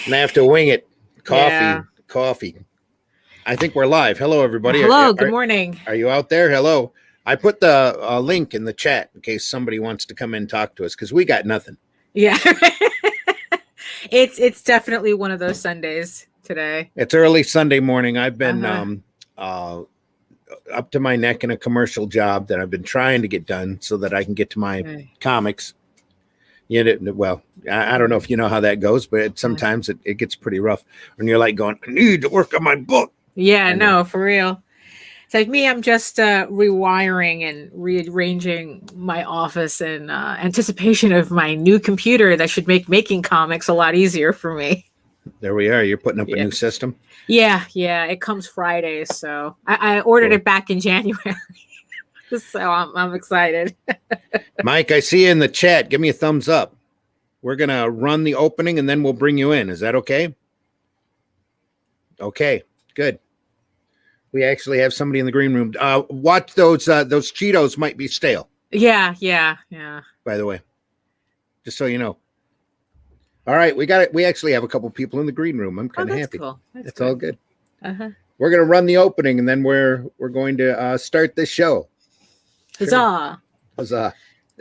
And I have to wing it. Yeah. Coffee. I think we're live. Hello, everybody. Hello. Good morning. Are you out there? Hello. I put the link in the chat in case somebody wants to come in and talk to us because we got nothing. Yeah. It's definitely one of those Sundays today. It's early Sunday morning. I've been up to my neck in a commercial job that I've been trying to get done so that I can get to my comics. Well, I don't know if you know how that goes, but sometimes it gets pretty rough when you're like going, I need to work on my book. Yeah, no, for real. It's like me, I'm just rewiring and rearranging my office in anticipation of my new computer that should make making comics a lot easier for me. There we are. You're putting up a new system? Yeah. It comes Fridays, so I ordered it back in January. So I'm excited. Mike, I see you in the chat. Give me a thumbs up. We're going to run the opening and then we'll bring you in. Is that okay? Okay, good. We actually have somebody in the green room. Watch those Cheetos might be stale. Yeah. By the way, just so you know. All right, we got it. We actually have a couple people in the green room. I'm kind of happy. Cool. That's all good. We're going to run the opening and then we're going to start this show. Huzzah. Huzzah.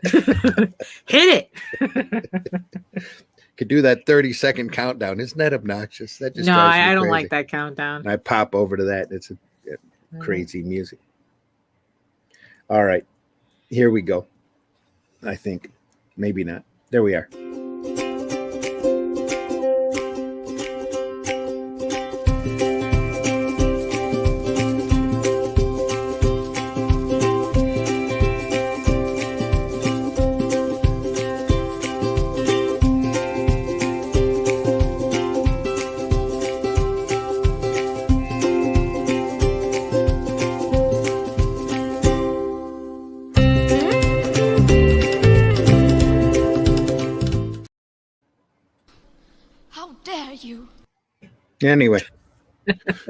Hit it. Could do that 30-second countdown. Isn't that obnoxious? That just I don't like that countdown. And I pop over to that. It's crazy music. All right. Here we go. I think. Maybe not. There we are. Anyway,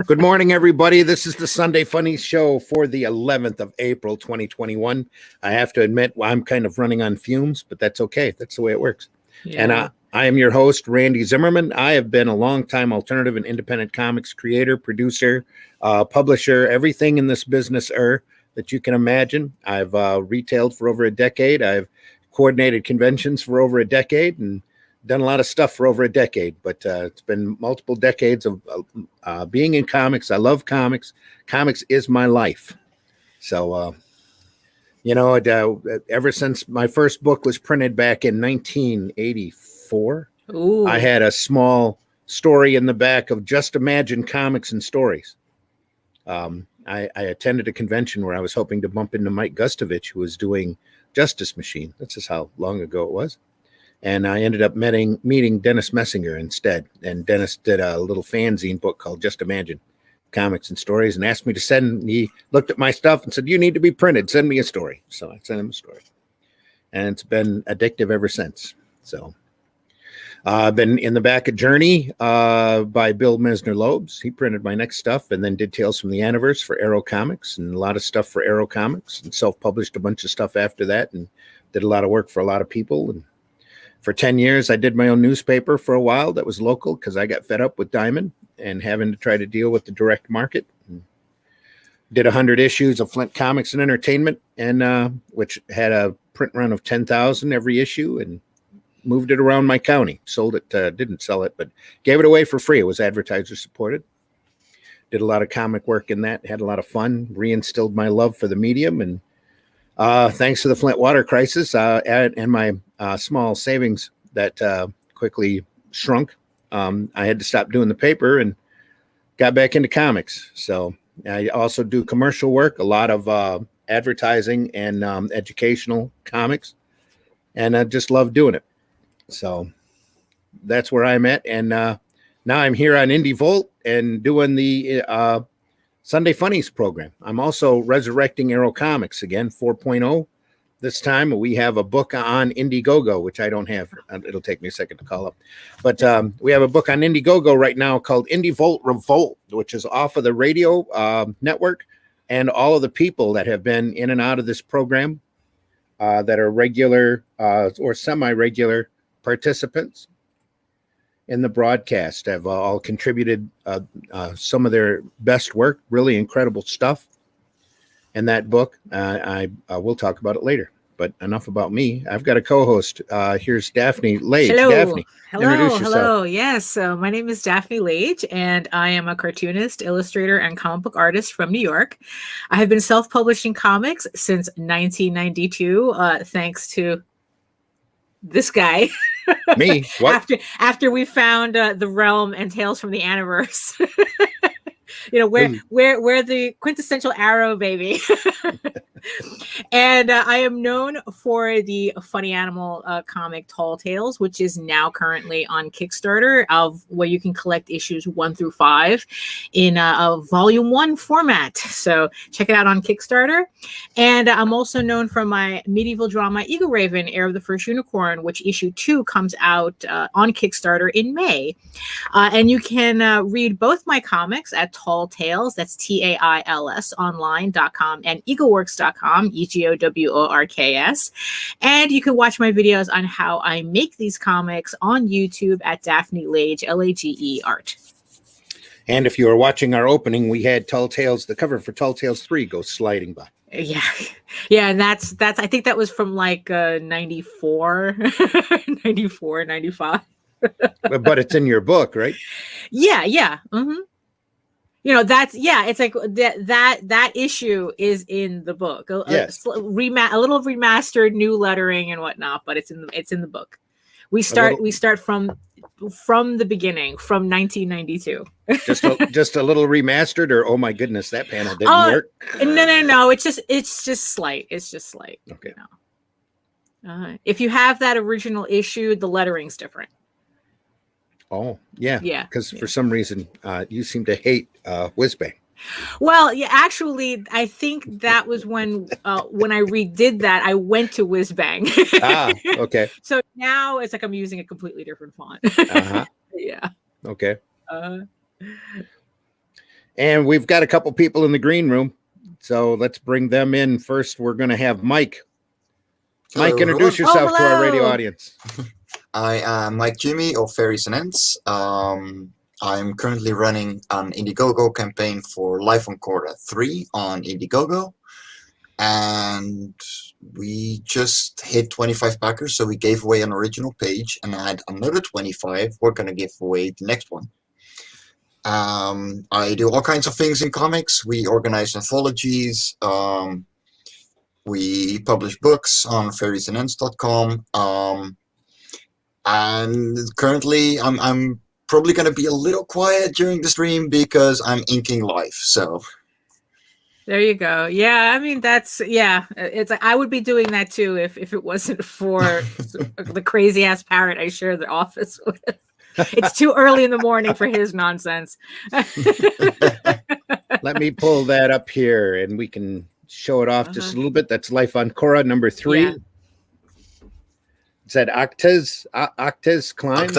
good morning, everybody. This is the Sunday Funnies show for the 11th of April, 2021. I have to admit, I'm kind of running on fumes, but that's okay. That's the way it works. Yeah. And I am your host, Randy Zimmerman. I have been a longtime alternative and independent comics creator, producer, publisher, everything in this business that you can imagine. I've retailed for over a decade. I've coordinated conventions for over a decade and done a lot of stuff for over a decade, but it's been multiple decades of being in comics. I love comics. Comics is my life. So, ever since my first book was printed back in 1984, I had a small story in the back of Just Imagine Comics and Stories. I attended a convention where I was hoping to bump into Mike Gustovich, who was doing Justice Machine. That's just how long ago it was. And I ended up meeting Dennis Messinger instead. And Dennis did a little fanzine book called Just Imagine Comics and Stories and asked me to he looked at my stuff and said, you need to be printed. Send me a story. So I sent him a story. And it's been addictive ever since. So I've been in the back of Journey by Bill Mesner-Loebs. He printed my next stuff and then did Tales from the Aniverse for Arrow Comics and a lot of stuff for Arrow Comics and self-published a bunch of stuff after that and did a lot of work for a lot of people. And for 10 years, I did my own newspaper for a while that was local because I got fed up with Diamond and having to try to deal with the direct market. And did 100 issues of Flint Comics and Entertainment, and which had a print run of 10,000 every issue, and moved it around my county. Sold it, didn't sell it, but gave it away for free. It was advertiser supported. Did a lot of comic work in that. Had a lot of fun. Reinstilled my love for the medium, and thanks to the Flint water crisis and my small savings that quickly shrunk, I had to stop doing the paper and got back into comics. So I also do commercial work, a lot of advertising and educational comics, and I just love doing it. So that's where I'm at. And now I'm here on Indievolt and doing the Sunday Funnies program. I'm also resurrecting Arrow Comics again, 4.0. This time we have a book on Indiegogo, which I don't have. It'll take me a second to call up. But we have a book on Indiegogo right now called Indievolt Revolt, which is off of the radio network. And all of the people that have been in and out of this program that are regular or semi-regular participants in the broadcast have all contributed some of their best work, really incredible stuff in that book. I will talk about it later, but enough about me. I've got a co-host. Here's Daphne Lage. Hello. Daphne, introduce yourself. Hello. Yes. My name is Daphne Lage, and I am a cartoonist, illustrator, and comic book artist from New York. I have been self-publishing comics since 1992, thanks to this guy. Me? What? After we found the Realm and Tales from the Aniverse. We're the quintessential Arrow baby. And I am known for the funny animal comic Tall Tales, which is now currently on Kickstarter, of where you can collect issues 1 through 5 in a volume 1 format. So check it out on Kickstarter. And I'm also known for my medieval drama Eagle Raven, Heir of the First Unicorn, which issue 2 comes out on Kickstarter in May. And you can read both my comics at Tall Tales, that's TAILS online.com, and eagleworks.com, EGOWORKS. And you can watch my videos on how I make these comics on YouTube at Daphne Lage, LAGE art. And if you were watching our opening, we had Tall Tales, the cover for Tall Tales 3 goes sliding by. Yeah. And that's I think that was from like 94, 94, 95. But it's in your book, right? Yeah. Mm-hmm. It's like that issue is in the book. Yes. A little remastered, new lettering and whatnot, but it's in the book. We start from the beginning, from 1992. just a little remastered, or oh my goodness, that panel didn't work. No. It's just slight. It's just slight. Okay. If you have that original issue, the lettering's different. Oh, yeah. Yeah. Because for some reason, you seem to hate Whizbang. Well, yeah, actually, I think that was when I redid that, I went to Whizbang. Okay. So now it's like I'm using a completely different font. Uh-huh. Yeah. Okay. And we've got a couple people in the green room, so let's bring them in first. We're going to have Mike. Hello, Mike, introduce yourself to our radio hello. audience. I am Mike Jimmy of Fairies and Ants. I'm currently running an Indiegogo campaign for Life on Quora 3 on Indiegogo. And we just hit 25 backers, so we gave away an original page and add another 25. We're going to give away the next one. I do all kinds of things in comics. We organize anthologies. We publish books on fairiesandants.com. And currently, I'm probably going to be a little quiet during the stream because I'm inking live. So there you go. Yeah, I mean it's like I would be doing that too if it wasn't for the crazy ass parrot I share the office with. It's too early in the morning for his nonsense. Let me pull that up here and we can show it off just a little bit. That's Life on Quora number 3. Yeah. Is that Octa's Climb?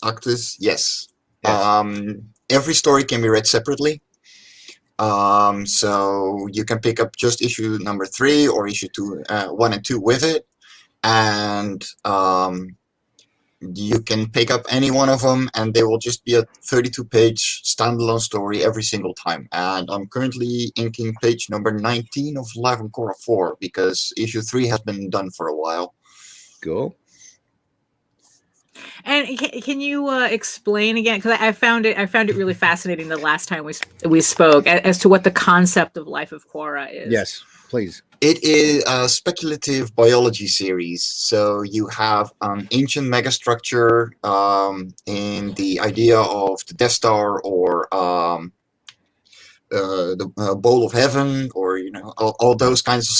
Octa's, yes. Every story can be read separately. So you can pick up just issue number 3 or issue 1 and 2 with it. And you can pick up any one of them and they will just be a 32-page standalone story every single time. And I'm currently inking page number 19 of Live on Quora 4 because issue 3 has been done for a while. Cool. And can you explain again? Because I found it really fascinating the last time we spoke as to what the concept of Life of Quora is. Yes, please. It is a speculative biology series. So you have an ancient megastructure in the idea of the Death Star or the Bowl of Heaven, or all those kinds of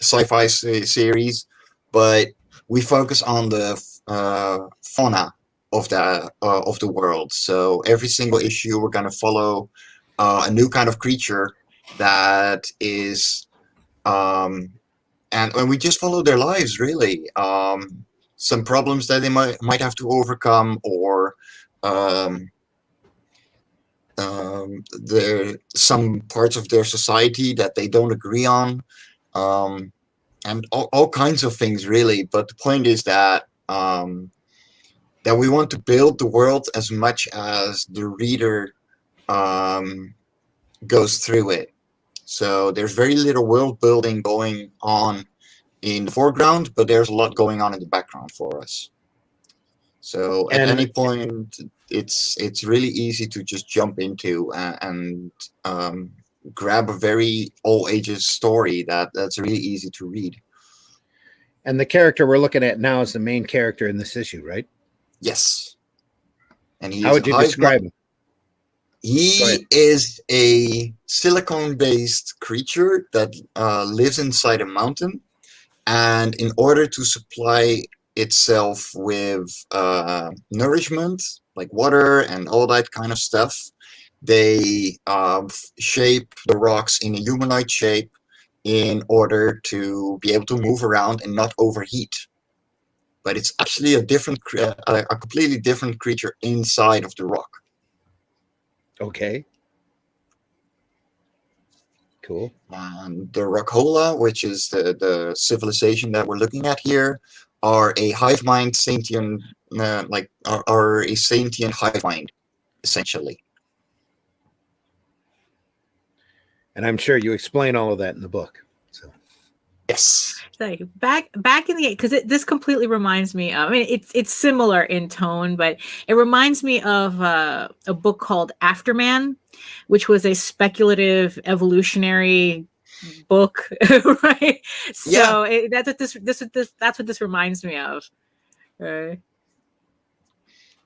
sci-fi series, but we focus on the fauna of the world. So every single issue we're going to follow a new kind of creature that is and we just follow their lives, really. Some problems that they might have to overcome, or some parts of their society that they don't agree on, and all kinds of things, really. But the point is that that we want to build the world as much as the reader goes through it. So there's very little world building going on in the foreground, but there's a lot going on in the background for us. So at any point, it's really easy to just jump into and grab a very all ages story that's really easy to read. And the character we're looking at now is the main character in this issue, right? Yes. And how would you describe him? He is a silicone-based creature that lives inside a mountain, and in order to supply itself with nourishment, like water and all that kind of stuff, they shape the rocks in a humanoid shape in order to be able to move around and not overheat. But it's actually a completely different creature inside of the rock. Okay. Cool. And the Rockhola, which is the civilization that we're looking at here, are a hive mind sentient, are a sentient hive mind, essentially. And I'm sure you explain all of that in the book. So. Yes. So back in the, because this completely reminds me of, I mean, it's similar in tone, but it reminds me of a book called Afterman, which was a speculative evolutionary book, right? So yeah. that's what this reminds me of. Right.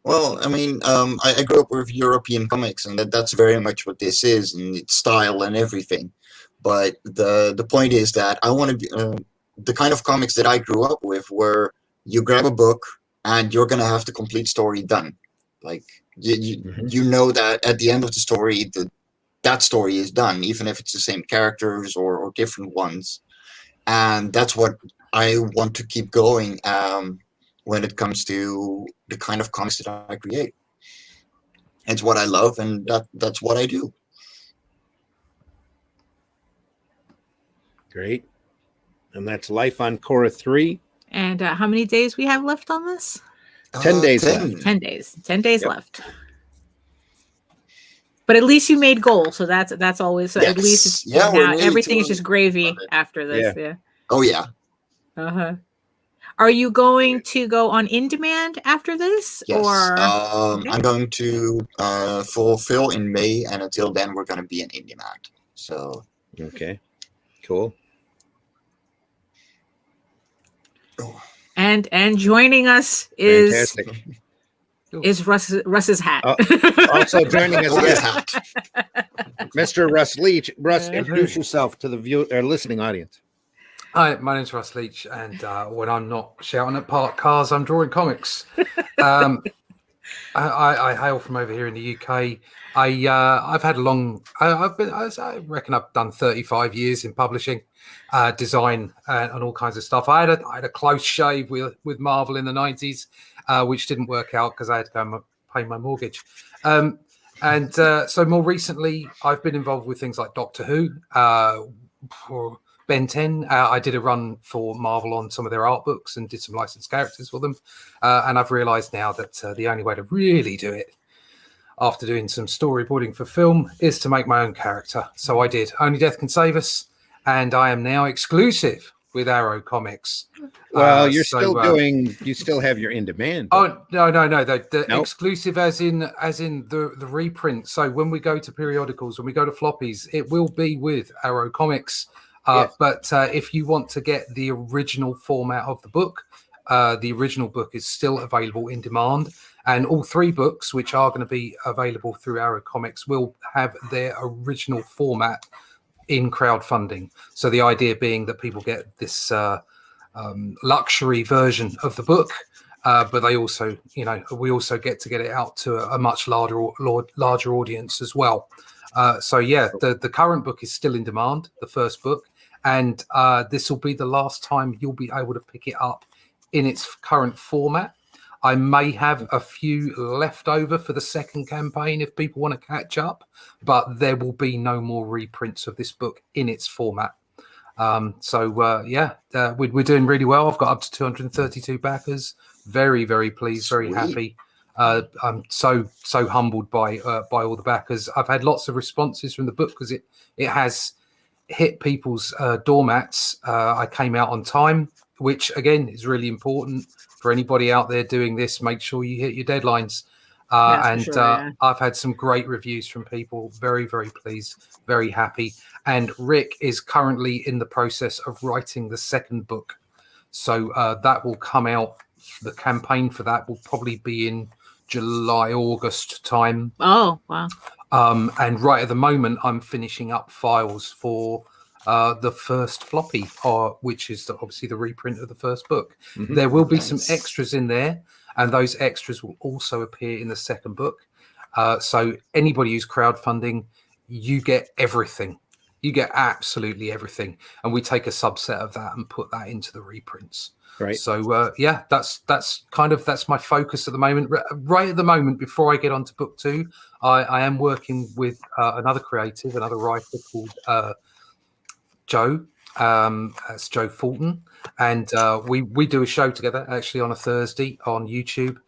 Well, I mean, I grew up with European comics, and that's very much what this is, and its style and everything. But the point is that I want to be the kind of comics that I grew up with, where you grab a book and you're gonna have the complete story done. Like you know that at the end of the story, that story is done, even if it's the same characters or different ones. And that's what I want to keep going when it comes to the kind of comics that I create. It's what I love, and that's what I do. Great. And that's Life on Quora 3. And how many days we have left on this? 10 days 10. left. 10 days. 10 days left. But at least you made goal, so that's always Yes. at least it's Yeah, now everything is just gravy after this. Yeah. Oh yeah. Uh-huh. Are you going to go on in demand after this? Yes. Or I'm going to fulfill in May, and until then we're going to be in demand. So okay. Cool. And joining us is Fantastic. Russ's Hat. Also joining us, Russs Hat. Mr. Russ Leach. Russ, introduce yourself to the listening audience. Hi, my name's Russ Leach, and when I'm not shouting at parked cars, I'm drawing comics. I hail from over here in the UK. I've had a long. I reckon I've done 35 years in publishing, design, and all kinds of stuff. I had a close shave with Marvel in the 90s, which didn't work out because I had to go and pay my mortgage. So more recently, I've been involved with things like Doctor Who, for Ben 10. I did a run for Marvel on some of their art books and did some licensed characters for them. And I've realized now that the only way to really do it, after doing some storyboarding for film, is to make my own character. So I did Only Death Can Save Us, and I am now exclusive with Arrow Comics. Well, you're still doing. You still have your in demand. Oh no! The nope. Exclusive, as in the reprint. So when we go to periodicals, when we go to floppies, it will be with Arrow Comics. Yes. But if you want to get the original format of the book, the original book is still available in demand. And all three books, which are going to be available through Arrow Comics, will have their original format in crowdfunding. So the idea being that people get this luxury version of the book, but they also, we also get it out to a much larger audience as well. The current book is still in demand, the first book, and this will be the last time you'll be able to pick it up in its current format. I may have a few left over for the second campaign if people want to catch up, but there will be no more reprints of this book in its format. We're doing really well. I've got up to 232 backers. Very, very pleased, very Sweet. happy. I'm so humbled by all the backers. I've had lots of responses from the book because it has hit people's doormats. I came out on time, which again is really important for anybody out there doing this. Make sure you hit your deadlines. I've had some great reviews from people. Very, very pleased, very happy. And Rick is currently in the process of writing the second book. So that will come out. The campaign for that will probably be in July, August time. Oh, wow. And right at the moment, I'm finishing up files for the first floppy, which is obviously the reprint of the first book. Mm-hmm. There will be some extras in there, and those extras will also appear in the second book. So anybody who's crowdfunding, you get everything. You get absolutely everything. And we take a subset of that and put that into the reprints. Right. So that's my focus at the moment. Right at the moment, before I get on to book 2, I am working with another creative, another writer called Joe. That's Joe Fulton, and we do a show together actually on a Thursday on YouTube.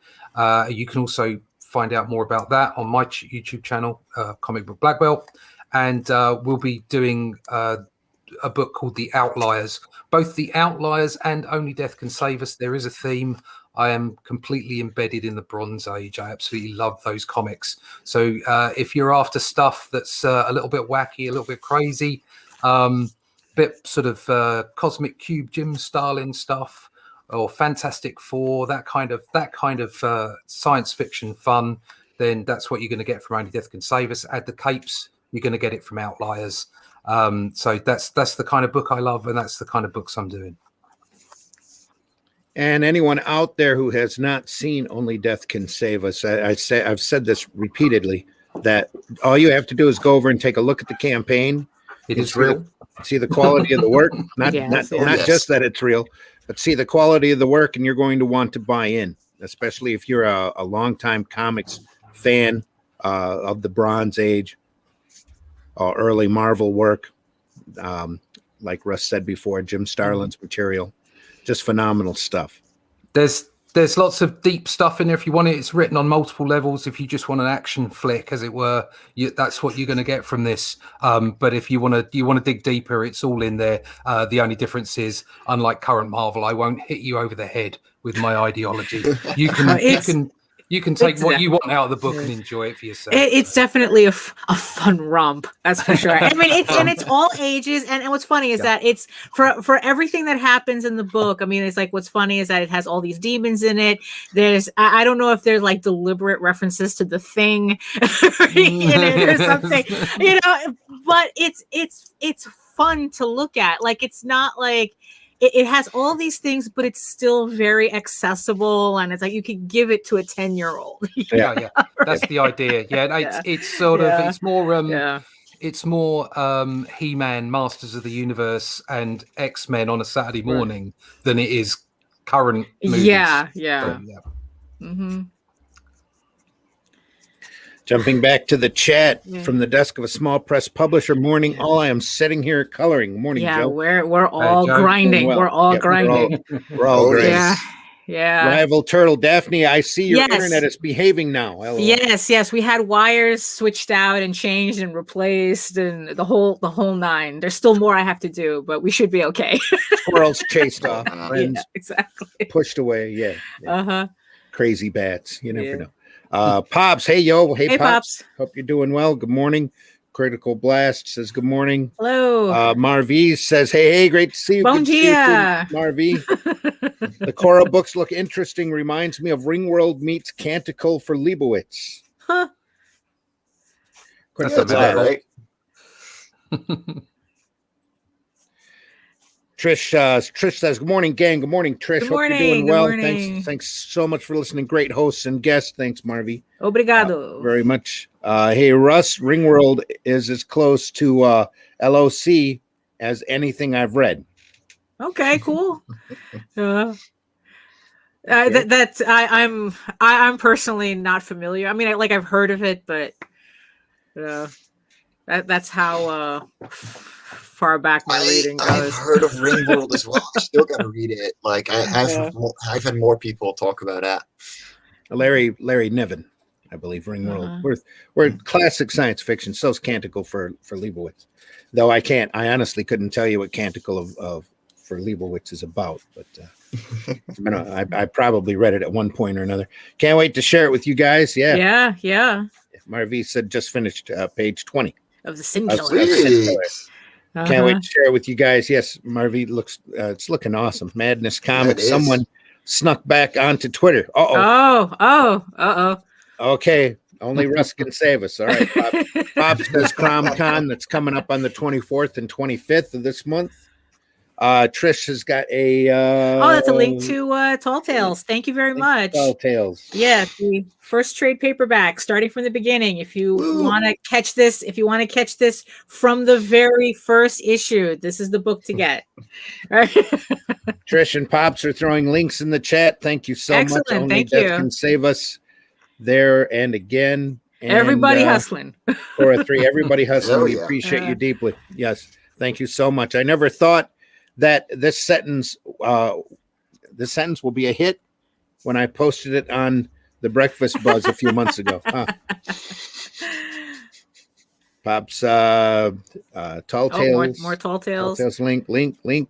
You can also find out more about that on my YouTube channel, Comic Book Black Belt, and we'll be doing a book called The Outliers. Both The Outliers and Only Death Can Save Us. There is a theme. I am completely embedded in the Bronze Age. I absolutely love those comics. So if you're after stuff that's a little bit wacky, a little bit crazy, bit sort of Cosmic Cube, Jim Starlin stuff, or Fantastic Four, that kind of science fiction fun, then that's what you're going to get from Only Death Can Save Us. Add the capes, you're going to get it from Outliers. So that's the kind of book I love, and that's the kind of books I'm doing. And anyone out there who has not seen Only Death Can Save Us, I've said this repeatedly, that all you have to do is go over and take a look at the campaign. It is real. See the quality of the work, not just that it's real, but see the quality of the work, and you're going to want to buy in, especially if you're a longtime comics fan of the Bronze Age or early Marvel work. Like Russ said before, Jim Starlin's material, just phenomenal stuff. There's lots of deep stuff in there if you want it. It's written on multiple levels. If you just want an action flick, as it were, that's what you're going to get from this. But if you want to dig deeper, it's all in there. The only difference is, unlike current Marvel, I won't hit you over the head with my ideology. You can take what you want out of the book and enjoy it for yourself. It's definitely a fun romp, that's for sure. I mean, it's all ages, and what's funny is that it's for everything that happens in the book. I mean, it's like, what's funny is that it has all these demons in it. There's I don't know if there's like deliberate references to The Thing in it or something, but it's fun to look at. Like, it's not like it has all these things, but it's still very accessible, and it's like you could give it to a 10-year-old. Yeah. That's the idea. Yeah, it's sort of it's more it's more He-Man, Masters of the Universe, and X-Men on a Saturday morning than it is current movies. Yeah. Mm-hmm. Jumping back to the chat from the desk of a small press publisher. Morning, all. I am sitting here coloring. Morning, Joe. We're all grinding. Well, we're all grinding. We're all grinding. Yeah. Rival Turtle, Daphne, I see your internet is behaving now. LOL. Yes. We had wires switched out and changed and replaced, and the whole nine. There's still more I have to do, but we should be okay. Squirrels chased off. Friends exactly. Pushed away. Yeah. Crazy bats. You never know. Pops, hey Pops. Hope you're doing well. Good morning. Critical Blast says good morning. Hello. Marvi says hey, great to see you. Bon dia. Marvi. The Quora books look interesting. Reminds me of Ringworld meets Canticle for Leibowitz. Huh. That's about right. Trish says, good morning, gang. Good morning, Trish. Good morning. Hope you're doing well. Morning. Thanks so much for listening. Great hosts and guests. Thanks, Marvi. Obrigado. Very much. Hey, Russ, Ringworld is as close to LOC as anything I've read. Okay, cool. I'm personally not familiar. I mean, I've heard of it, but That's how far back my reading goes. I've heard of Ringworld as well. I still got to read it. Like I've had more people talk about that. Larry Niven, I believe, Ringworld. We're classic science fiction. So's Canticle for Leibowitz. Though I honestly couldn't tell you what Canticle for Leibowitz is about, but I probably read it at one point or another. Can't wait to share it with you guys. Yeah. Marvi said just finished page 20 of the Singular. Can't wait to share it with you guys. Yes, Marvi looks it's looking awesome. Madness Comics. Someone snuck back onto Twitter. Okay, only Russ can save us. All right, Bob says CromCon that's coming up on the 24th and 25th of this month. Trish has got a that's a link to Tall Tales. Thank you very much. Tall Tales. Yeah, the first trade paperback, starting from the beginning. If you want to catch this, from the very first issue, this is the book to get. Right? Trish and Pops are throwing links in the chat. Thank you so much. Only Thank Death you. Can save us there and again. And, everybody hustling. Cora 3, everybody hustling. We appreciate you deeply. Yes, thank you so much. I never thought that this sentence will be a hit when I posted it on the Breakfast Buzz a few months ago. Pops, Tall Tales. More Tall Tales. Tall Tales link.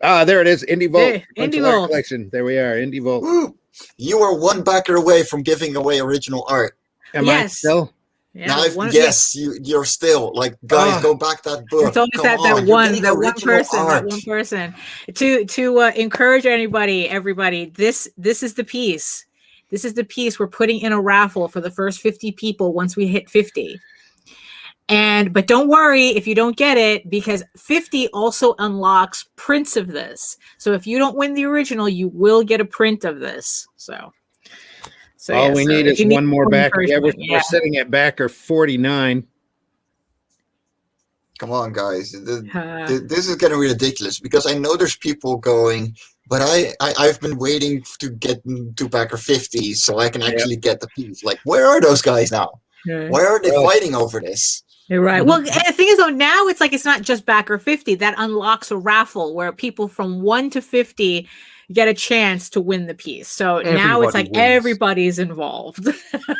There it is. Indievolt. Hey, Indievolt collection. There we are. Indievolt. Woo. You are one backer away from giving away original art. Am I still? Yeah, you're still like, guys, go back that book. It's always that one person to encourage everybody. This is the piece. This is the piece we're putting in a raffle for the first 50 people once we hit 50. But don't worry if you don't get it, because 50 also unlocks prints of this. So if you don't win the original, you will get a print of this. So all we need is one more backer. Yeah, we're sitting at backer 49. Come on, guys. This is getting ridiculous, because I know there's people going, but I've been waiting to get to backer 50 so I can actually get the piece. Like, where are those guys now? Why are they fighting over this? You're right. Well, the thing is, though, now it's not just backer 50. That unlocks a raffle where people from 1 to 50 get a chance to win the piece. So now it's like everybody's involved.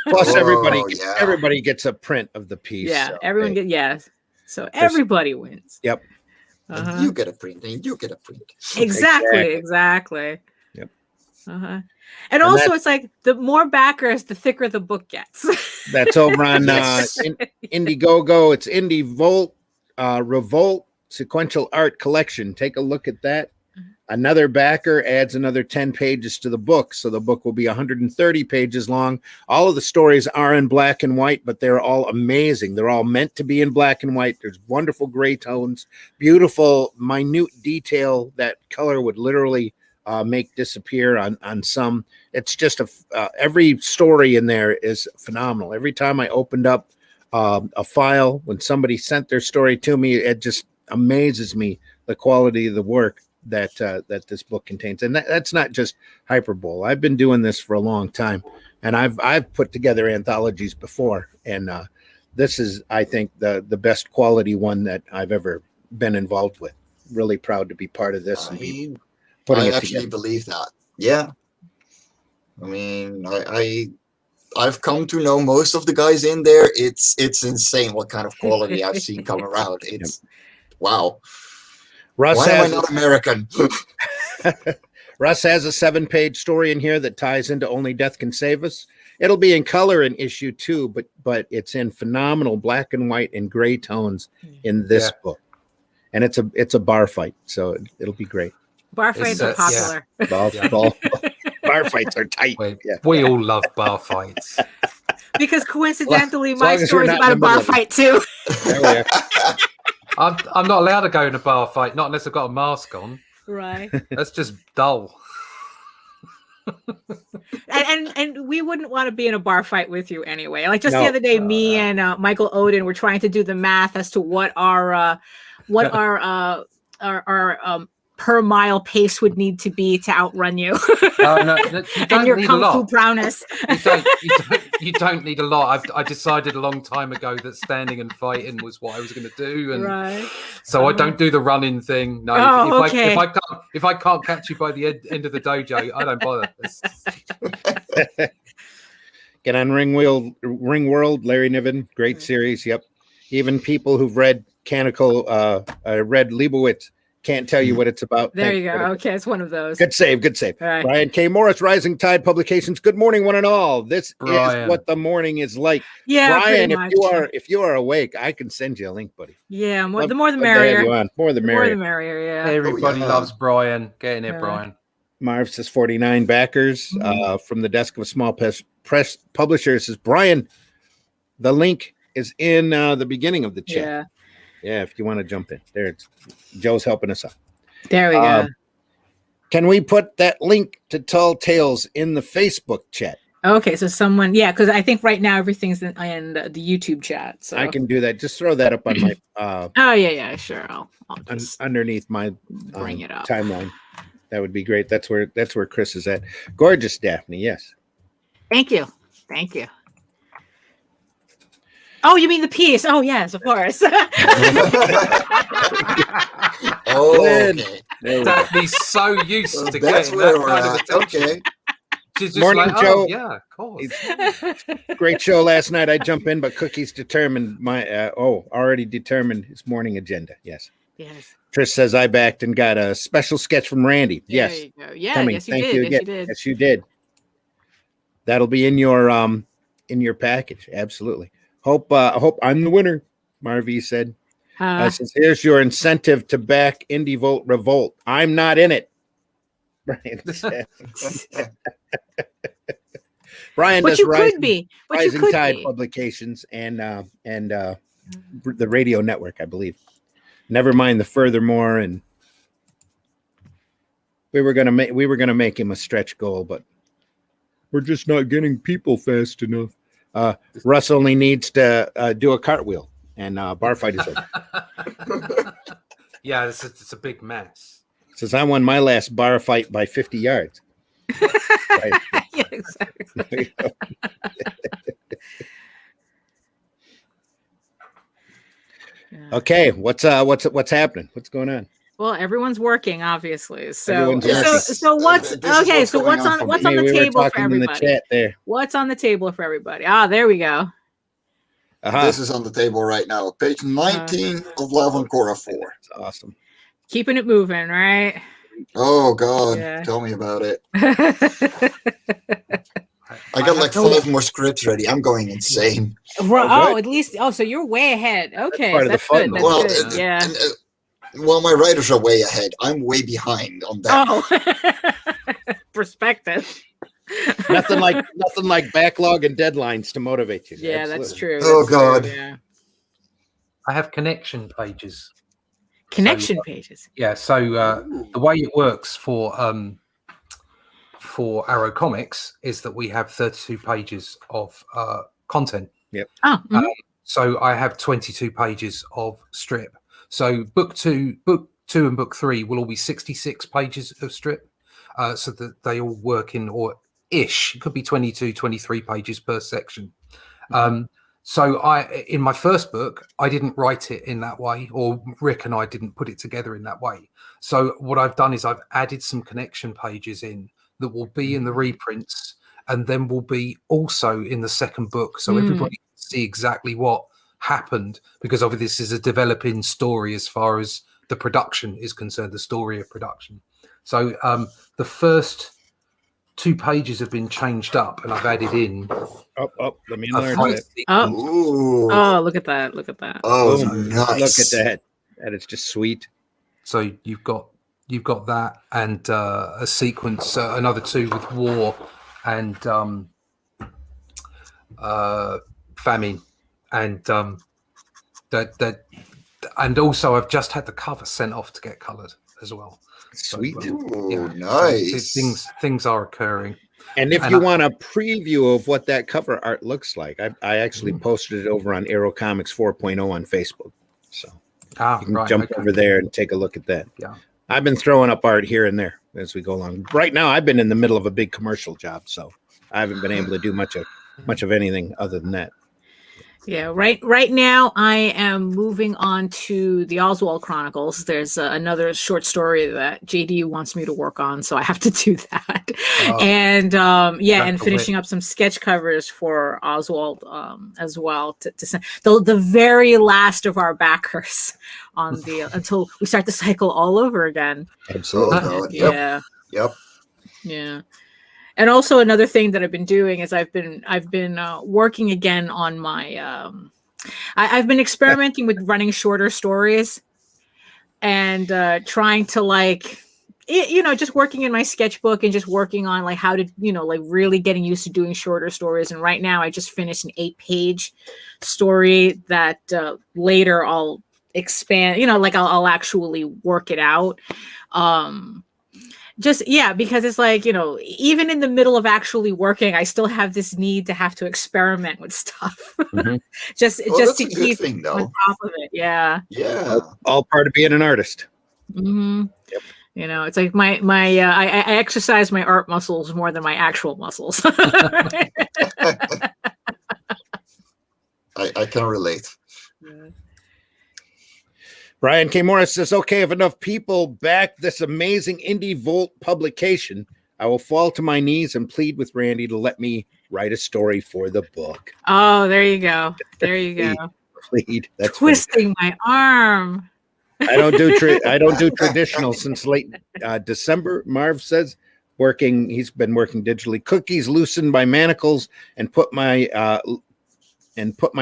Plus, everybody gets a print of the piece. Yeah, so, everyone gets. So everybody wins. Yep. You get a print, and you get a print. Exactly. Yep. And also, it's like the more backers, the thicker the book gets. That's over on Indiegogo. It's Indievolt, Revolt Sequential Art Collection. Take a look at that. Another backer adds another 10 pages to the book. So the book will be 130 pages long. All of the stories are in black and white, but they're all amazing. They're all meant to be in black and white. There's wonderful gray tones, beautiful, minute detail that color would literally make disappear on some. It's just every story in there is phenomenal. Every time I opened up a file, when somebody sent their story to me, it just amazes me the quality of the work that this book contains. And that's not just hyperbole. I've been doing this for a long time, and I've put together anthologies before, and this is, I think, the best quality one that I've ever been involved with. Really proud to be part of this. I actually believe that. Yeah. I mean, I've come to know most of the guys in there. It's insane what kind of quality I've seen come around. It's wow. Russ Why am I not American? Russ has a 7-page story in here that ties into Only Death Can Save Us. It'll be in color in issue 2, but it's in phenomenal black and white and gray tones in this book. And it's a bar fight, so it'll be great. Bar fights are popular. Bar fights are tight. We all love bar fights. Because coincidentally, my story's about a bar fight too. There we are. I'm not allowed to go in a bar fight, not unless I've got a mask on. Right. That's just dull. and we wouldn't want to be in a bar fight with you anyway. Like just the other day, me and Michael Odin were trying to do the math as to what our per mile pace would need to be to outrun you. No, you And don't your need a kung fu lot. prowess. You don't need a lot. I decided a long time ago that standing and fighting was what I was going to do, and Right. so I don't do the running thing. No, Oh, if okay. I can't catch you by the end of the dojo, I don't bother. Get on Ring World, Larry Niven, great series. Yep. Even people who've read read Leibowitz can't tell you what it's about. There you go. Okay, it's one of those. Good save. All right. Brian K. Morris, Rising Tide Publications. Good morning, one and all. This is what the morning is like. Yeah, Brian, if you are awake, I can send you a link, buddy. Yeah, the more the merrier. More the merrier. Yeah. Everybody loves Brian. Get in here, Brian. Marv says 49 backers from the desk of a small press publisher. Says Brian, the link is in the beginning of the chat. Yeah, if you want to jump in. There it's Joe's helping us out. There we go. Can we put that link to Tall Tales in the Facebook chat? Okay, so someone, because I think right now everything's in the YouTube chat. So I can do that. Just throw that up on my sure. I'll just underneath my bring it up. timeline. That would be great. That's where Chris is at. Gorgeous, Daphne. Yes. Thank you. Oh, you mean the piece? Oh, yes, of course. Okay. Daphne's so used to getting that kind of attention. Okay. She's just Morning, like, Joe. Yeah, of course. Great show last night. I jump in, but Cookie's determined already determined his morning agenda. Yes. Trish says I backed and got a special sketch from Randy. There Yes. you go. Yeah, coming. yes, you Thank did. you Yes, again. you did. Yes, you did. That'll be in your package. Absolutely. Hope I'm the winner, Marvy said. Says, here's your incentive to back Indievolt Revolt. I'm not in it. Brian said. Brian But does you could be. But you Rising could Tide be. Publications and the radio network, I believe. Never mind the Furthermore, and we were gonna make him a stretch goal, but we're just not getting people fast enough. Russ only needs to do a cartwheel, and bar fight is over. Yeah, it's a big mess. Says I won my last bar fight by 50 yards. Right. Yeah, exactly. Okay, what's happening? What's going on? Well, everyone's working, obviously. So, Everyone's working. so what's okay? So what's on the table for everybody? In the chat there. What's on the table for everybody? There we go. This is on the table right now. Page 19 of Love on Quora 4. That's awesome. Keeping it moving, right? Oh God, Yeah. tell me about it. I got like 5 more scripts ready. I'm going insane. At least. So you're way ahead. Okay, That's part of the fun. That's good. Yeah. Well, my writers are way ahead. I'm way behind on that. Perspective. nothing like backlog and deadlines to motivate you. Yeah, Absolutely. that's true. Oh, That's God. true, yeah. I have connection pages. Connection pages. Yeah, so the way it works for Arrow Comics is that we have 32 pages of content. Yep. Oh. Mhm. So I have 22 pages of strip. So book two and book 3 will all be 66 pages of strip. So that they all work in, or ish, it could be 22, 23 pages per section. So in my first book, I didn't write it in that way, or Rick and I didn't put it together in that way. So what I've done is I've added some connection pages in that will be in the reprints, and then will be also in the second book. So everybody can see exactly what happened, because obviously this is a developing story as far as the production is concerned, the story of production. So the first 2 pages have been changed up, and I've added in. Let me learn that. Oh, look at that! Look at that! Oh, Boom. nice! Look at that! That is just sweet. So you've got that, and a sequence, another 2 with war and famine, and that, and also I've just had the cover sent off to get coloured as well. Sweet. So, Ooh, nice. So things are occurring. And if you want a preview of what that cover art looks like, I actually posted it over on Arrow Comics 4.0 on Facebook. So you can jump over there and take a look at that. Yeah. I've been throwing up art here and there as we go along. Right now, I've been in the middle of a big commercial job, so I haven't been able to do much of anything other than that. Yeah, right now I am moving on to the Oswald Chronicles. There's another short story that JD wants me to work on, so I have to do that. And and finishing up some sketch covers for Oswald as well to send the very last of our backers on the until we start the cycle all over again. Absolutely. Oh, Yeah. Yep. Yeah. And also another thing that I've been doing is I've been working again on my I've been experimenting with running shorter stories and trying to just working in my sketchbook and just working on like how to really getting used to doing shorter stories. And right now I just finished an 8-page story that later I'll expand, I'll actually work it out. Because it's like, even in the middle of actually working, I still have this need to have to experiment with stuff. Mm-hmm. just to keep thing, on top of it. Yeah. Yeah. All part of being an artist. Mm-hmm. Yep. It's like I exercise my art muscles more than my actual muscles. I can relate. Yeah. Brian K. Morris says, okay, if enough people back this amazing Indievolt publication, I will fall to my knees and plead with Randy to let me write a story for the book. Oh, there you go. There you go. Plead. That's twisting my arm. I don't do traditional since late December. Marv says he's been working digitally. Cookies loosened my manacles and put my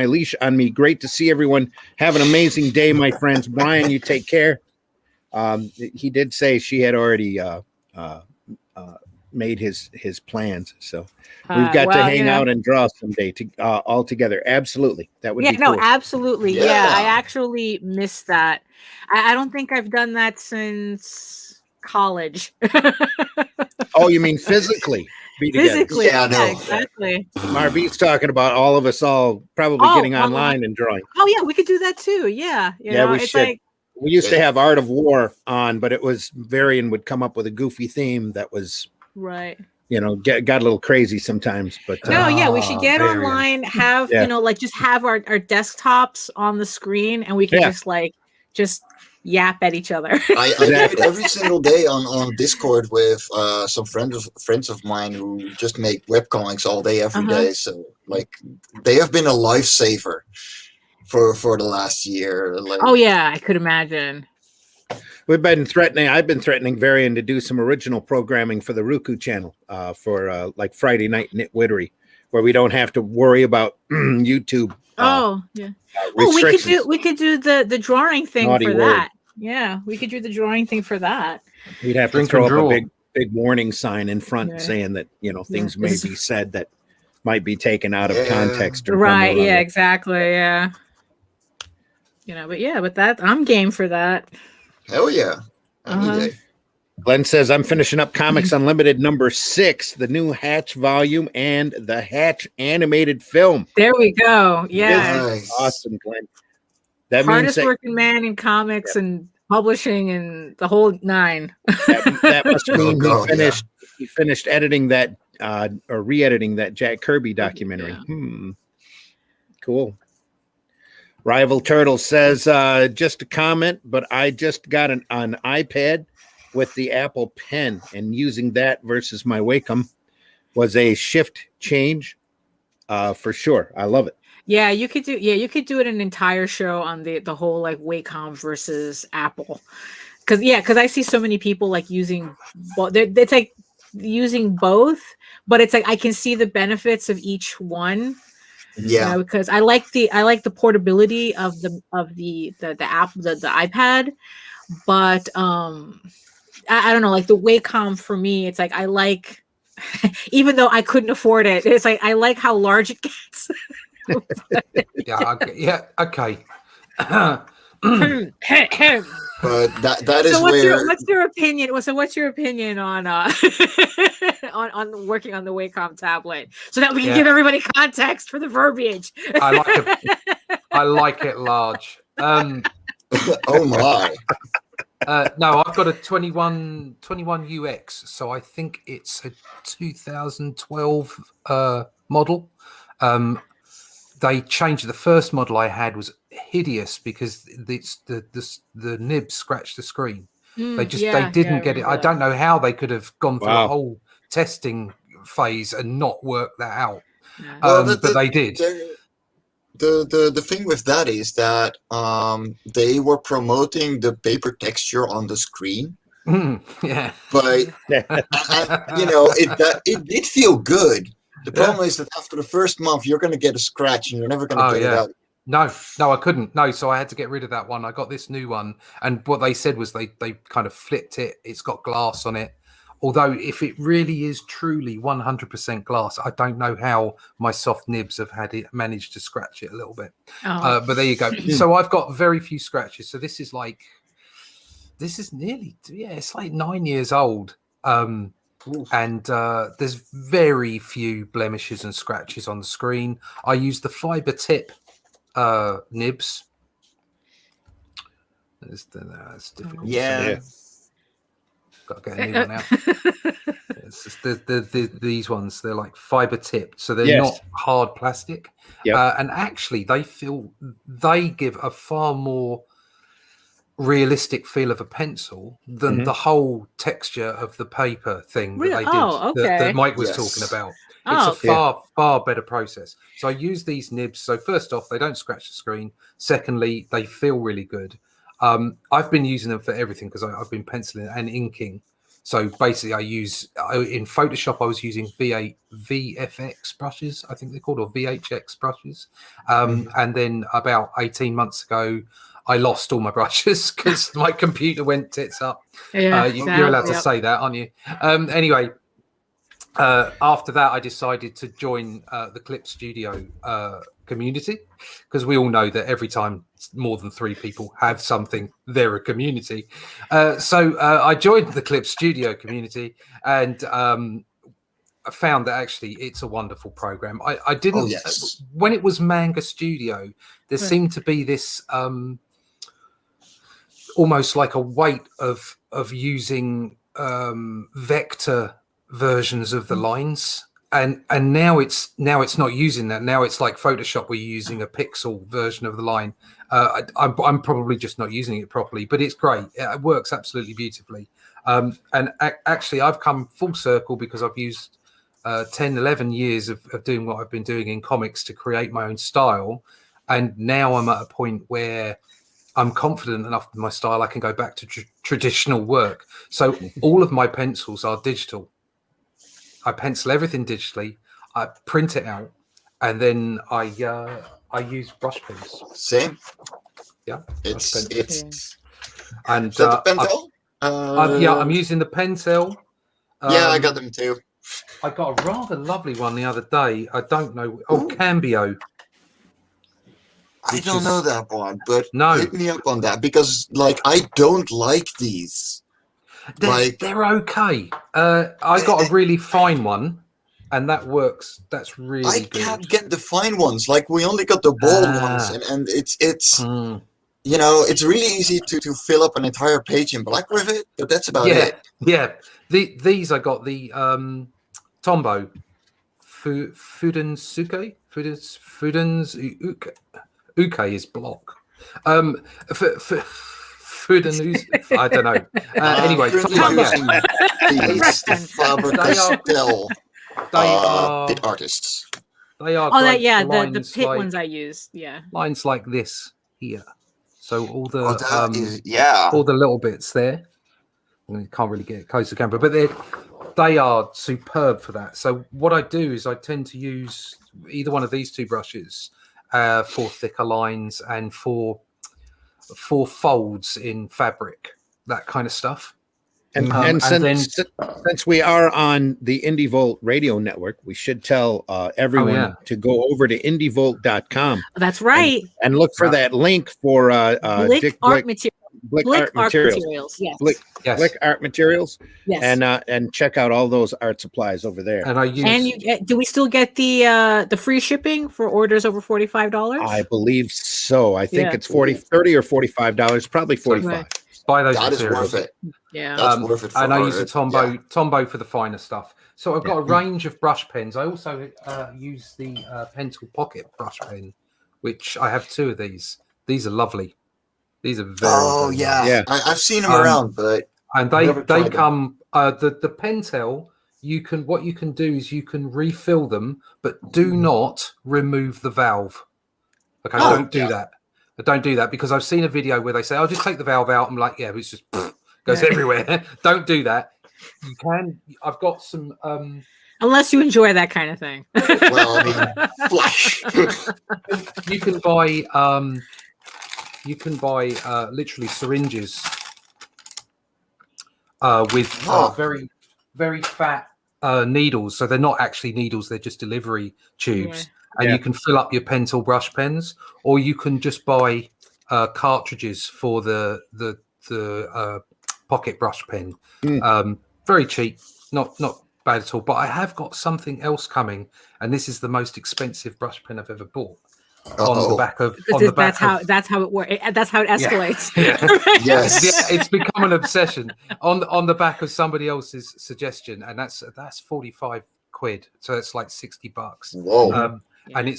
leash on me. Great to see everyone. Have an amazing day, my friends. Brian, you take care. He did say she had already made his plans, so we've got to hang out and draw someday all together. Absolutely, that would be cool. Absolutely. Yeah, I actually missed that. I don't think I've done that since college. Oh, you mean physically? Physically, yeah, no. Exactly. Marvy's talking about all of us all probably getting online and drawing. Oh yeah, we could do that too. Yeah, we should. We used to have Art of War on, but it was Varian would come up with a goofy theme that was right. Got a little crazy sometimes. But we should get online. Have just have our desktops on the screen, and we can just yap at each other. I do it every single day on Discord with some friends of mine who just make webcomics all day, every day. So they have been a lifesaver for the last year. Oh yeah, I could imagine. I've been threatening Varian to do some original programming for the Roku channel for Friday night Nitwittery, where we don't have to worry about YouTube. We could do the drawing thing for that. Yeah, we could do the drawing thing for that. We'd have to throw up a big warning sign in front saying that things may be said that might be taken out of context. Right? Yeah. Exactly. Yeah. But that I'm game for that. Hell yeah! Any day. Glenn says, I'm finishing up Comics Unlimited number 6, the new Hatch volume and the Hatch animated film. There we go. Yeah. Nice. Awesome, Glenn. That hardest working man in comics and publishing and the whole 9. That must mean he finished editing that or re-editing that Jack Kirby documentary. Yeah. Cool. Rival Turtle says, just a comment, but I just got an iPad with the Apple Pen, and using that versus my Wacom was a shift change for sure. I love it. Yeah, you could do an entire show on the whole Wacom versus Apple. Because I see so many people using both. It's using both, but it's I can see the benefits of each one. Yeah, because I like the portability of the app, the iPad, but I don't know, the Wacom for me, it's I like, even though I couldn't afford it, it's I like how large it gets. But Okay. that is what's your opinion? So what's your opinion on on working on the Wacom tablet so that we can give everybody context for the verbiage? I like it large. Oh my! No, I've got a 21 UX, so I think it's a 2012 model. They changed the first model I had was hideous because the nib scratched the screen. They didn't get it. I don't know how they could have gone through a whole testing phase and not work that out. But they did. The thing with that is that they were promoting the paper texture on the screen. Yeah, but it did feel good. The problem is that after the first month, you're going to get a scratch and you're never going to get it out. No, I couldn't. No, so I had to get rid of that one. I got this new one, and what they said was they kind of flipped it. It's got glass on it. Although if it really is truly 100% glass, I don't know how my soft nibs have managed to scratch it a little bit. But there you go. So I've got very few scratches. So this is nearly, it's like 9 years old. And there's very few blemishes and scratches on the screen. I use the fiber tip nibs. It's difficult. Yeah. Got to get a new one out. It's just these ones. They're like fiber tipped, so they're not hard plastic. And actually, they give a far more realistic feel of a pencil than the whole texture of the paper thing that they did that Mike was talking about. It's a far better process. So I use these nibs. So first off, they don't scratch the screen. Secondly, they feel really good. I've been using them for everything because I've been penciling and inking. So basically in Photoshop, I was using VFX brushes, I think they're called, or VHX brushes. And then about 18 months ago, I lost all my brushes because my computer went tits up. You're allowed to say that, aren't you? Anyway, after that, I decided to join the Clip Studio community because we all know that every time more than 3 people have something, they're a community. So I joined the Clip Studio community and I found that actually it's a wonderful program. I didn't when it was Manga Studio, there seemed to be this almost like a weight of using vector versions of the lines, and now it's not using that. Now it's like Photoshop, where you're using a pixel version of the line. I'm probably just not using it properly, but it's great. It works absolutely beautifully. And actually, I've come full circle because I've used 10-11 years of doing what I've been doing in comics to create my own style, and now I'm at a point where I'm confident enough with my style I can go back to traditional work. So all of my pencils are digital. I pencil everything digitally. I print it out, and then I use brush pens. Same. Yeah, it's and the Pentel. I'm using the Pentel. I got them too. I got a rather lovely one the other day. I don't know. Cambio. I don't know that one, but no. Hit me up on that because, I don't like these. They're okay. I got a really fine one, and that works. That's really good. I can't get the fine ones. We only got the bold ones, and it's it's really easy to fill up an entire page in black with it, but that's about it. Yeah. These I got the Tombow Fudensuke. Uke is block. Fudensuke. I don't know. Anyway, they are pit artists. They are. The pit ones I use. Yeah. Lines like this here. So all the all the little bits there. You can't really get close to the camera, but they are superb for that. So what I do is I tend to use either one of these 2 brushes for thicker lines and for folds in fabric, that kind of stuff. And since we are on the Indievolt radio network, we should tell everyone to go over to indievolt.com. That's right. And look for that link for Blick Art Materials. Yes. Blick Art Materials. Yes. And check out all those art supplies over there. And do we still get the free shipping for orders over $45? I believe so. I think it's $30 or $45, probably $45. Buy those That is materials. worth it. Yeah. That's worth it. And I use for the Tombow yeah. Tombow for the finer stuff. So I've got a range of brush pens. I also use the Pentel Pocket brush pen, which I have 2 of these. These are lovely. These are very yeah. nice. Yeah. I've seen them around, but and they come the Pentel. What you can do is you can refill them, but do not remove the valve. Okay, don't do that. Don't do that, because I've seen a video where they say, "I'll just take the valve out." I'm like, "Yeah, but it's just goes everywhere." Don't do that. You can. I've got some. Unless you enjoy that kind of thing. Well, I mean, flash. You can buy. Literally syringes with very, very fat needles. So they're not actually needles; they're just delivery tubes. And you can fill up your Pentel brush pens, or you can just buy cartridges for the pocket brush pen. Very cheap, not bad at all. But I have got something else coming, and this is the most expensive brush pen I've ever bought. On the back of that's how it works. That's how it escalates. Yes. It's become an obsession on the back of somebody else's suggestion, and that's 45 quid, so it's like $60. Whoa. And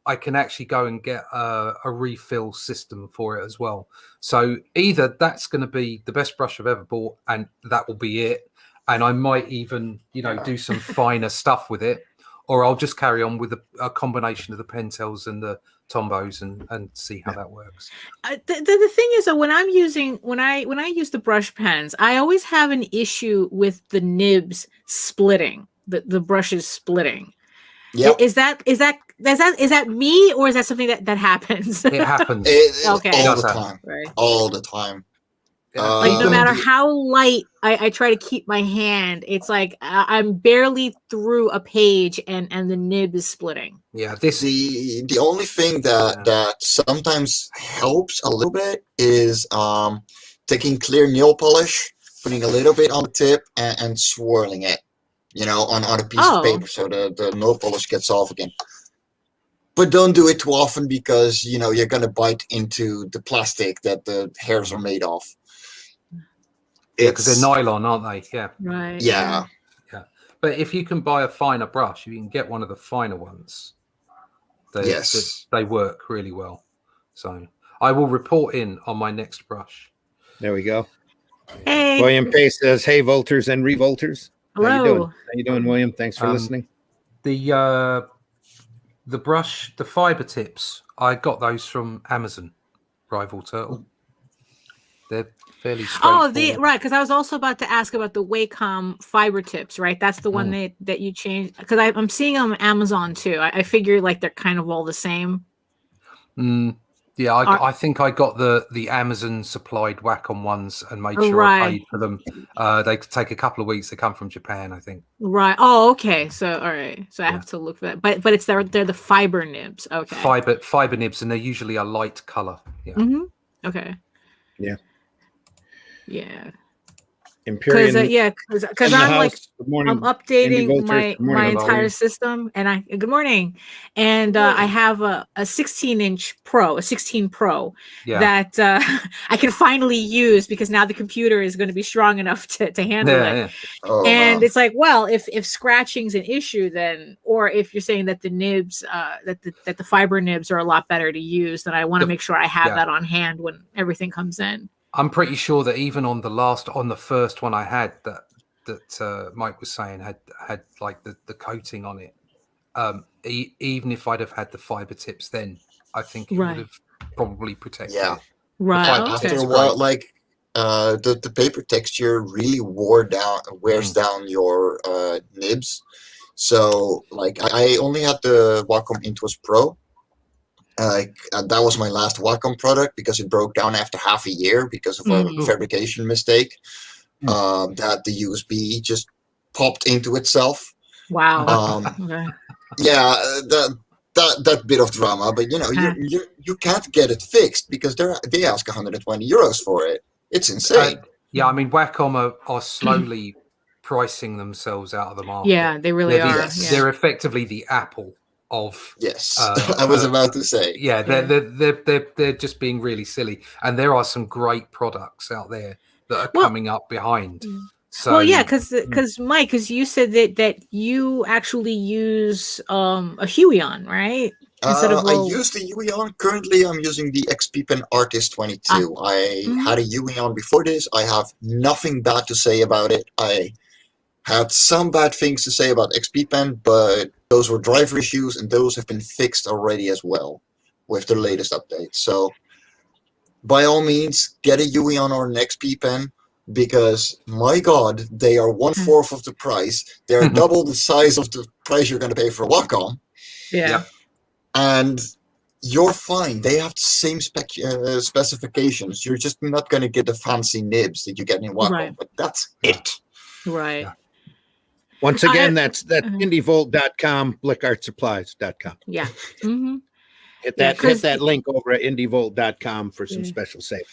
I can actually go and get a refill system for it as well. So either that's going to be the best brush I've ever bought, and that will be it, and I might even do some finer stuff with it, or I'll just carry on with a combination of the Pentels and the Tombows and see how that works. The thing is that when I use the brush pens, I always have an issue with the nibs splitting, the brushes splitting. Yep. Is that me, or is that something that happens? It happens. Okay. All the time. Right. All the time. Like no matter how light I try to keep my hand, it's like I'm barely through a page and the nib is splitting. Yeah, the only thing that sometimes helps a little bit is taking clear nail polish, putting a little bit on the tip, and swirling it, on a piece of paper, so the nail polish gets off again. But don't do it too often, because you're gonna bite into the plastic that the hairs are made of. Because they're nylon, aren't they? Yeah. Right. Yeah. But if you can buy a finer brush, you can get one of the finer ones. They work really well. So I will report in on my next brush. There we go. Hey. William Pace says, "Hey, Volters and Revolters." Hello. How you doing, William? Thanks for listening. The brush, the fiber tips, I got those from Amazon. ivalturtle. They're fairly straightforward. Right, because I was also about to ask about the Wacom fiber tips, right? That's the one that you changed, because I'm seeing them on Amazon too. I figure like they're kind of all the same. Yeah, I think I got the Amazon supplied Wacom ones and made sure I paid for them. They take a couple of weeks. They come from Japan, I think. Right. Oh, okay. So all right. So I have to look for that. But it's they're the fiber nibs. Okay. Fiber nibs, and they're usually a light color. Yeah. Mm-hmm. Okay. Yeah. Yeah. Empyrean. Because I'm like I'm updating my entire system, and good morning, and I have a 16 Pro that I can finally use, because now the computer is going to be strong enough to handle it. Yeah. Oh, and it's like, well, if scratching's an issue, then, or if you're saying that the nibs that the fiber nibs are a lot better to use, then I want to make sure I have that on hand when everything comes in. I'm pretty sure that even on the first one I had that Mike was saying had like the coating on it. Even if I'd have had the fiber tips, then I think it would have probably protected it. Right. After a while, like the paper texture really wears down your nibs. So like I only had the Wacom Intuos Pro. That was my last Wacom product, because it broke down after half a year because of a fabrication mistake. That the USB just popped into itself. Wow. Yeah, that bit of drama, but you can't get it fixed, because they ask 120 euros for it. It's insane. I mean, Wacom are slowly pricing themselves out of the market. Yeah, they really are. They're effectively the Apple of. Yes, I was about to say. Yeah, they're just being really silly, and there are some great products out there that are coming up behind. So, well, yeah, because Mike, because you said that you actually use a Huion, right? Instead of I used the Huion. Currently, I'm using the XP Pen Artist 22. I had a Huion before this. I have nothing bad to say about it. I had some bad things to say about XP Pen, but those were driver issues, and those have been fixed already as well with the latest update. So, by all means, get a Huion or an XP Pen, because my God, they are 1/4 of the price. They're double the size of the price you're going to pay for a Wacom. Yeah. And you're fine. They have the same specifications. You're just not going to get the fancy nibs that you get in Wacom, but that's it. Right. Yeah. Once again, that's indievolt.com, blickartsupplies.com. Yeah. Hit that link over at indievolt.com for some special savings.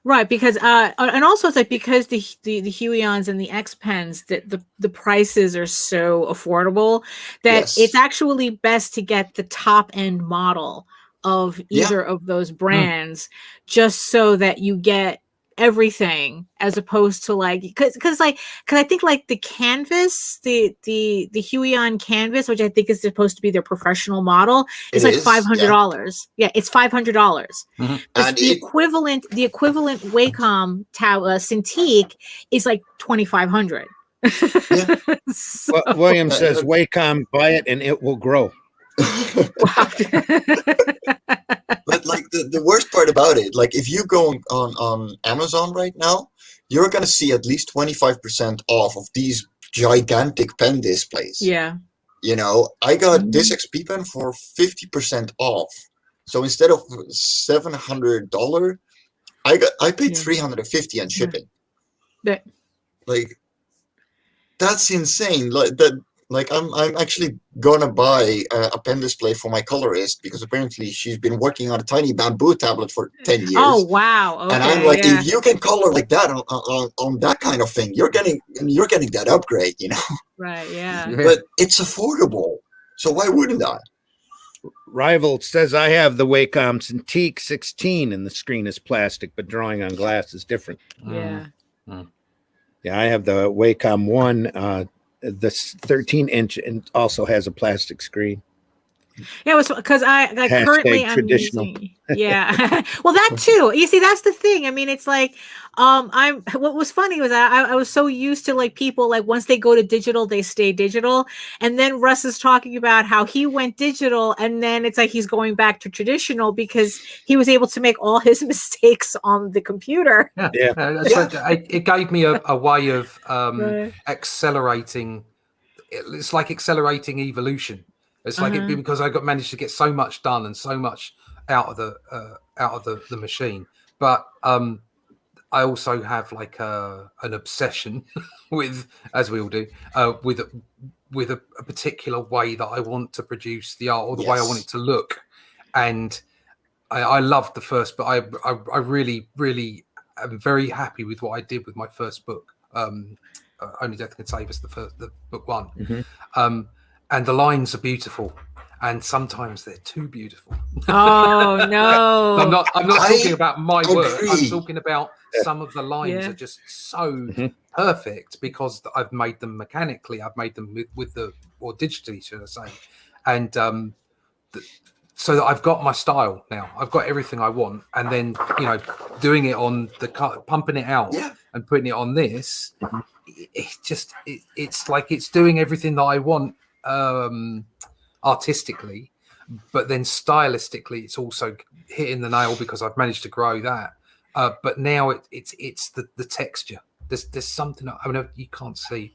Right, because and also it's like because the Huions and the X Pens, that the prices are so affordable that it's actually best to get the top end model of either of those brands, just so that you get everything, as opposed to like because I think like the canvas, the Huion canvas, which I think is supposed to be their professional model, is like $500. Yeah, it's $500. And the equivalent Wacom Cintiq is like $2,500. William says Wacom, buy it and it will grow. But like the worst part about it, like if you go on Amazon right now, you're gonna see at least 25% off of these gigantic pen displays. Yeah. You know, I got this XP pen for 50% off. So instead of $700, I paid $350 on shipping. Like, that's insane. Like I'm actually gonna buy a pen display for my colorist, because apparently she's been working on a tiny bamboo tablet for 10 years. Oh wow! Okay, and I'm like, if you can color like that on that kind of thing, you're getting that upgrade, you know. Right? Yeah. But it's affordable, so why wouldn't I? Rival says I have the Wacom Cintiq 16 and the screen is plastic, but drawing on glass is different. Yeah. Yeah, I have the Wacom 1, the 13-inch, and also has a plastic screen. Yeah, it was because I currently I'm using. Yeah, well, that too. You see, that's the thing. I mean, it's like, what was funny was I was so used to like people, like once they go to digital, they stay digital. And then Russ is talking about how he went digital, and then it's like he's going back to traditional because he was able to make all his mistakes on the computer. It gave me a way of accelerating. It's like accelerating evolution. It's like it, because I managed to get so much done and so much out of the machine. But I also have like an obsession with, as we all do, with a particular way that I want to produce the art, or the way I want it to look. And I loved the first, but I really, really am very happy with what I did with my first book. Only Death Can Save Us, the book one. And the lines are beautiful, and sometimes they're too beautiful. Oh no! I'm not talking about my work. I'm talking about some of the lines are just so perfect because I've made them mechanically. I've made them or digitally, should I say? And so that I've got my style now. I've got everything I want, and then doing it on the pumping it out and putting it on this. It's like it's doing everything that I want. Artistically, but then stylistically it's also hitting the nail because I've managed to grow that. But now it's the texture. There's something. I mean, you can't see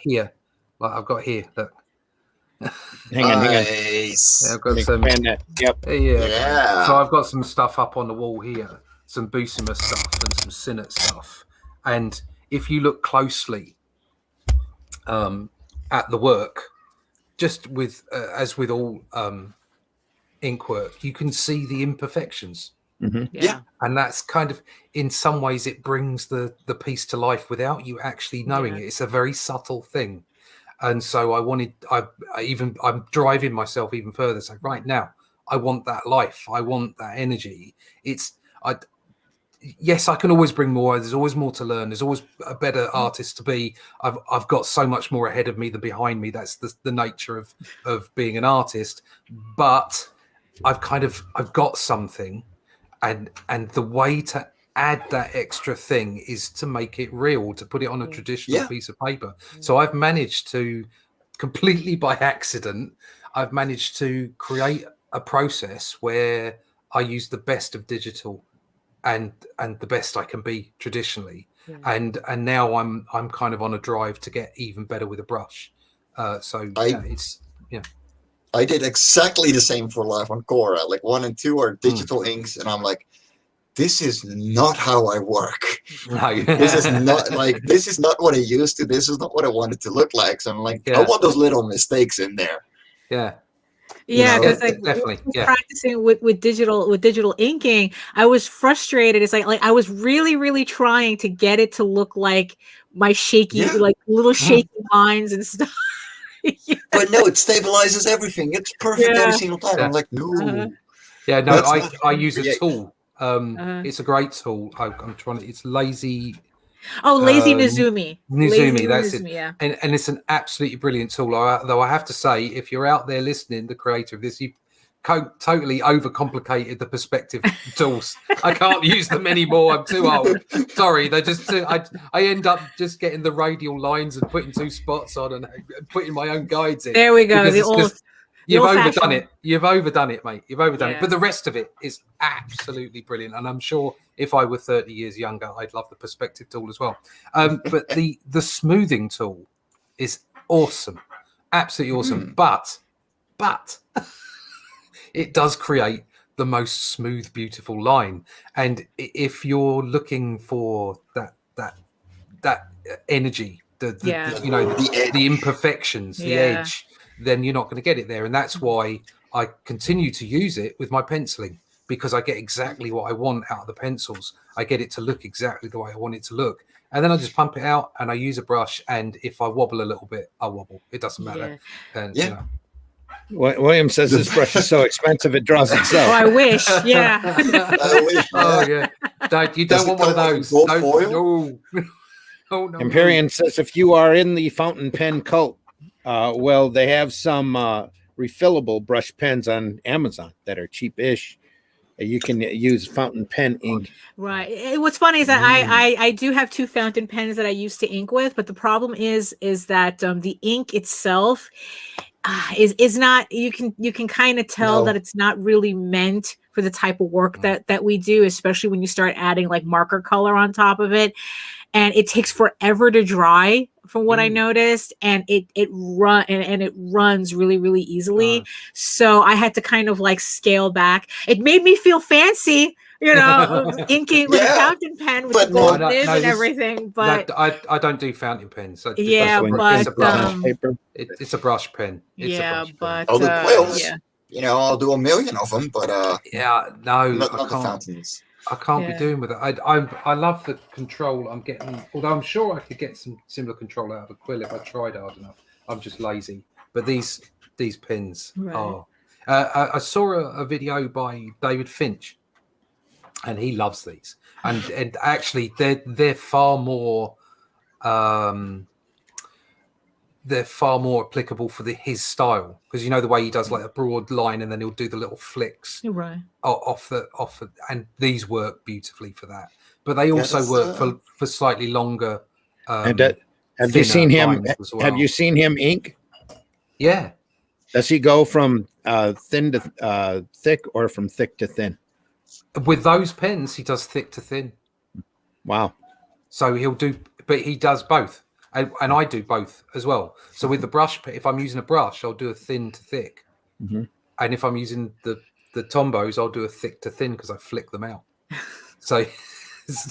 here. Like I've got here. Look. Hang on. Yeah, I've got some. Yeah. So I've got some stuff up on the wall here. Some Buscema stuff and some Sinnott stuff. And if you look closely at the work, just with as with all ink work, you can see the imperfections. And that's kind of, in some ways, it brings the piece to life without you actually knowing it. It's a very subtle thing. And so I'm driving myself even further. So right now, I want that life. I want that energy. Yes, I can always bring more. There's always more to learn. There's always a better artist to be. I've got so much more ahead of me than behind me. That's the nature of being an artist. But I've got something, and the way to add that extra thing is to make it real, to put it on a traditional piece of paper. So I've managed to, completely by accident, I've managed to create a process where I use the best of digital and the best I can be traditionally, and now I'm kind of on a drive to get even better with a brush. I did exactly the same for Live on Quora. Like 1 and 2 are digital inks, and I'm like, this is not how I work. No. This is not what I used to. This is not what I wanted to look like. So I'm like, I want those little mistakes in there. Yeah, because definitely practicing with digital inking, I was frustrated. It's like I was really trying to get it to look like my shaky, like little shaky lines and stuff. But no, it stabilizes everything. It's perfect every single time. I'm like, no. I use a tool. It's a great tool. I'm trying to. It's Lazy. Oh, Lazy Nizumi. Nizumi, that's it. Yeah. And it's an absolutely brilliant tool. Though I have to say, if you're out there listening, the creator of this, you've totally overcomplicated the perspective tools. I can't use them anymore. I'm too old. Sorry, they're just too. I end up just getting the radial lines and putting 2 spots on and putting my own guides in. There we go. You've overdone it. You've overdone it, mate. You've overdone it. But the rest of it is absolutely brilliant. And I'm sure if I were 30 years younger, I'd love the perspective tool as well. But the smoothing tool is awesome. Absolutely awesome. But it does create the most smooth, beautiful line. And if you're looking for that energy, the imperfections, the edge, then you're not going to get it there. And that's why I continue to use it with my penciling, because I get exactly what I want out of the pencils. I get it to look exactly the way I want it to look. And then I just pump it out and I use a brush. And if I wobble a little bit, I wobble. It doesn't matter. And, William says this brush is so expensive it draws itself. Oh, I wish. Yeah. You don't want one of those. No. Empyrean says if you are in the fountain pen cult, they have some refillable brush pens on Amazon that are cheap-ish. You can use fountain pen ink. Right. What's funny is that I do have 2 fountain pens that I used to ink with, but the problem is that the ink itself is not. You can kind of tell that it's not really meant for the type of work that we do, especially when you start adding like marker color on top of it, and it takes forever to dry. From what I noticed, and it runs really easily. So I had to kind of like scale back. It made me feel fancy, inking with a fountain pen with the gold nib and everything. But I don't do fountain pens. But it's a brush paper. It's a brush pen. But I'll do quills. I'll do 1,000,000 of them. But not the fountains. I can't be doing with it. I love the control I'm getting, although I'm sure I could get some similar control out of a quill if I tried hard enough. I'm just lazy. But these pins are. I saw a video by David Finch, and he loves these. And actually, they're far more. They're far more applicable for his style, because the way he does like a broad line and then he'll do the little flicks off the and these work beautifully for that. But they also work for slightly longer. Have you seen him? Have you seen him ink? Yeah. Does he go from thin to thick or from thick to thin? With those pens, he does thick to thin. Wow. So he does both. And I do both as well. So with the brush, if I'm using a brush, I'll do a thin to thick. And if I'm using the Tombos, I'll do a thick to thin because I flick them out. So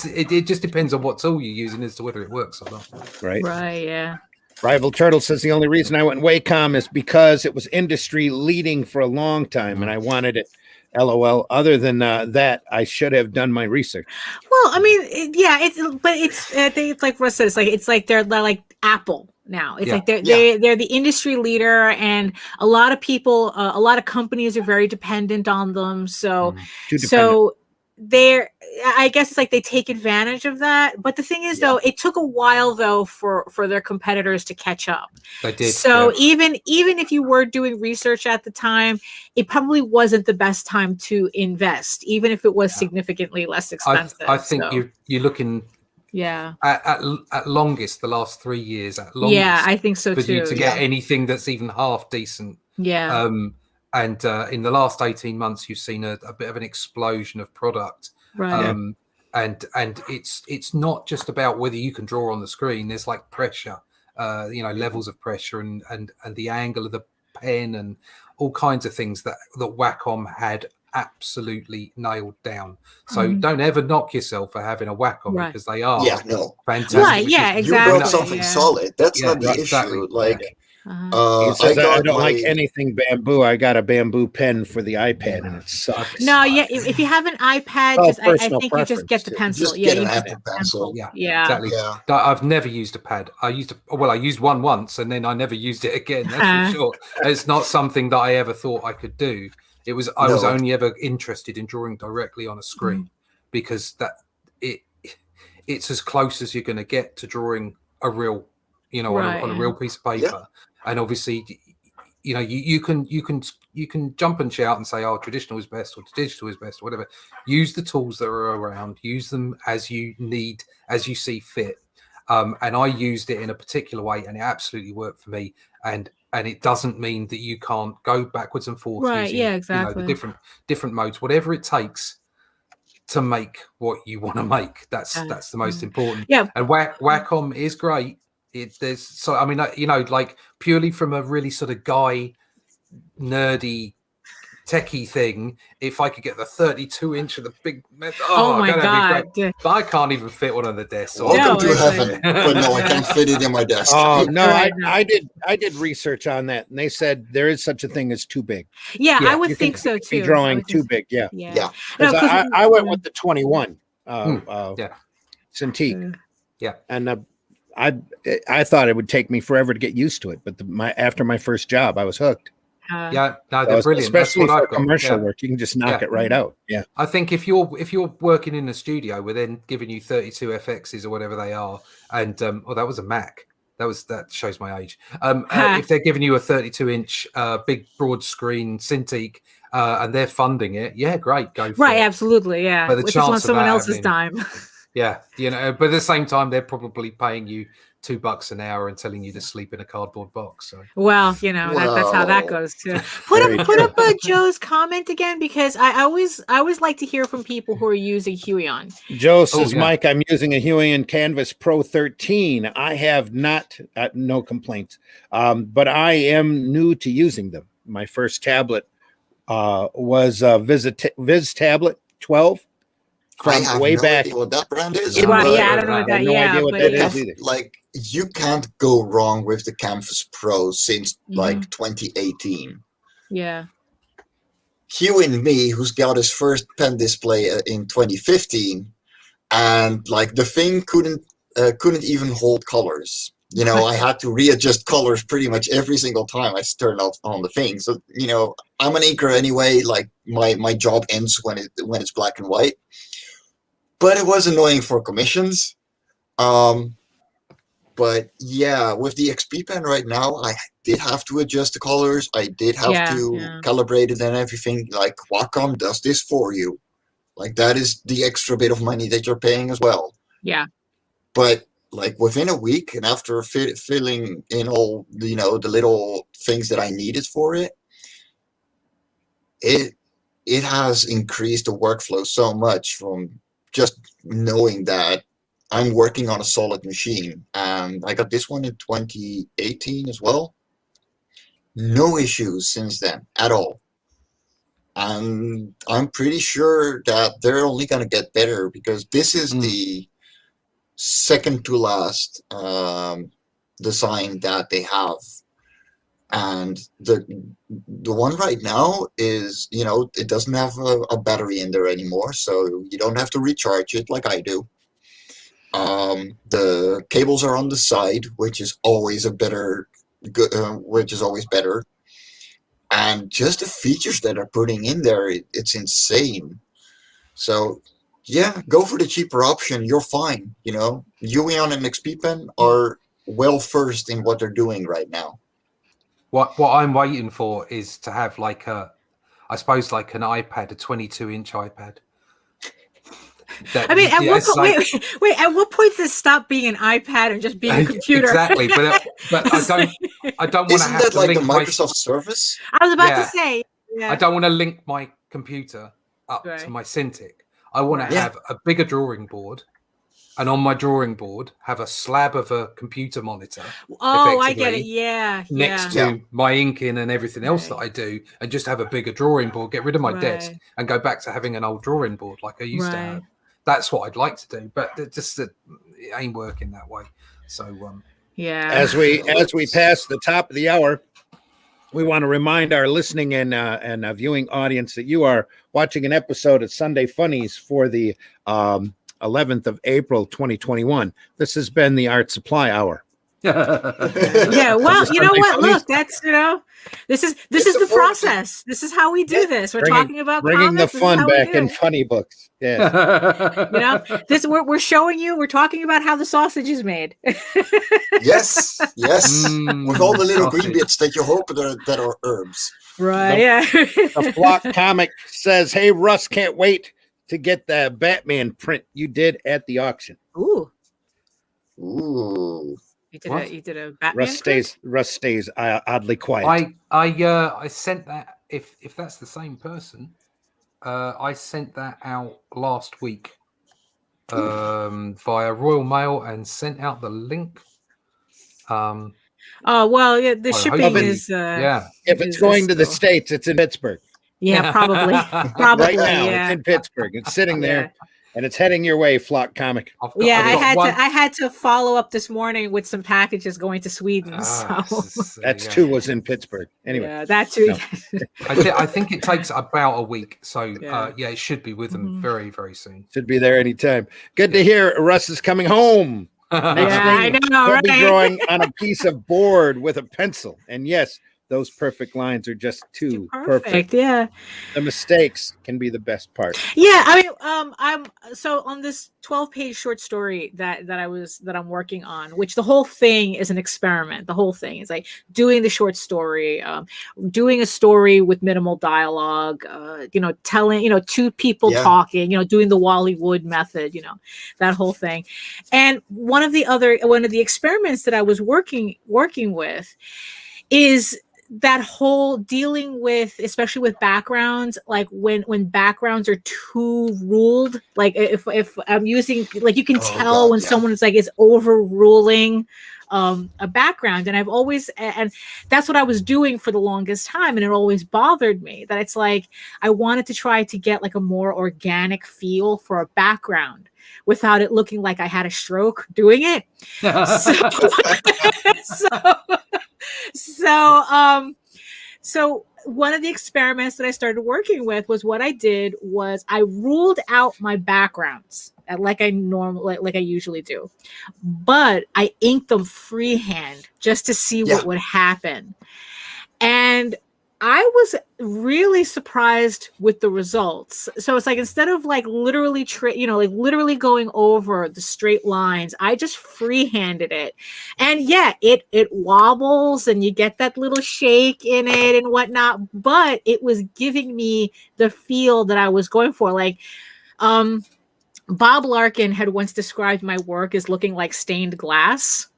it just depends on what tool you're using as to whether it works or not. Right. Right. Yeah. Rival Turtle says the only reason I went wacom is because it was industry leading for a long time, and I wanted it LOL. Other than that, I should have done my research. Well, I mean, I think it's like Russ says, it's like they're like Apple now. It's like they're the industry leader, and a lot of people, a lot of companies are very dependent on them. So I guess it's like they take advantage of that. But the thing is, though, it took a while though for their competitors to catch up. They did. So even if you were doing research at the time, it probably wasn't the best time to invest, even if it was significantly less expensive. I think you're looking at longest the last 3 years. At longest, I think so for too. you to get anything that's even half decent. Yeah. And in the last 18 months, you've seen a bit of an explosion of product. Right. And it's not just about whether you can draw on the screen. There's like pressure, levels of pressure and the angle of the pen and all kinds of things that Wacom had absolutely nailed down. So don't ever knock yourself for having a Wacom because they are fantastic. Right, exactly. You built something solid. That's not the issue. Exactly. He says, I don't like anything bamboo. I got a bamboo pen for the iPad and it sucks. No, if you have an iPad, I think you just get the pencil. Just get an Apple Pencil. Yeah. Exactly. Yeah. I've never used a pad. I used one once and then I never used it again. That's for sure. It's not something that I ever thought I could do. I was only ever interested in drawing directly on a screen because it's as close as you're going to get to drawing a real, on a real piece of paper. Yeah. And obviously, you can jump and shout and say, "Oh, traditional is best," or "digital is best," or whatever. Use the tools that are around. Use them as you need, as you see fit. And I used it in a particular way, and it absolutely worked for me. And it doesn't mean that you can't go backwards and forth. Right? Using, Exactly. The different modes, whatever it takes to make what you want to make. That's the most important. Yeah. And Wacom is great. Like purely from a really sort of guy nerdy techie thing, if I could get the 32-inch of the big oh my god, but I can't even fit one on the desk. So welcome to heaven. But no, I can't fit it in my desk. Oh no, I did research on that, and they said there is such a thing as too big. I would think so too. Be drawing too big. Yeah. No, I went with the 21 Cintiq. Yeah, and I thought it would take me forever to get used to it, but after my first job, I was hooked. They're brilliant. Especially for commercial work, you can just knock it right out. Yeah, I think if you're working in a studio, we're then giving you 32 FXs or whatever they are, and that was a Mac. That shows my age. If they're giving you a 32-inch big broad screen Cintiq and they're funding it, great, go for it. Absolutely, yeah. But the chance on someone else's time. Yeah, but at the same time, they're probably paying you $2 an hour and telling you to sleep in a cardboard box. So. Well, that's how that goes too. Put up Joe's comment again, because I always like to hear from people who are using Huion. Joe says, Mike, I'm using a Huion Canvas Pro 13. I have no complaints, but I am new to using them. My first tablet was Viz Tablet 12. From way back. What that brand is? I don't know what that. No idea what that is either. Like, you can't go wrong with the Canvas Pro since like 2018. Yeah. Hugh and me, who's got his first pen display in 2015, and like the thing couldn't even hold colors. I had to readjust colors pretty much every single time I turned on the thing. So I'm an inker anyway. Like my job ends when it's black and white. But it was annoying for commissions. But yeah, with the XP pen right now, I did have to adjust the colors. I did have to calibrate it and everything. Like, Wacom does this for you. Like, that is the extra bit of money that you're paying as well. Yeah. But like within a week, and after filling in all the little things that I needed for it, it has increased the workflow so much from just knowing that I'm working on a solid machine. And I got this one in 2018 as well. No issues since then at all. And I'm pretty sure that they're only going to get better, because this is the second to last design that they have. And the one right now is, it doesn't have a battery in there anymore, so you don't have to recharge it like I do. The cables are on the side, which is always which is always better. And just the features that are putting in there, it's insane. So yeah, go for the cheaper option. You're fine. Ueon and XP-Pen are well versed in what they're doing right now. What I'm waiting for is to have like an iPad, a 22-inch iPad. I mean, at what point does this stop being an iPad and just being a computer? Exactly, but I don't want to have that to like link the Microsoft Surface? I was about to say. Yeah. I don't want to link my computer up to my Cintiq. I want to have a bigger drawing board, and on my drawing board have a slab of a computer monitor. Oh, I get it. Yeah. Next to my inking and everything else that I do, and just have a bigger drawing board, get rid of my desk, and go back to having an old drawing board like I used to have. That's what I'd like to do, but it ain't working that way. So as we pass the top of the hour, we want to remind our listening and viewing audience that you are watching an episode of Sunday Funnies for the 11th of April 2021. This has been the Art Supply Hour. Yeah, well, you know what? Look, that's this is the process. This is how we do this. We're talking about bringing comics. the fun back in funny books. Yeah, this we're showing you. We're talking about how the sausage is made. Yes, with all the little green bits that you hope that are herbs. Right. The Flock comic says, "Hey, Russ, can't wait to get the Batman print you did at the auction." Ooh. You did a Batman. Russ stays oddly quiet. I sent that. If that's the same person, I sent that out last week via Royal Mail and sent out the link. Oh well, yeah. The shipping is If it's going to the States, it's in Pittsburgh. Yeah, probably. Right now, it's in Pittsburgh. It's sitting there. And it's heading your way, Flock Comic. I had to follow up this morning with some packages going to Sweden. That's two was in Pittsburgh. Anyway, that too. No. I think it takes about a week. So it should be with them very, very soon. Should be there anytime. Good to hear. Russ is coming home. I know. He'll be drawing on a piece of board with a pencil. And yes, those perfect lines are just too perfect. Yeah. The mistakes can be the best part. Yeah. I mean, I'm so on this 12-page short story that I'm working on, which the whole thing is an experiment. The whole thing is like doing the short story, doing a story with minimal dialogue, telling, two people talking, doing the Wally Wood method, that whole thing. And one of the experiments that I was working with is that whole dealing with, especially with backgrounds, like when backgrounds are too ruled, like if I'm using, like you can tell when someone is overruling a background, and that's what I was doing for the longest time, and it always bothered me that it's like I wanted to try to get like a more organic feel for a background without it looking like I had a stroke doing it. So one of the experiments that I started working with was what I did was I ruled out my backgrounds like I usually do, but I inked them freehand just to see what would happen. And I was really surprised with the results. So it's like, instead of like literally, literally going over the straight lines, I just freehanded it. And it wobbles and you get that little shake in it and whatnot, but it was giving me the feel that I was going for. Like, Bob Larkin had once described my work as looking like stained glass.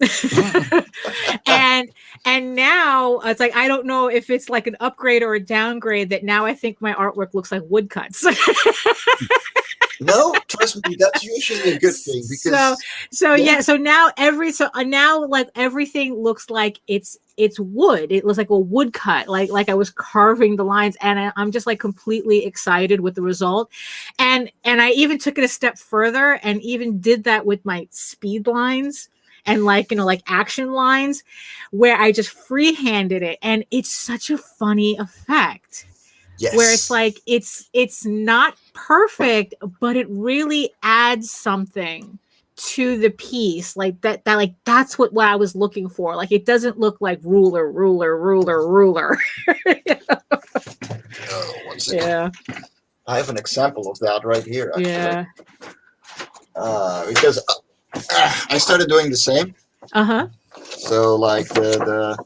And now it's like, I don't know if it's like an upgrade or a downgrade, that now I think my artwork looks like woodcuts. No, trust me, that's usually a good thing. Because so now like everything looks like it's wood. It looks like a woodcut, like I was carving the lines, and I'm just like completely excited with the result. And I even took it a step further and even did that with my speed lines. and like, like action lines where I just freehanded it. And it's such a funny effect. Yes. Where it's like, it's not perfect, but it really adds something to the piece. Like that's what I was looking for. Like, it doesn't look like ruler. One second. Yeah. I have an example of that right here, actually. Yeah. Because I started doing the same. So like the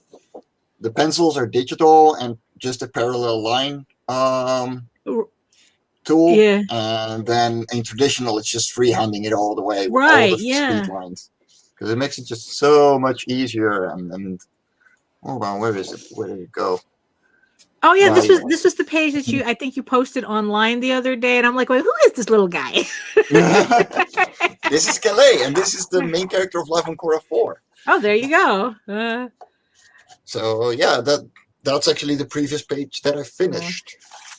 pencils are digital and just a parallel line tool. Yeah. And then in traditional, it's just freehanding it all the way with Right. all the Yeah. street lines. Because it makes it just so much easier. And hold on, where is it? Where did it go? Oh yeah, this was the page that I think you posted online the other day, and I'm like, wait, who is this little guy? This is Calais, and this is the main character of Live on Quora 4. Oh, there you go. So yeah, that's actually the previous page that I finished,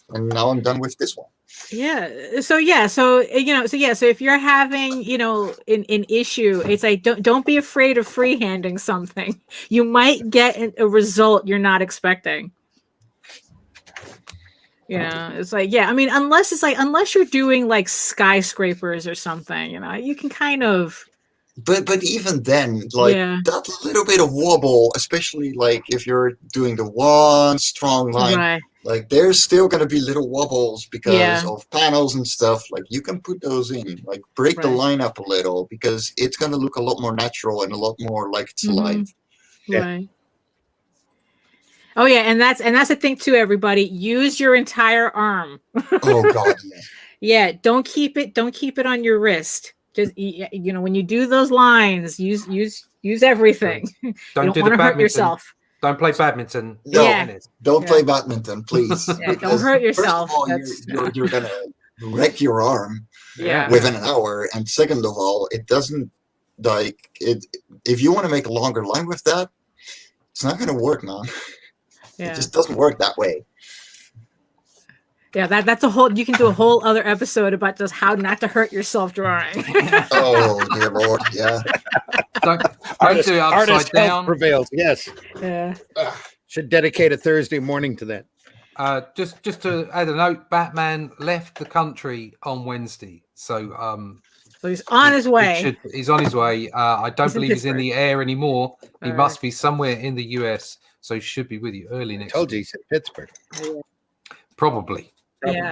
and now I'm done with this one. Yeah. So if you're having an issue, it's like don't be afraid of freehanding something. You might get a result you're not expecting. It's like, I mean, unless you're doing like skyscrapers or something, you can kind of. But even then, like that little bit of wobble, especially like if you're doing the one strong line, like there's still gonna be little wobbles because of panels and stuff. Like you can put those in, like break the line up a little because it's gonna look a lot more natural and a lot more like it's alive. Right. Oh yeah, and that's the thing too, everybody. Use your entire arm. Oh god. Yeah, don't keep it on your wrist. Just when you do those lines, use everything. Don't do want to hurt yourself. Don't play badminton. No, don't play badminton, please. Don't hurt yourself. First of all, you're gonna wreck your arm within an hour, and second of all, it doesn't like it. If you want to make a longer line with that, it's not gonna work, man. It just doesn't work that way. Yeah, that's a whole. You can do a whole other episode about just how not to hurt yourself drawing. Oh dear Lord, yeah. Don't do it upside down. Prevails. Yes. Yeah. Should dedicate a Thursday morning to that. Just to add a note, Batman left the country on Wednesday, so he's on his way. He's on his way. I don't believe he's in the air anymore. He must be somewhere in the US, so he should be with you early next week. Told you he's in Pittsburgh. Probably. Yeah.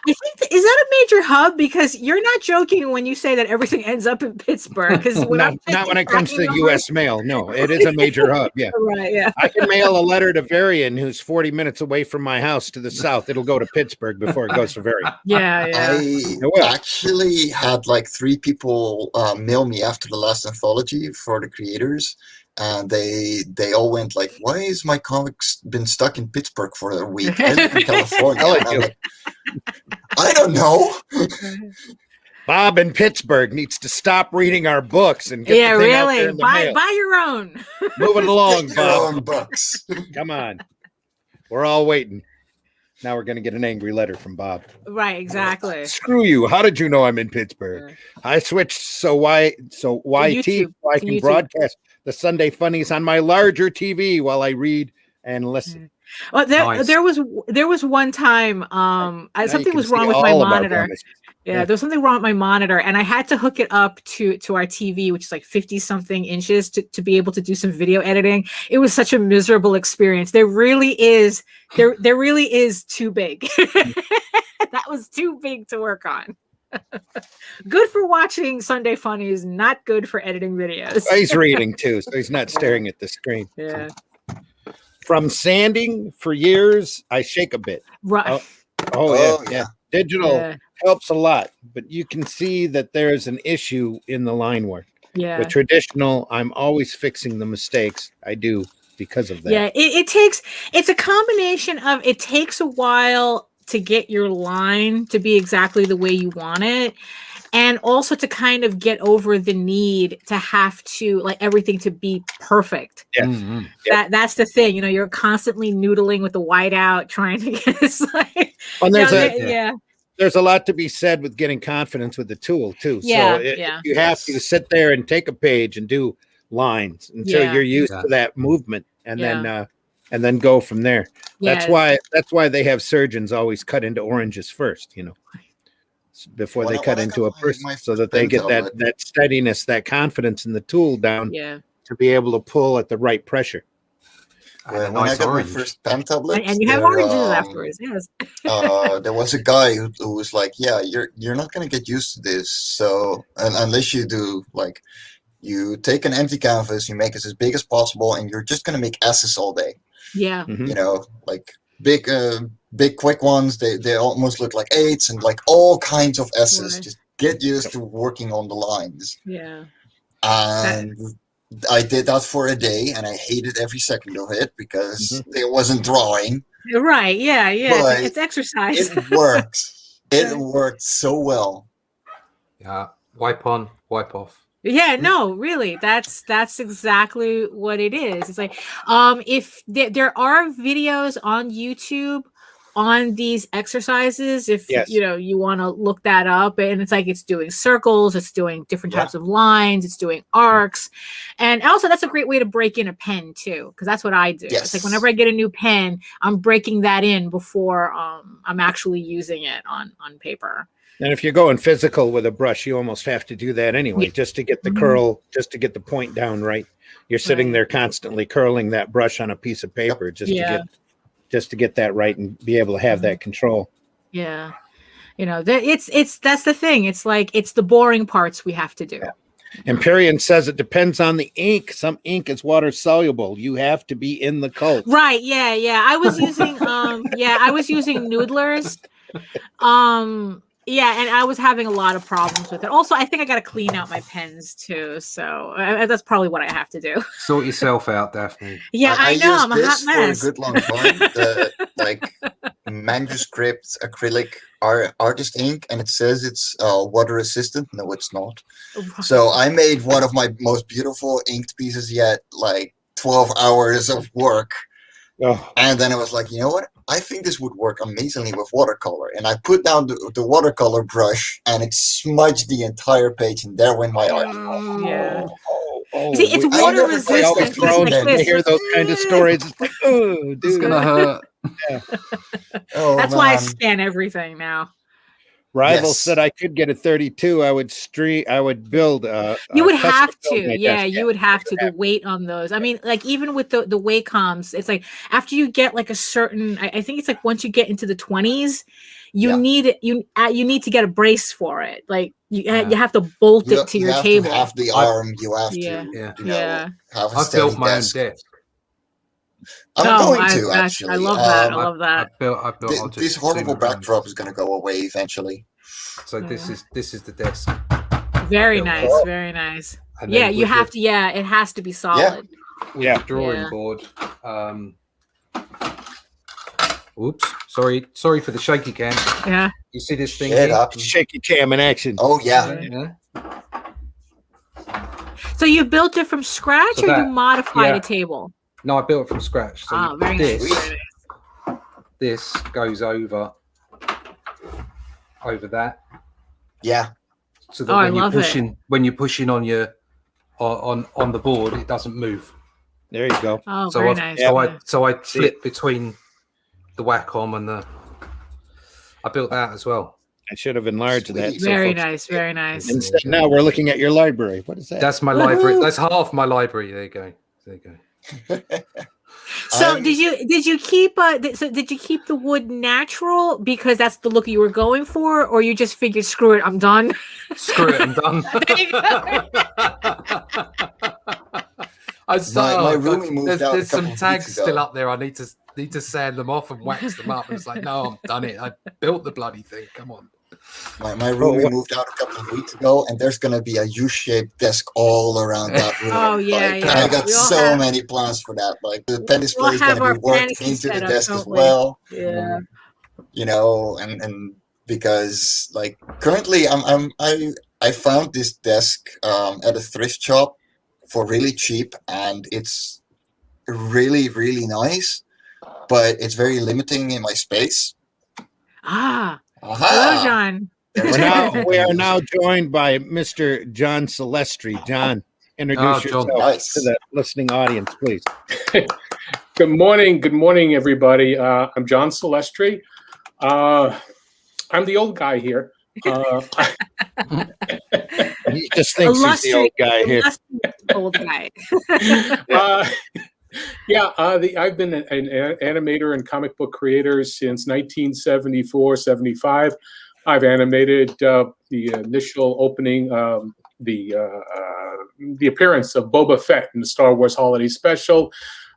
I think is that a major hub? Because you're not joking when you say that everything ends up in Pittsburgh. Because not when it comes to U.S. mail. No, it is a major hub. Yeah. Right. Yeah. I can mail a letter to Varian, who's 40 minutes away from my house to the south. It'll go to Pittsburgh before it goes to Varian. Yeah. I actually had like 3 people mail me after the last anthology for the creators. And they all went like, why is my comics been stuck in Pittsburgh for a week? I live in California. I don't know. Bob in Pittsburgh needs to stop reading our books and get the thing out there in the mail. Buy your own. Move it along, Bob. Your own books. Come on. We're all waiting. Now we're going to get an angry letter from Bob. Right, exactly. Screw you. How did you know I'm in Pittsburgh? I switched YT so I can broadcast the Sunday Funnies on my larger TV while I read and listen. Well, there was one time something was wrong with my monitor. Yeah, there was something wrong with my monitor, and I had to hook it up to our TV, which is like 50-something inches, to be able to do some video editing. It was such a miserable experience. There really is too big. That was too big to work on. Good for watching Sunday Funnies, not good for editing videos. He's reading too, so he's not staring at the screen. Yeah. From sanding for years, I shake a bit. Right. Yeah. Digital helps a lot, but you can see that there's an issue in the line work. Yeah. With traditional, I'm always fixing the mistakes I do because of that. Yeah, it's a combination of it takes a while to get your line to be exactly the way you want it, and also to kind of get over the need to have to like everything to be perfect. Yeah. Mm-hmm. That's the thing. You're constantly noodling with the whiteout, trying to get this like. Well, there's a lot to be said with getting confidence with the tool too. Yeah, so you have to sit there and take a page and do lines until you're used to that movement, and then go from there. That's why they have surgeons always cut into oranges first, before they cut into a person, so that they get that steadiness, that confidence in the tool down to be able to pull at the right pressure. When I got my first pen tablet, and you have oranges afterwards, yes. There was a guy who was like, "Yeah, you're not gonna get used to this. So, unless you do like, you take an empty canvas, you make it as big as possible, and you're just gonna make S's all day. Yeah, like big quick ones. They almost look like 8s and like all kinds of S's. Right. Just get used to working on the lines." Yeah. And I did that for a day, and I hated every second of it because it wasn't drawing. Right? Yeah. It's exercise. It worked. It worked so well. Yeah. Wipe on, wipe off. Yeah, no, really, that's exactly what it is. It's like, if there are videos on YouTube on these exercises, if you want to look that up, and it's like it's doing circles, it's doing different types of lines, it's doing arcs, and also that's a great way to break in a pen too, because that's what I do. It's like whenever I get a new pen, I'm breaking that in before I'm actually using it on paper. And if you're going physical with a brush, you almost have to do that anyway, just to get the curl, just to get the point down right. You're sitting there constantly curling that brush on a piece of paper just to get that right and be able to have that control. Yeah. That's the thing. It's like it's the boring parts we have to do. Empyrean says it depends on the ink. Some ink is water soluble. You have to be in the coat. Right. Yeah. I was using Noodlers. Yeah, and I was having a lot of problems with it. Also, I think I got to clean out my pens too. So that's probably what I have to do. Sort yourself out, Daphne. Yeah, I know. I'm a hot mess. For a good long time. The manuscript acrylic artist ink, and it says it's water resistant. No, it's not. So I made one of my most beautiful inked pieces yet, like 12 hours of work. And then I was like, you know what? I think this would work amazingly with watercolor. And I put down the watercolor brush, and it smudged the entire page, and there went my art. Yeah. See, it's water resistant. I hear those kind of stories. It's like, oh, dude. It's gonna hurt. That's why I scan everything now. Rival said I could get a 32. I would build you would have to. Yeah, you would have to. The weight on those. I mean, like even with the wacoms, it's like after you get like a certain, I think it's like once you get into the 20s, you need to get a brace for it. Like you have to bolt it to your table. You have the arm. You have to. Have a I've built my own desk. I'm going to actually. I love that. I love that. I built this horrible backdrop is going to go away eventually. So this is the desk. Very nice. Very nice. Yeah, you have to. Yeah, it has to be solid. Yeah. Drawing board. Oops. Sorry for the shaky cam. Yeah. You see this thing? Shaky cam in action. Oh yeah. So you built it from scratch, or you modified a table? No, I built it from scratch. So very nice. This goes over that. Yeah. So that when you're pushing on your on the board, it doesn't move. There you go. Oh, very nice. So I flip between the Wacom and I built that as well. I should have enlarged that. Very nice. Very nice. Instead, now we're looking at your library. What is that? That's my library. That's half my library. There you go. So did you keep the wood natural because that's the look you were going for, or you just figured screw it, I'm done? Screw it, I'm done. There you go. My roomie moved out. There's some tags still up there. I need to sand them off and wax them up. And it's like, no, I'm done it. I built the bloody thing. Come on. My roomie moved out a couple of weeks ago, and there's going to be a U-shaped desk all around that room. Oh, yeah, I got so many plans for that. Like, the pen display is going to be worked into the desk as well. Yeah. And because, like, currently I found this desk at a thrift shop for really cheap, and it's really, really nice, but it's very limiting in my space. Hello, John. We are now joined by Mr. John Celestri. John, introduce John. yourself to the listening audience, please. Good morning, everybody. I'm John Celestri. I'm the old guy here. He just thinks he's the old guy here. Old guy. I've been an animator and comic book creator since 1974, 75. I've animated the initial opening, the appearance of Boba Fett in the Star Wars Holiday Special.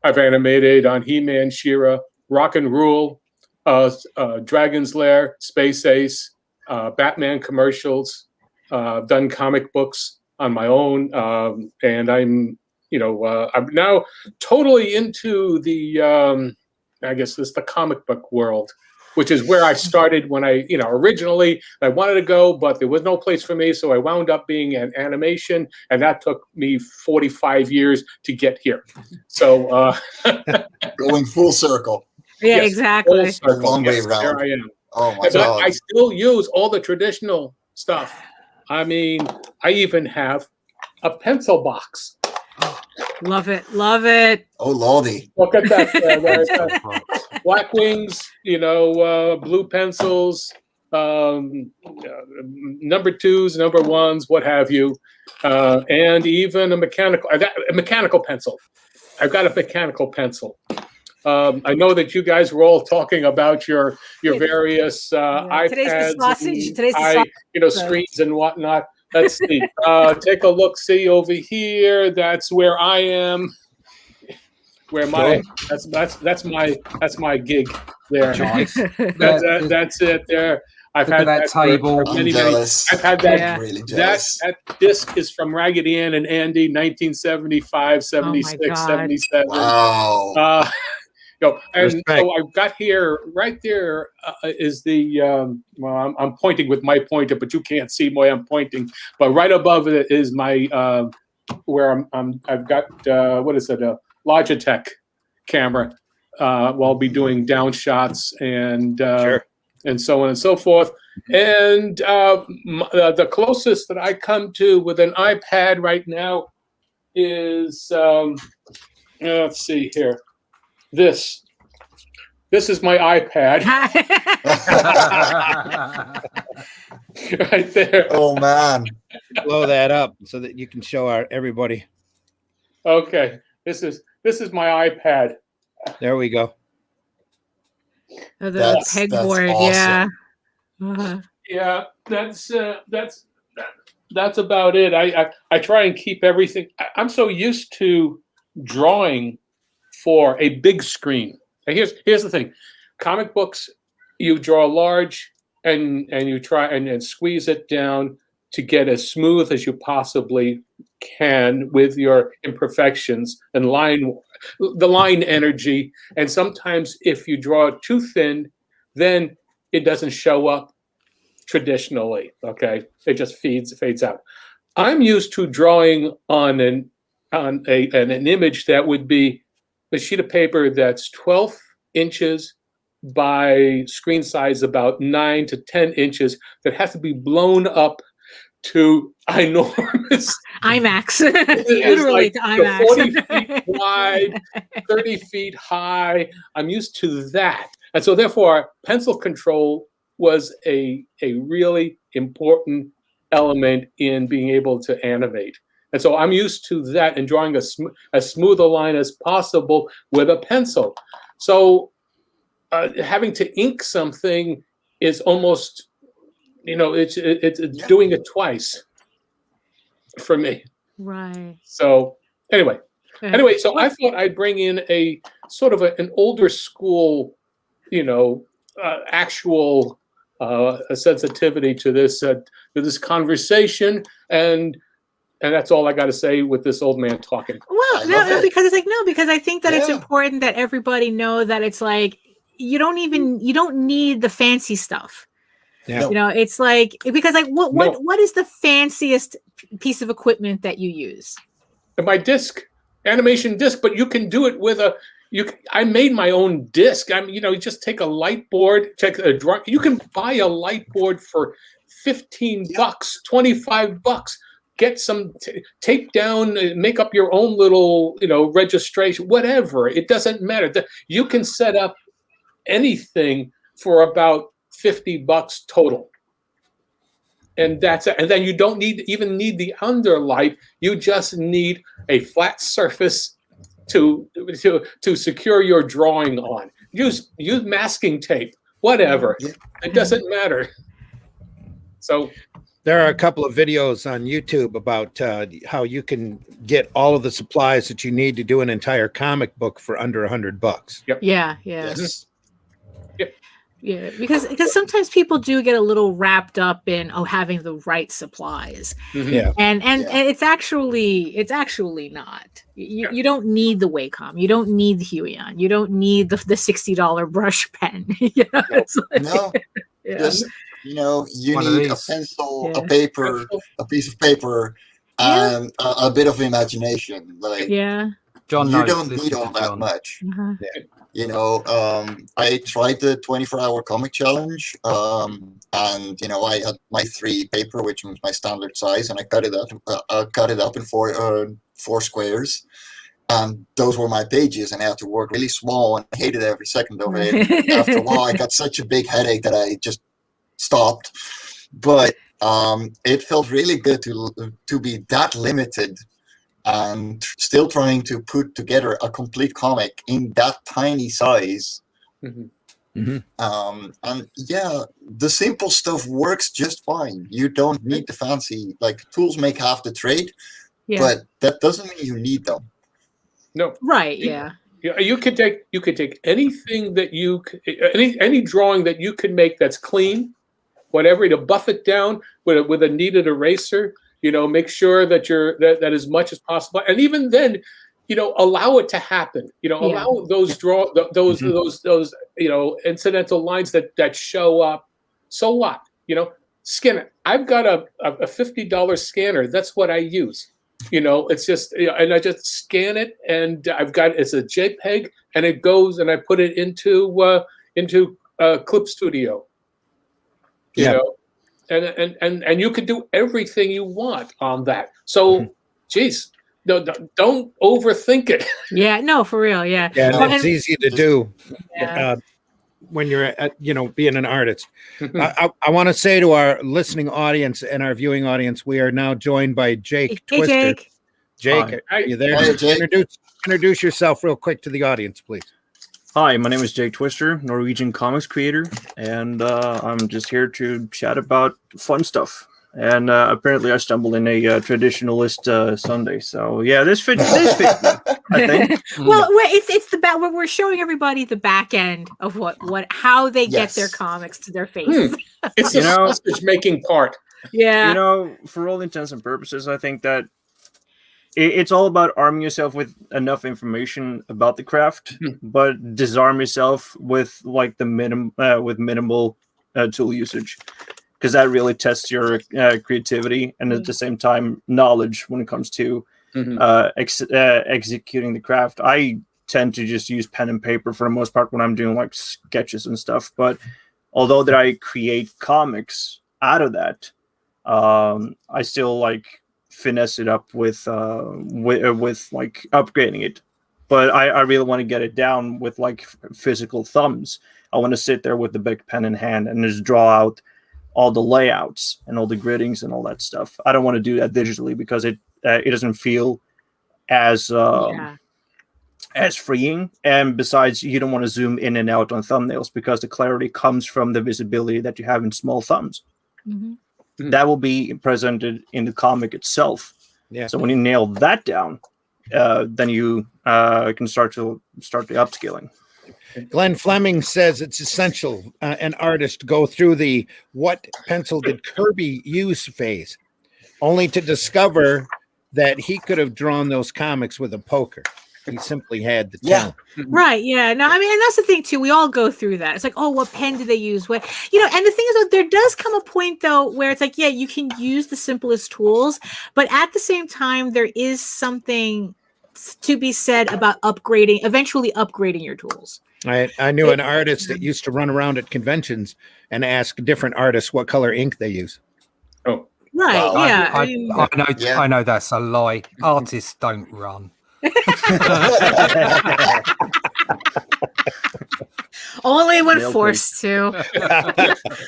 I've animated on He-Man, She-Ra, Rock and Rule, Dragon's Lair, Space Ace, Batman commercials. I've done comic books on my own, and I'm now totally into the the comic book world, which is where I started when I originally I wanted to go, but there was no place for me, so I wound up being an animation, and that took me 45 years to get here. So going full circle. Yeah, yes, exactly. A long way around. There I am. Oh my God. I still use all the traditional stuff. I mean, I even have a pencil box. Love it. Love it. Oh, lordy. Look at that. Black wings, blue pencils, number twos, number ones, what have you. And even a mechanical pencil. I've got a mechanical pencil. I know that you guys were all talking about your various iPads, Today's the sausage. screens and whatnot. Let's see. Take a look. See over here. That's where I am. Where that's my gig there. Nice. That's it there. I've had that table. For many. I've had that. Yeah. Really jealous. That disc is from Raggedy Ann and Andy, 1975, 76, 77. Wow. And so I've got here, right there is the, I'm pointing with my pointer, but you can't see why I'm pointing. But right above it is my, where I've got, what is it, a Logitech camera. I'll be doing down shots and so on and so forth. And the closest that I come to with an iPad right now is, let's see here. This is my iPad. Right there. Oh man. Blow that up so that you can show everybody. Okay. This is my iPad. There we go. The pegboard, awesome. yeah. Yeah, that's about it. I try and keep everything. I'm so used to drawing for a big screen. And here's the thing. Comic books, you draw large and you try and squeeze it down to get as smooth as you possibly can with your imperfections and the line energy. And sometimes if you draw too thin, then it doesn't show up traditionally. Okay, it just fades out. I'm used to drawing on an image that would be a sheet of paper that's 12 inches by screen size about 9 to 10 inches that has to be blown up to enormous IMAX. Literally like, to IMAX. 40 feet wide, 30 feet high. I'm used to that. And so therefore, pencil control was a really important element in being able to animate. And so I'm used to that and drawing as smooth a line as possible with a pencil. So having to ink something is almost, it's doing it twice for me. Right. So anyway, so I thought I'd bring in a sort of an older school, actual a sensitivity to this conversation, and that's all I got to say with this old man talking. Well, because I think that it's important that everybody know that it's like you don't need the fancy stuff. Yeah. It's like, because like what is the fanciest piece of equipment that you use? My animation disc, but you can do it with I made my own disc. You just take a light board, you can buy a light board for $15, $25. get some tape down, make up your own little, registration, whatever. It doesn't matter. You can set up anything for about $50 total. And that's it. And then you don't even need the underlight. You just need a flat surface to secure your drawing on. Use masking tape, whatever. Yeah. It doesn't matter. So there are a couple of videos on YouTube about how you can get all of the supplies that you need to do an entire comic book for under $100. Yep. Yeah. Yes. Yeah, because sometimes people do get a little wrapped up in having the right supplies. Yeah. And it's actually not. You don't need the Wacom. You don't need the Huion. You don't need the $60 brush pen. It's like, No. yeah. Just, you One of need a these. pencil, Yeah. a paper, a piece of paper, and a bit of imagination. Like, Yeah. John you knows. don't Listen need to all that John. much. Uh-huh. I tried the 24-hour comic challenge, and I had my 3 paper, which was my standard size, and I cut it up in four squares, and those were my pages, and I had to work really small, and I hated every second of it. After a while, I got such a big headache that I just stopped. But it felt really good to be that limited and still trying to put together a complete comic in that tiny size. And yeah, the simple stuff works just fine. You don't need the fancy, like, tools make half the trade, but that doesn't mean you need them. No. Right. Yeah. You could take anything that any drawing that you can make that's clean, whatever, to buff it down with a kneaded eraser. Make sure that that as much as possible, and even then, allow it to happen. Allow those those incidental lines that show up. So what? Scan it. I've got a $50 scanner. That's what I use. It's just, and I just scan it, and it's a JPEG, and it goes, and I put it into Clip Studio. You know. And you can do everything you want on that. So, geez, no, don't overthink it. Yeah, no, for real. Yeah. Yeah, Well, it's easy to do Yeah. when you're being an artist. I want to say to our listening audience and our viewing audience, we are now joined by Jake Hey, Twister. Jake. Jake, are you there? Hi, Jake. Introduce yourself real quick to the audience, please. Hi, my name is Jake Twister, Norwegian comics creator, and I'm just here to chat about fun stuff. And apparently I stumbled in a traditionalist Sunday. So yeah, this fits me, I think. Well, it's the back. We're showing everybody the back end of how they get their comics to their face. It's the sausage making part. Yeah. For all intents and purposes, I think that it's all about arming yourself with enough information about the craft, but disarm yourself with like the minimal tool usage, because that really tests your creativity and at the same time knowledge when it comes to executing the craft. I tend to just use pen and paper for the most part when I'm doing like sketches and stuff. But although that I create comics out of that, I still like finesse it up with like upgrading it. But I really want to get it down with like physical thumbs. I want to sit there with the big pen in hand and just draw out all the layouts and all the griddings and all that stuff. I don't want to do that digitally because it doesn't feel as freeing. And besides, you don't want to zoom in and out on thumbnails because the clarity comes from the visibility that you have in small thumbs. That will be presented in the comic itself. Yeah. So when you nail that down, then you can start the upscaling. Glenn Fleming says it's essential an artist go through the "what pencil did Kirby use" phase, only to discover that he could have drawn those comics with a poker. He simply had the talent. Right. Yeah. No, I mean, and that's the thing too. We all go through that. It's like, oh, what pen do they use? What, and the thing is, though, there does come a point though where it's like, yeah, you can use the simplest tools, but at the same time, there is something to be said about eventually upgrading your tools. I knew an artist that used to run around at conventions and ask different artists what color ink they use. Oh. Right. Wow. Yeah. I, mean, I know. Yeah. I know that's a lie. Artists don't run. only when Nail forced to.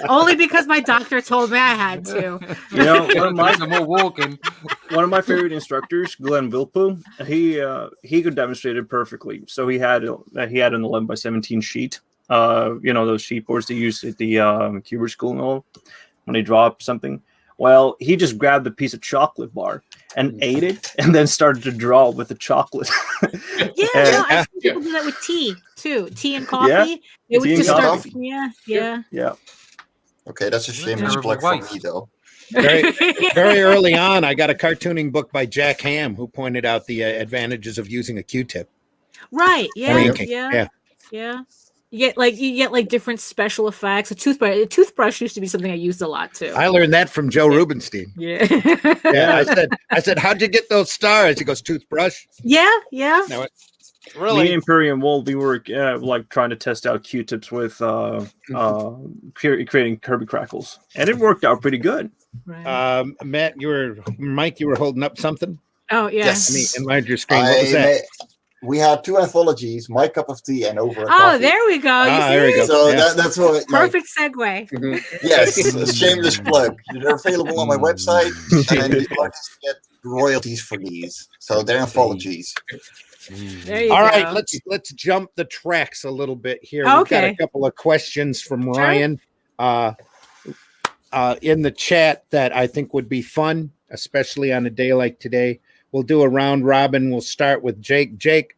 Only because my doctor told me I had to. You know, Some more walking. one of my favorite instructors, Glenn Vilpu, he could demonstrate it perfectly. So he had an 11x17 sheet. Those sheet boards they use at the Cuber school and all when they drop something. Well, he just grabbed a piece of chocolate bar and ate it, and then started to draw with the chocolate. I've seen people do that with tea too. Tea and coffee. Yeah, They would tea and just start. coffee. Yeah. Okay, that's a shameless Terrible plug for waste. me, though. Very early on, I got a cartooning book by Jack Ham who pointed out the advantages of using a Q-tip. Right. Yeah. Inking. Yeah. You get like different special effects. A toothbrush used to be something I used a lot too. I learned that from Joe Rubenstein. Yeah. Yeah, I said, how'd you get those stars? He goes, toothbrush. Yeah. No, Me really? and Imperium Wool, we were trying to test out Q-tips with creating Kirby crackles, and it worked out pretty good. Right. Matt, Mike, you were holding up something. Oh yeah. Yes. Let me enlarge your screen. What was that? We had two anthologies, My Cup of Tea and Over a Oh, Coffee. there we go. You there we see? go. So Yeah. that's what. Perfect segue. Yes, a shameless plug. They're available on my website, and the artists get royalties for these. So they're anthologies. There you All go. right, let's jump the tracks a little bit here. We've got a couple of questions from Ryan in the chat that I think would be fun, especially on a day like today. We'll do a round robin. We'll start with Jake. Jake,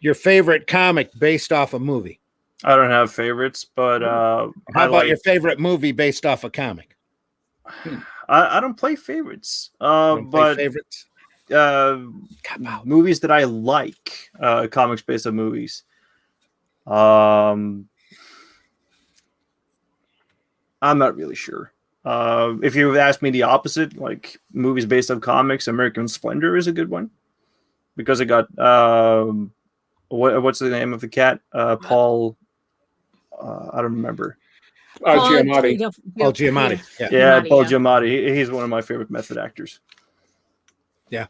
your favorite comic based off a movie? I don't have favorites, but How about your favorite movie based off a comic? I don't play favorites. Favorites? Movies that I like, comics based on movies. I'm not really sure. If you ask me the opposite, like movies based on comics, American Splendor is a good one because it got what's the name of the cat? Paul. I don't remember. Giamatti. Paul Giamatti. Yeah, Paul Giamatti. He's one of my favorite method actors. Yeah.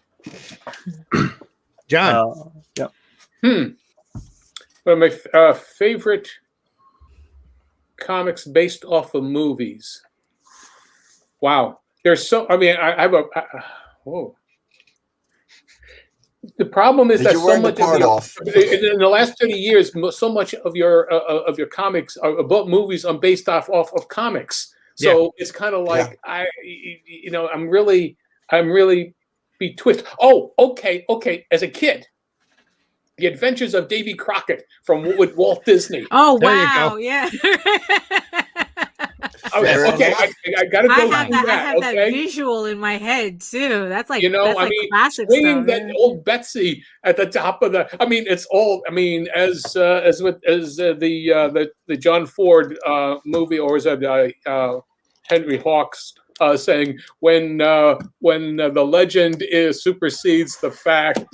John. Yeah. One of my favorite comics based off of movies. Wow, there's so. I mean, I have a. Whoa. The problem is that so much in the last 30 years, so much of your comics are about movies are based off of comics. So it's kind of like I'm really be twist. Oh, okay. As a kid, The Adventures of Davy Crockett with Walt Disney. Oh There you wow, go. yeah. Okay, I gotta go I have through that. that visual in my head too. That's like classic swinging stuff. that old Betsy at the top of the. I mean, it's all. I mean, as the John Ford movie, or is it Henry Hawks saying when the legend supersedes the fact,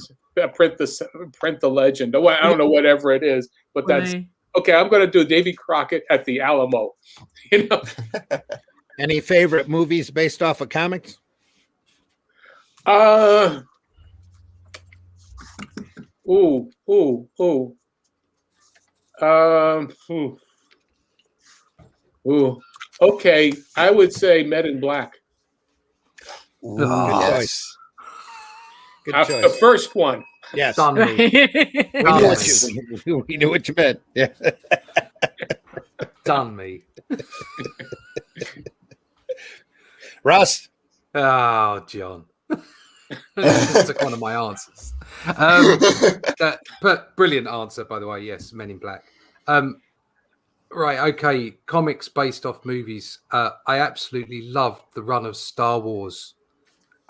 print the legend. I don't know, whatever it is, but that's. Okay, I'm going to do Davy Crockett at the Alamo. Any favorite movies based off of comics? Okay, I would say Men in Black. Ooh, yes. Good choice. The first one. Yes. Done me. We knew what you meant. Yeah. Done me. Russ. Oh, John. Just took one of my answers. But brilliant answer, by the way. Yes, Men in Black. Right, okay. Comics based off movies. I absolutely loved the run of Star Wars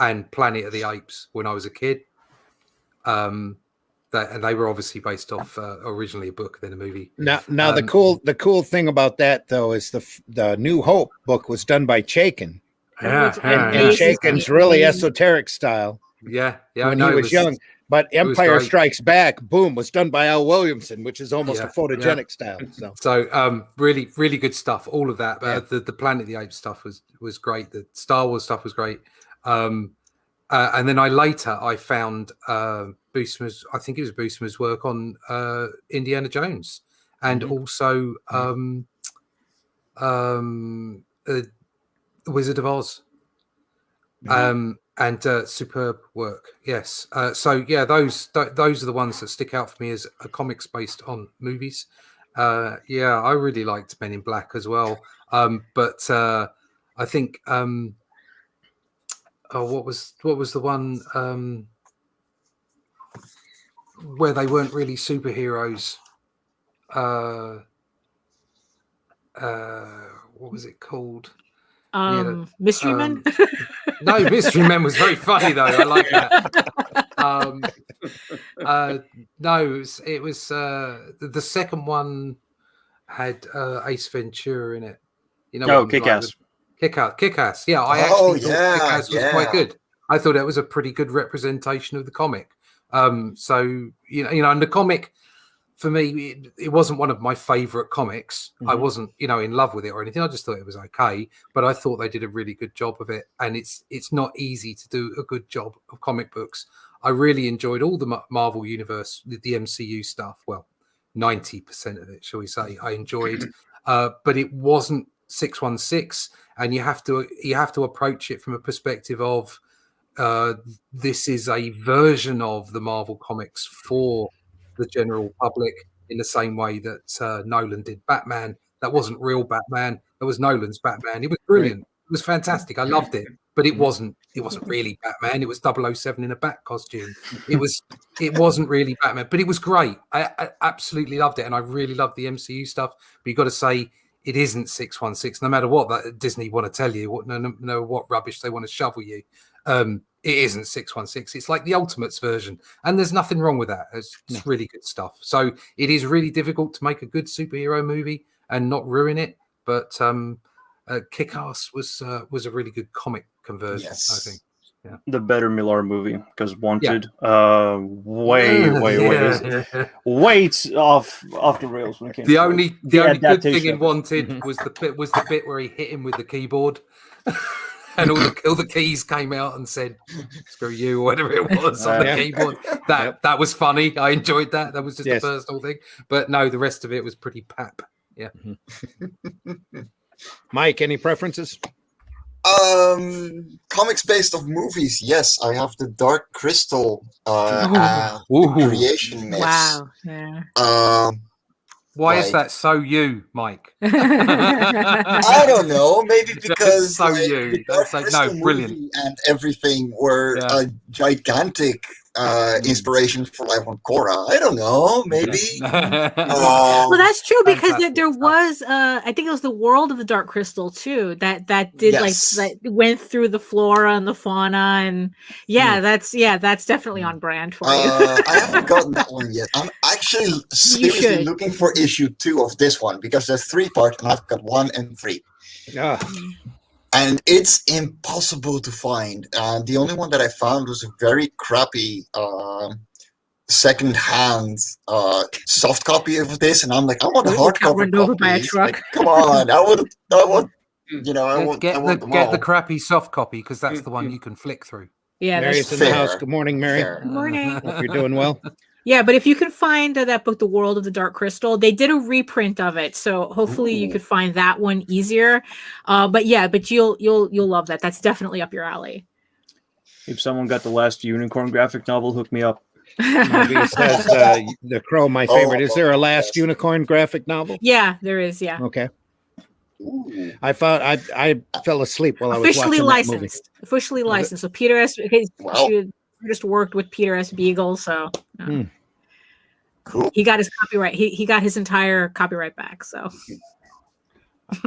and Planet of the Apes when I was a kid. And they were obviously based off originally a book, then a movie. Now the cool thing about that though is the New Hope book was done by Chaykin. And Chaykin's really esoteric style. Yeah. When he was young, But Empire Strikes Back, boom, was done by Al Williamson, which is almost a photogenic style. So really, really good stuff. All of that. The Planet of the Apes stuff was great. The Star Wars stuff was great. And then I found Boosmer's, I think it was Boosmer's work on Indiana Jones, and also The Wizard of Oz. And superb work, yes. So yeah, those are the ones that stick out for me as a comics based on movies. Yeah, I really liked Men in Black as well. But I think what was the one where they weren't really superheroes? What was it called? Mystery Men. No, Mystery Men was very funny though. I like that. No, it was the second one had Ace Ventura in it. You know, Kick-Ass. Kick-Ass. Yeah, I actually thought Kick-Ass was quite good. I thought it was a pretty good representation of the comic. So you know, and the comic for me, it wasn't one of my favorite comics. I wasn't, in love with it or anything. I just thought it was okay, but I thought they did a really good job of it. And it's not easy to do a good job of comic books. I really enjoyed all the Marvel Universe, the MCU stuff. Well, 90% of it, shall we say, I enjoyed, but it wasn't 616, and you have to approach it from a perspective of this is a version of the Marvel comics for the general public, in the same way that Nolan did Batman. That wasn't real Batman. That was Nolan's Batman. It was brilliant. It was fantastic. I loved it, but it wasn't really Batman. It was 007 in a bat costume. It wasn't really Batman, but it was great. I absolutely loved it, and I really loved the MCU stuff. But you got to say, it isn't 616. No matter what that Disney want to tell you, no what rubbish they want to shovel you. It isn't 616. It's like the Ultimates version, and there's nothing wrong with that. It's really good stuff. So it is really difficult to make a good superhero movie and not ruin it. But Kick-Ass was a really good comic conversion, I think. Yeah. The better Millar movie, because Wanted, way off the rails when it came. The only good thing in Wanted was the bit where he hit him with the keyboard. And all the keys came out and said "screw you" or whatever it was on the keyboard. That was funny. I enjoyed that. That was just a personal thing. But no, the rest of it was pretty pap. Yeah. Mike, any preferences? Comics based off movies. Yes, I have the Dark Crystal creation myths. Wow. Yeah. Why is that so you, Mike? I don't know. Maybe because so you. Brilliant. And everything were a gigantic inspiration for life on Quora. I don't know. Maybe. Well, that's true, because there was I think it was the World of the Dark Crystal too. That did like went through the flora and the fauna, and that's definitely on brand for you. I haven't gotten that one yet. I'm actually seriously looking for issue 2 of this one, because there's 3 parts and I've got 1 and 3. Yeah. And it's impossible to find. The only one that I found was a very crappy second-hand soft copy of this, and I'm like, I want a hard copy. Run over by a truck. Like, come on, I want. Get the crappy soft copy, because that's the one you can flick through. Yeah, Mary's in the house. Good morning, Mary. Fair. Good morning. Hope you're doing well. Yeah, but if you can find that book, The World of the Dark Crystal, they did a reprint of it, so hopefully you could find that one easier. But you'll love that. That's definitely up your alley. If someone got the last Unicorn graphic novel, hook me up. Nobody says the Crow, my favorite. Is there a last Unicorn graphic novel? Yeah, there is. Yeah. Okay. I found I fell asleep while I was watching that movie. Officially licensed. So Peter S. She just worked with Peter S. Beagle, so cool. He got his copyright. He got his entire copyright back. So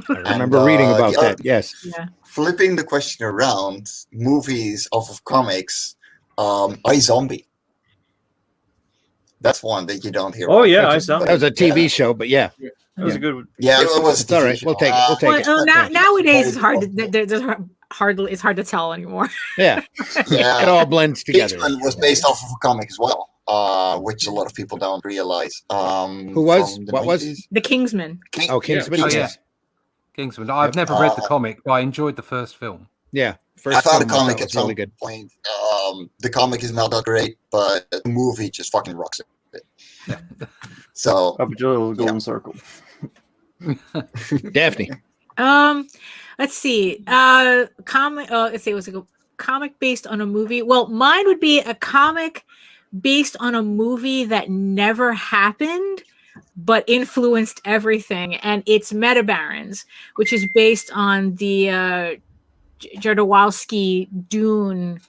I remember reading about that. Yes. Yeah. Flipping the question around, movies off of comics, iZombie. That's one that you don't hear. Oh yeah, iZombie. That was a TV show, but yeah. That was a good one. Yeah, it was. All right, we'll take it. We'll take it. Nowadays it's hard. it's hard to tell anymore. Yeah. Yeah. It all blends together. Kingsman was based off of a comic as well, which a lot of people don't realize. Who was? From the What 90s. was? The Kingsman. Oh, Kingsman. Oh, yeah. Yes. Kingsman. I've never read the comic, but I enjoyed the first film. Yeah. I thought the film comic was at some really good. point. The comic is not that great, but the movie just fucking rocks it. So Up to the golden circle. Daphne. Let's see. Comic. Let's see. It was a comic based on a movie. Well, mine would be a comic based on a movie that never happened, but influenced everything, and it's Meta Barons, which is based on the Jodorowsky Dune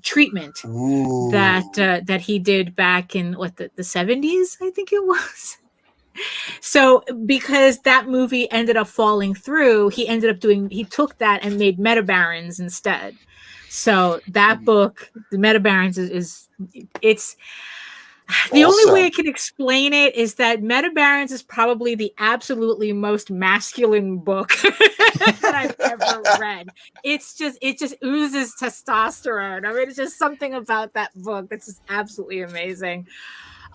treatment that he did back in the 70s, I think it was. So because that movie ended up falling through, he took that and made Meta Barons instead. So that book, the Meta Barons, is the only way I can explain it is that Meta Barons is probably the absolutely most masculine book that I've ever read. It just oozes testosterone. I mean, it's just something about that book that's just absolutely amazing.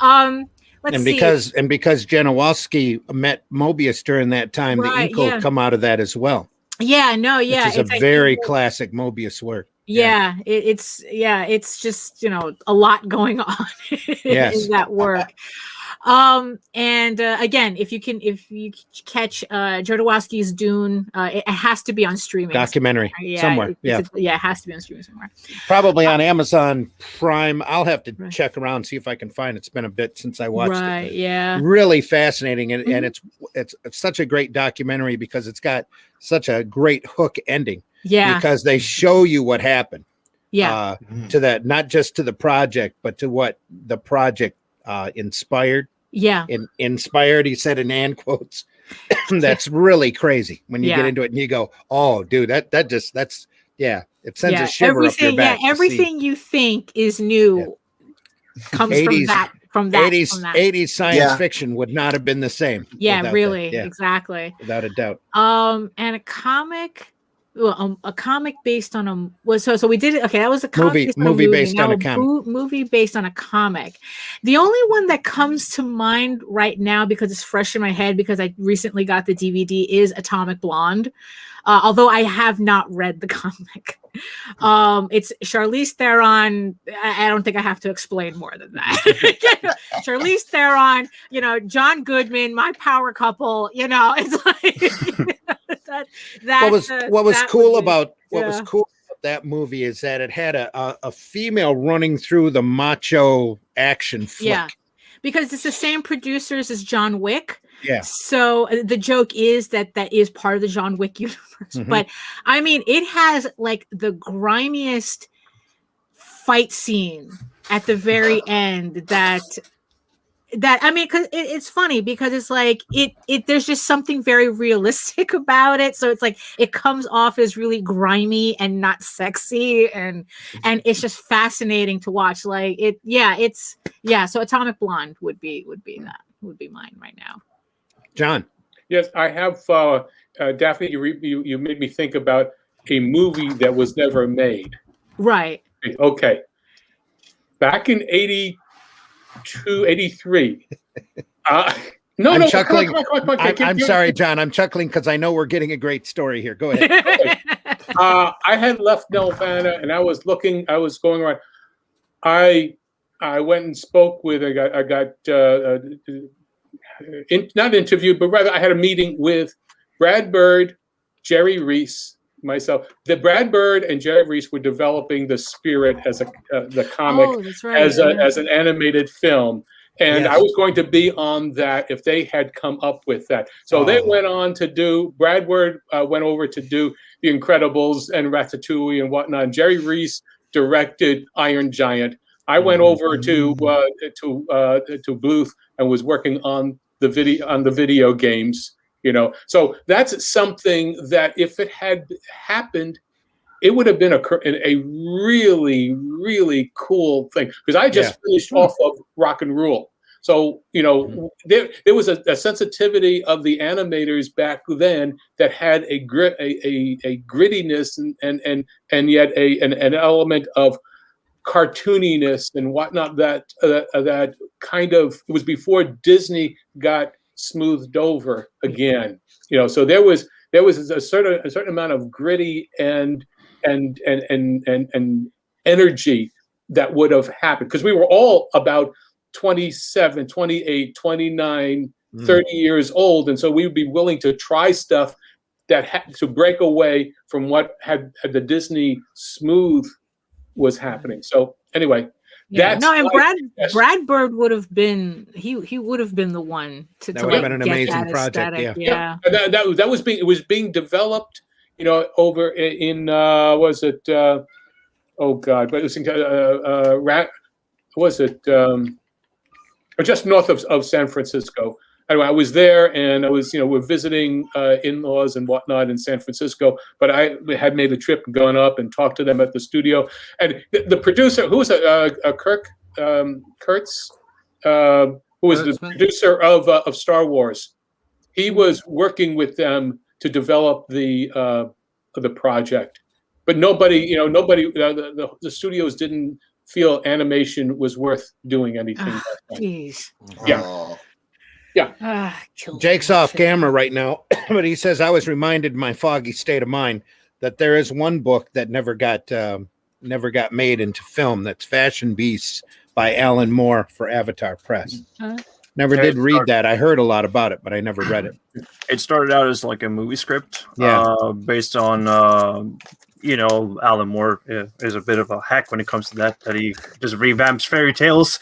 Because Janowski met Mobius during that time, the ink will come out of that as well. Yeah, no, yeah, it's a very classic Mobius work. Yeah, it's just a lot going on in that work. And again, if you catch Jodorowsky's Dune, it has to be on streaming documentary somewhere. It has to be on streaming somewhere. Probably on Amazon Prime. I'll have to check around, see if I can find it. It's been a bit since I watched it. Yeah. Really fascinating, and it's such a great documentary because it's got such a great hook ending. Yeah. Because they show you what happened. Yeah. To that, not just to the project, but to what the project inspired. Yeah. Inspired, he said in and quotes. That's really crazy when you get into it and you go, oh, dude, it sends a shiver up your back. Yeah, everything you think is new comes 80s, from that. 80s science fiction would not have been the same. Yeah, really. Yeah. Exactly. Without a doubt. And a comic. Well, a comic based on so we did it. Okay, that was a comic movie based on a comic. Movie based on a comic. The only one that comes to mind right now, because it's fresh in my head because I recently got the DVD, is Atomic Blonde. Although I have not read the comic. It's Charlize Theron. I don't think I have to explain more than that. Charlize Theron, John Goodman, my power couple. It's like what was cool about that movie is that it had a female running through the macho action flick. Yeah, because it's the same producers as John Wick. Yeah. So the joke is that is part of the John Wick universe. Mm-hmm. But I mean, it has like the grimiest fight scene at the very end that I mean, because it's funny because it's like there's just something very realistic about it. So it's like it comes off as really grimy and not sexy, and it's just fascinating to watch. Like so Atomic Blonde would be mine right now. John. Yes, I have Daphne. You made me think about a movie that was never made. Right. Okay. Back in 82, 83. I'm chuckling. Come on. I'm sorry, John. I'm chuckling because I know we're getting a great story here. Go ahead. Okay. I had left Nelvana and I was going around. I went and spoke with. I got not interviewed, but rather I had a meeting with Brad Bird, Jerry Reese, myself. The Brad Bird and Jerry Reese were developing the Spirit as the comic as an animated film. And I was going to be on that if they had come up with that. So they went on to do, Brad Bird went over to do The Incredibles and Ratatouille and whatnot. And Jerry Reese directed Iron Giant. I went over to Bluth and was working on the video games, So that's something that if it had happened, it would have been a really, really cool thing. Because I just finished off of Rock and Rule. So there was a sensitivity of the animators back then that had a grittiness and yet an element of cartooniness and whatnot that kind of, it was before Disney got smoothed over again. So there was a certain amount of gritty and energy that would have happened, because we were all about 27, 28, 29, 30 years old, and so we would be willing to try stuff that had to break away from what had the Disney smooth was happening. So anyway, Brad Bird would have been he would have been the one to would have been an amazing project. Aesthetic. Yeah. That was being developed, over in was it oh God, but it was just north of San Francisco. Anyway, I was there, and I was, we're visiting in-laws and whatnot in San Francisco, but I had made a trip and gone up and talked to them at the studio. And the producer, who was Kirk Kurtz, who was the producer of Star Wars, he was working with them to develop the project. But nobody, the studios didn't feel animation was worth doing anything. Jeez. Yeah. Yeah. Jake's off camera right now, but he says, I was reminded in my foggy state of mind that there is one book that never got made into film. That's Fashion Beasts by Alan Moore for Avatar Press. Never did read that. I heard a lot about it, but I never read it. It started out as like a movie script, based on, Alan Moore is a bit of a hack when it comes to that he just revamps fairy tales.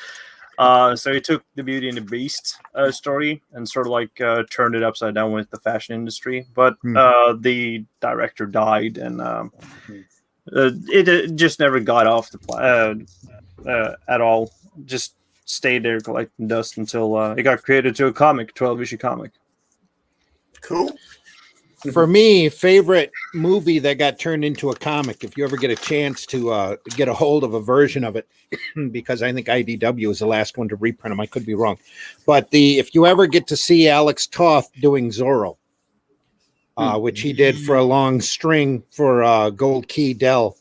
So he took the Beauty and the Beast story and sort of like turned it upside down with the fashion industry. But the director died, and it just never got off the at all. Just stayed there collecting dust until it got created to a comic, 12-issue comic. Cool. For me, favorite movie that got turned into a comic, if you ever get a chance to get a hold of a version of it, because I think IDW is the last one to reprint them. I could be wrong. But if you ever get to see Alex Toth doing Zorro, which he did for a long string for Gold Key Dell,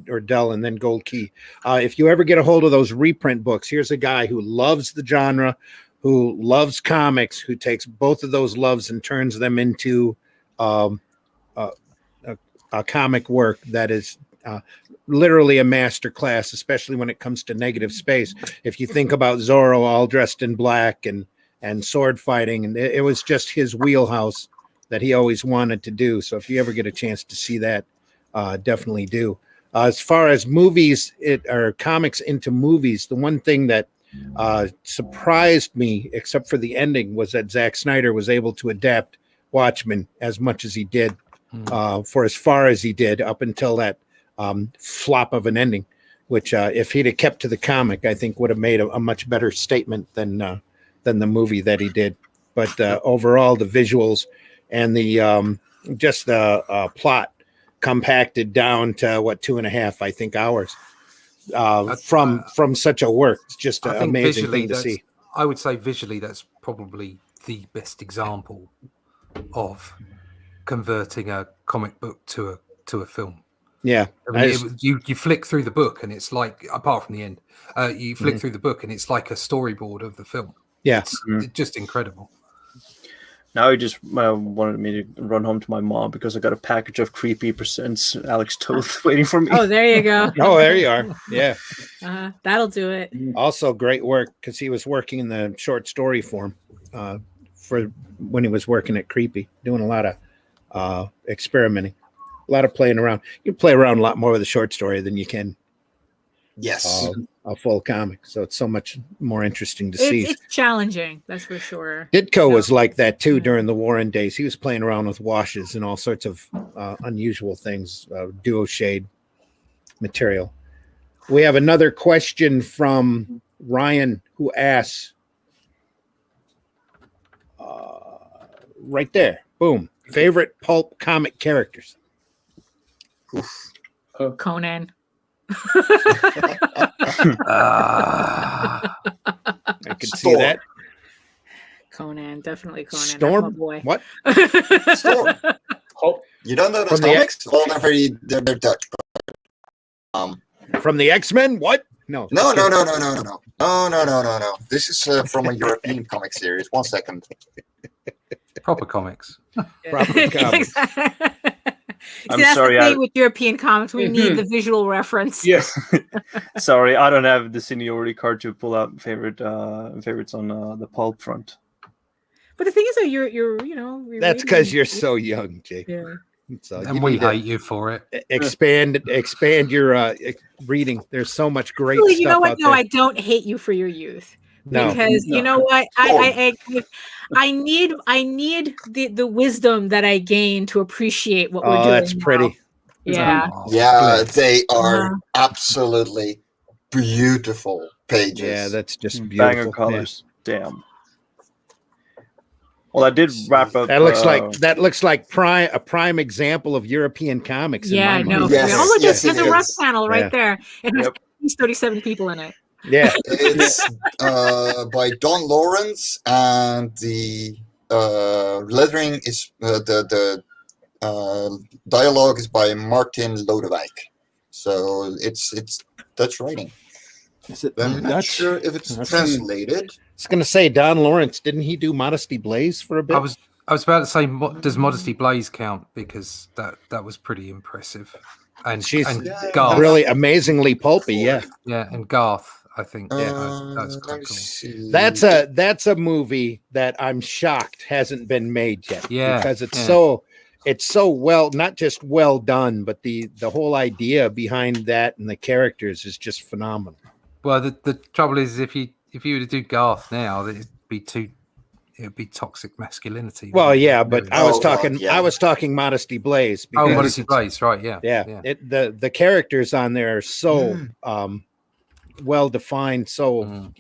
or Dell and then Gold Key. If you ever get a hold of those reprint books, here's a guy who loves the genre, who loves comics, who takes both of those loves and turns them into a comic work that is literally a master class, especially when it comes to negative space. If you think about Zorro all dressed in black and sword fighting, and it was just his wheelhouse that he always wanted to do. So if you ever get a chance to see that, definitely do. As far as movies or comics into movies, the one thing that surprised me, except for the ending, was that Zack Snyder was able to adapt Watchmen as much as he did, for as far as he did, up until that flop of an ending, which if he'd have kept to the comic, I think would have made a much better statement than the movie that he did. But overall, the visuals and the just the plot compacted down to 2.5, I think, hours from such a work. It's just an amazing thing to see. I would say visually, that's probably the best example of converting a comic book to a film. Yeah, I mean, you flick through the book and it's like, apart from the end, you flick through the book and it's like a storyboard of the film. Yeah, it's just incredible. Now he just wanted me to run home to my mom because I got a package of Creepy Presents Alex Toth waiting for me. Oh, there you go. Oh, there you are. Yeah. That'll do it. Also great work, because he was working in the short story form for when he was working at Creepy, doing a lot of experimenting, a lot of playing around. You play around a lot more with a short story than you can a full comic, so it's so much more interesting to see. It's challenging, that's for sure. Ditko was like that too during the Warren days. He was playing around with washes and all sorts of unusual things, duo shade material. We have another question from Ryan, who asks, right there, boom, favorite pulp comic characters. Conan. I could see that. Conan, definitely Conan. Storm? That's my boy. What? Storm. Oh, You don't know those From the comics? Well, they're Dutch. From the X-Men? What? No. No. This is from a European comic series. 1 second. Proper comics. Proper comics. I'm that's sorry, the thing with European comics. We need the visual reference. yes. Sorry, I don't have the seniority card to pull out favorites on the pulp front. But the thing is, though, you're That's because you're so young, Jake. Yeah. So And we hate you for it. expand your reading. There's so much great Well, stuff you know what? out No, there. I don't hate you for your youth. No. Because you know what? I need the wisdom that I gain to appreciate what we're doing. Oh, that's pretty. now. Yeah. Oh, Yeah, bless. they are absolutely beautiful pages. Yeah, that's just Banger beautiful. Yeah. colors. Damn. Well, I did wrap up. That looks like a prime example of European comics. Yeah, in my no. mind. Yes, Oh, look, yes, there's it a Russs is. panel right Yeah. there. It has Yep. at least 37 people in it. Yeah, It's by Don Lawrence, and the lettering is the dialogue is by Martin Lodewijk. So it's Dutch writing. is it I'm not Dutch? sure if it's That's- translated. I was gonna say Don Lawrence. Didn't he do Modesty Blaze for a bit? I was about to say, does Modesty Blaze count? Because that was pretty impressive. And She's Garth, really amazingly pulpy. Yeah, yeah, and Garth, I think, that's Let quite me cool. see. that's a movie that I'm shocked hasn't been made yet. Yeah, because it's yeah. so well, not just well done, but the whole idea behind that and the characters is just phenomenal. Well, the trouble is, if you were to do Garth now, it'd be toxic masculinity. Well, yeah, but I was Oh, God, talking yeah. I was talking Modesty Blaze. Oh, because Modesty it's- Blaze, right? Yeah, Yeah, the characters on there are so well defined. So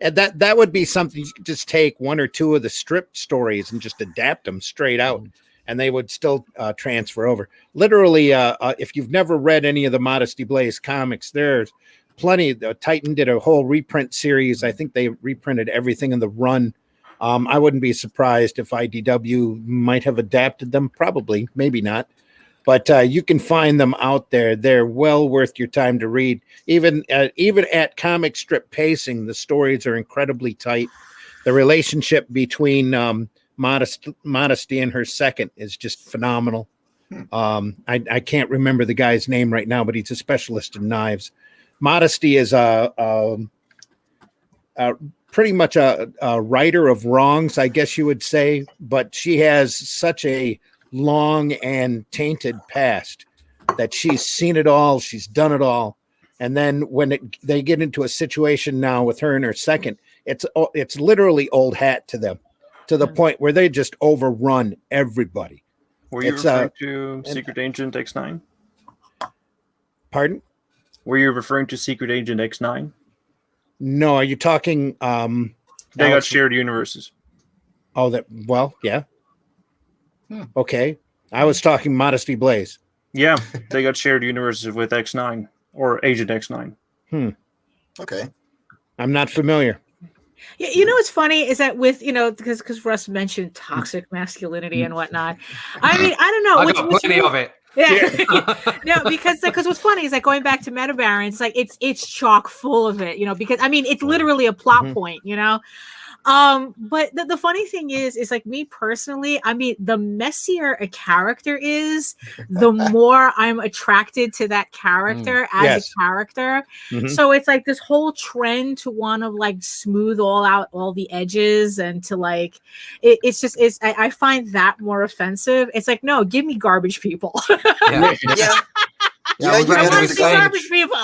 and that would be something you could just take one or two of the strip stories and just adapt them straight out, and they would still transfer over. Literally, if you've never read any of the Modesty Blaze comics, there's plenty. Titan did a whole reprint series. I think they reprinted everything in the run. I wouldn't be surprised if IDW might have adapted them. Probably, maybe not. But you can find them out there. They're well worth your time to read. Even at comic strip pacing, the stories are incredibly tight. The relationship between Modesty and her second is just phenomenal. I can't remember the guy's name right now, but he's a specialist in knives. Modesty is pretty much a writer of wrongs, I guess you would say, but she has such a long and tainted past that she's seen it all, she's done it all, and then when they get into a situation now with her and her second, it's literally old hat to them, to the point where they just overrun everybody. Were you It's, referring to Secret Agent X9? Pardon? Were you referring to Secret Agent X9? No, are you talking They got shared universes. Oh, yeah. Okay. I was talking Modesty Blaze. Yeah, they got shared universes with X9 or Agent X9. Okay. I'm not familiar. Yeah, you know what's funny is that with because Russ mentioned toxic masculinity and whatnot. I mean, I don't know. I got plenty of it. Yeah. No, because what's funny is like going back to Meta Barons, it's like it's chock full of it, because I mean it's literally a plot point, But the funny thing is like me personally, I mean, the messier a character is, the more I'm attracted to that character as a character. So it's like this whole trend to want to like smooth out all the edges and to like, I find that more offensive. It's like, no, give me garbage people. Yeah. I you want know, to see garbage people.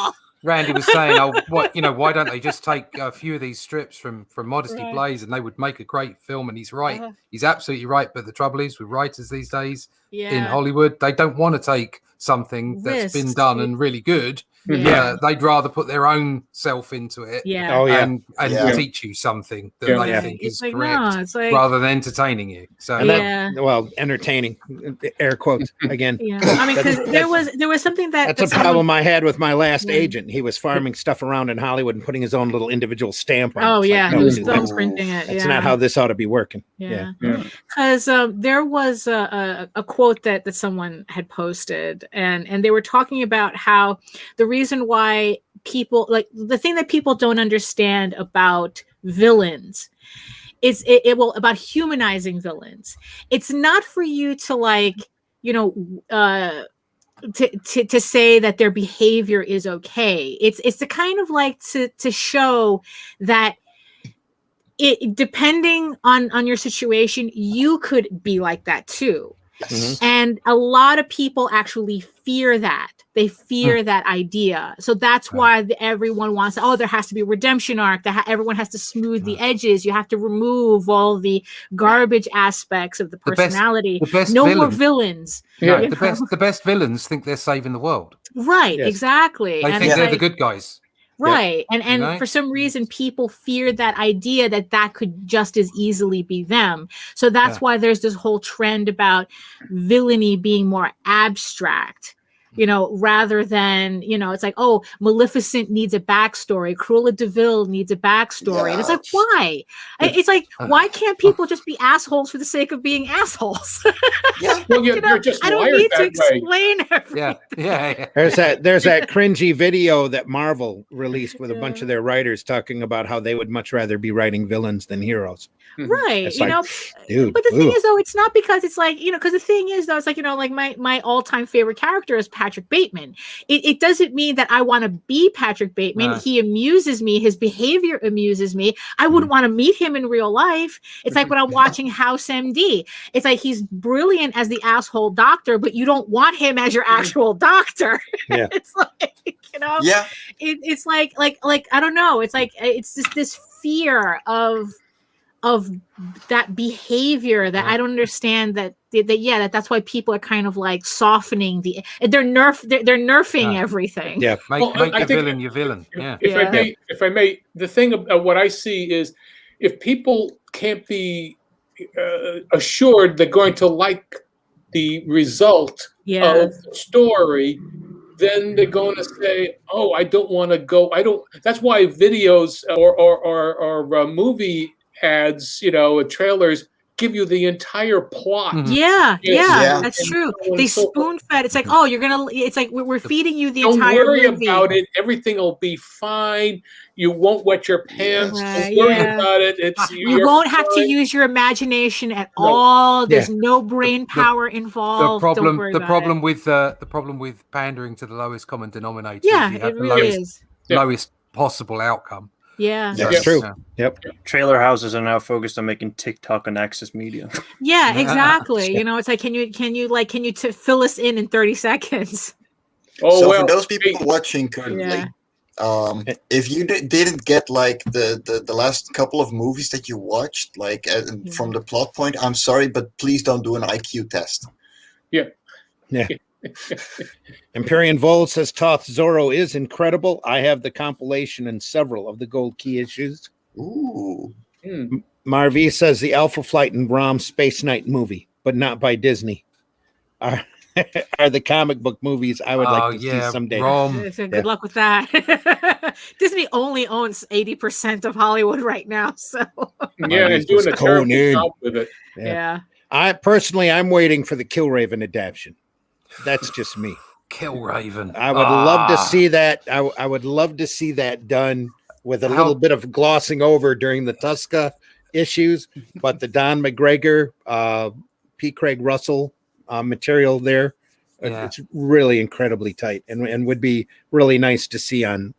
Randy was saying, why don't they just take a few of these strips from Modesty Blaze and they would make a great film? And he's right. He's absolutely right. But the trouble is with writers these days in Hollywood, they don't want to take something that's been done and really good they'd rather put their own self into it. Yeah. Oh yeah. And teach you something that they think It's is like, correct, no, it's like, rather than entertaining you. So And that, well, entertaining, air quotes again. yeah. I mean, because there was something That's a problem I had with my last agent. He was farming stuff around in Hollywood and putting his own little individual stamp on it. Oh It's yeah, like, no, he was dude, thumbprinting it. that's not how this ought to be working. Yeah, because there was a quote that someone had posted, and they were talking about how the reason why people, like, the thing that people don't understand about villains is about humanizing villains. It's not for you to, like, you know, to say that their behavior is okay. It's to kind of like to show that it, depending on your situation, you could be like that too. And a lot of people actually fear that. They fear that idea. So that's why everyone wants, there has to be a redemption arc. Everyone has to smooth the edges. You have to remove all the garbage aspects of the personality. More villains. No, the best villains think they're saving the world. Right, exactly. They think they're the good guys. Right. And for some reason, people fear that idea that could just as easily be them. So that's why there's this whole trend about villainy being more abstract, you know, rather than, you know, it's like, oh, Maleficent needs a backstory. Cruella de Vil needs a backstory. And it's like, why? It's like, why can't people just be assholes for the sake of being assholes? Well, you're just I don't wired need to that way. explain everything. Yeah. There's that cringy video that Marvel released with a bunch of their writers talking about how they would much rather be writing villains than heroes. Right. It's you like, know, dude, but the thing is, though, it's not because it's like, you know, because the thing is, though, it's like, you know, like my all-time favorite character is Patrick Bateman. It doesn't mean that I want to be Patrick Bateman. He amuses me. His behavior amuses me. I wouldn't want to meet him in real life. It's like when I'm watching House MD. It's like he's brilliant as the asshole doctor, but you don't want him as your actual doctor. Yeah. It's like, you know, it's like I don't know. It's like it's just this fear of that behavior that I don't understand that's why people are kind of like softening they're nerfing everything. Yeah. Make your villain your villain. Yeah. If I may, the thing of what I see is if people can't be assured they're going to like the result of the story, then they're going to say, "Oh, I don't want to go." That's why videos or movie ads, you know, trailers give you the entire plot. That's true. They spoon fed. It's like, oh, it's like we're feeding you the entire movie. Don't worry about it. Everything will be fine. You won't wet your pants. Don't worry about it. You won't have to use your imagination at all. There's no brain power involved. The problem with pandering to the lowest common denominator is you have the lowest possible outcome. Yeah, that's true. Yep. Trailer houses are now focused on making TikTok and Access Media. Yeah, exactly. You know, it's like, can you fill us in 30 seconds? For those people watching currently, if you didn't get like the last couple of movies that you watched, like from the plot point, I'm sorry, but please don't do an IQ test. Yeah. Empyrean Volt says Toth Zorro is incredible. I have the compilation and several of the gold key issues. Ooh. Marvi says the Alpha Flight and Brom Space Knight movie, but not by Disney, are the comic book movies I would like to see someday. Good luck with that. Disney only owns 80% of Hollywood right now, so and doing a terrible job with it. Yeah. I'm waiting for the Killraven adaptation. That's just me. Killraven. I would love to see that. I would love to see that done with a little bit of glossing over during the Tuska issues, but the Don McGregor, P. Craig Russell material there, it's really incredibly tight and would be really nice to see on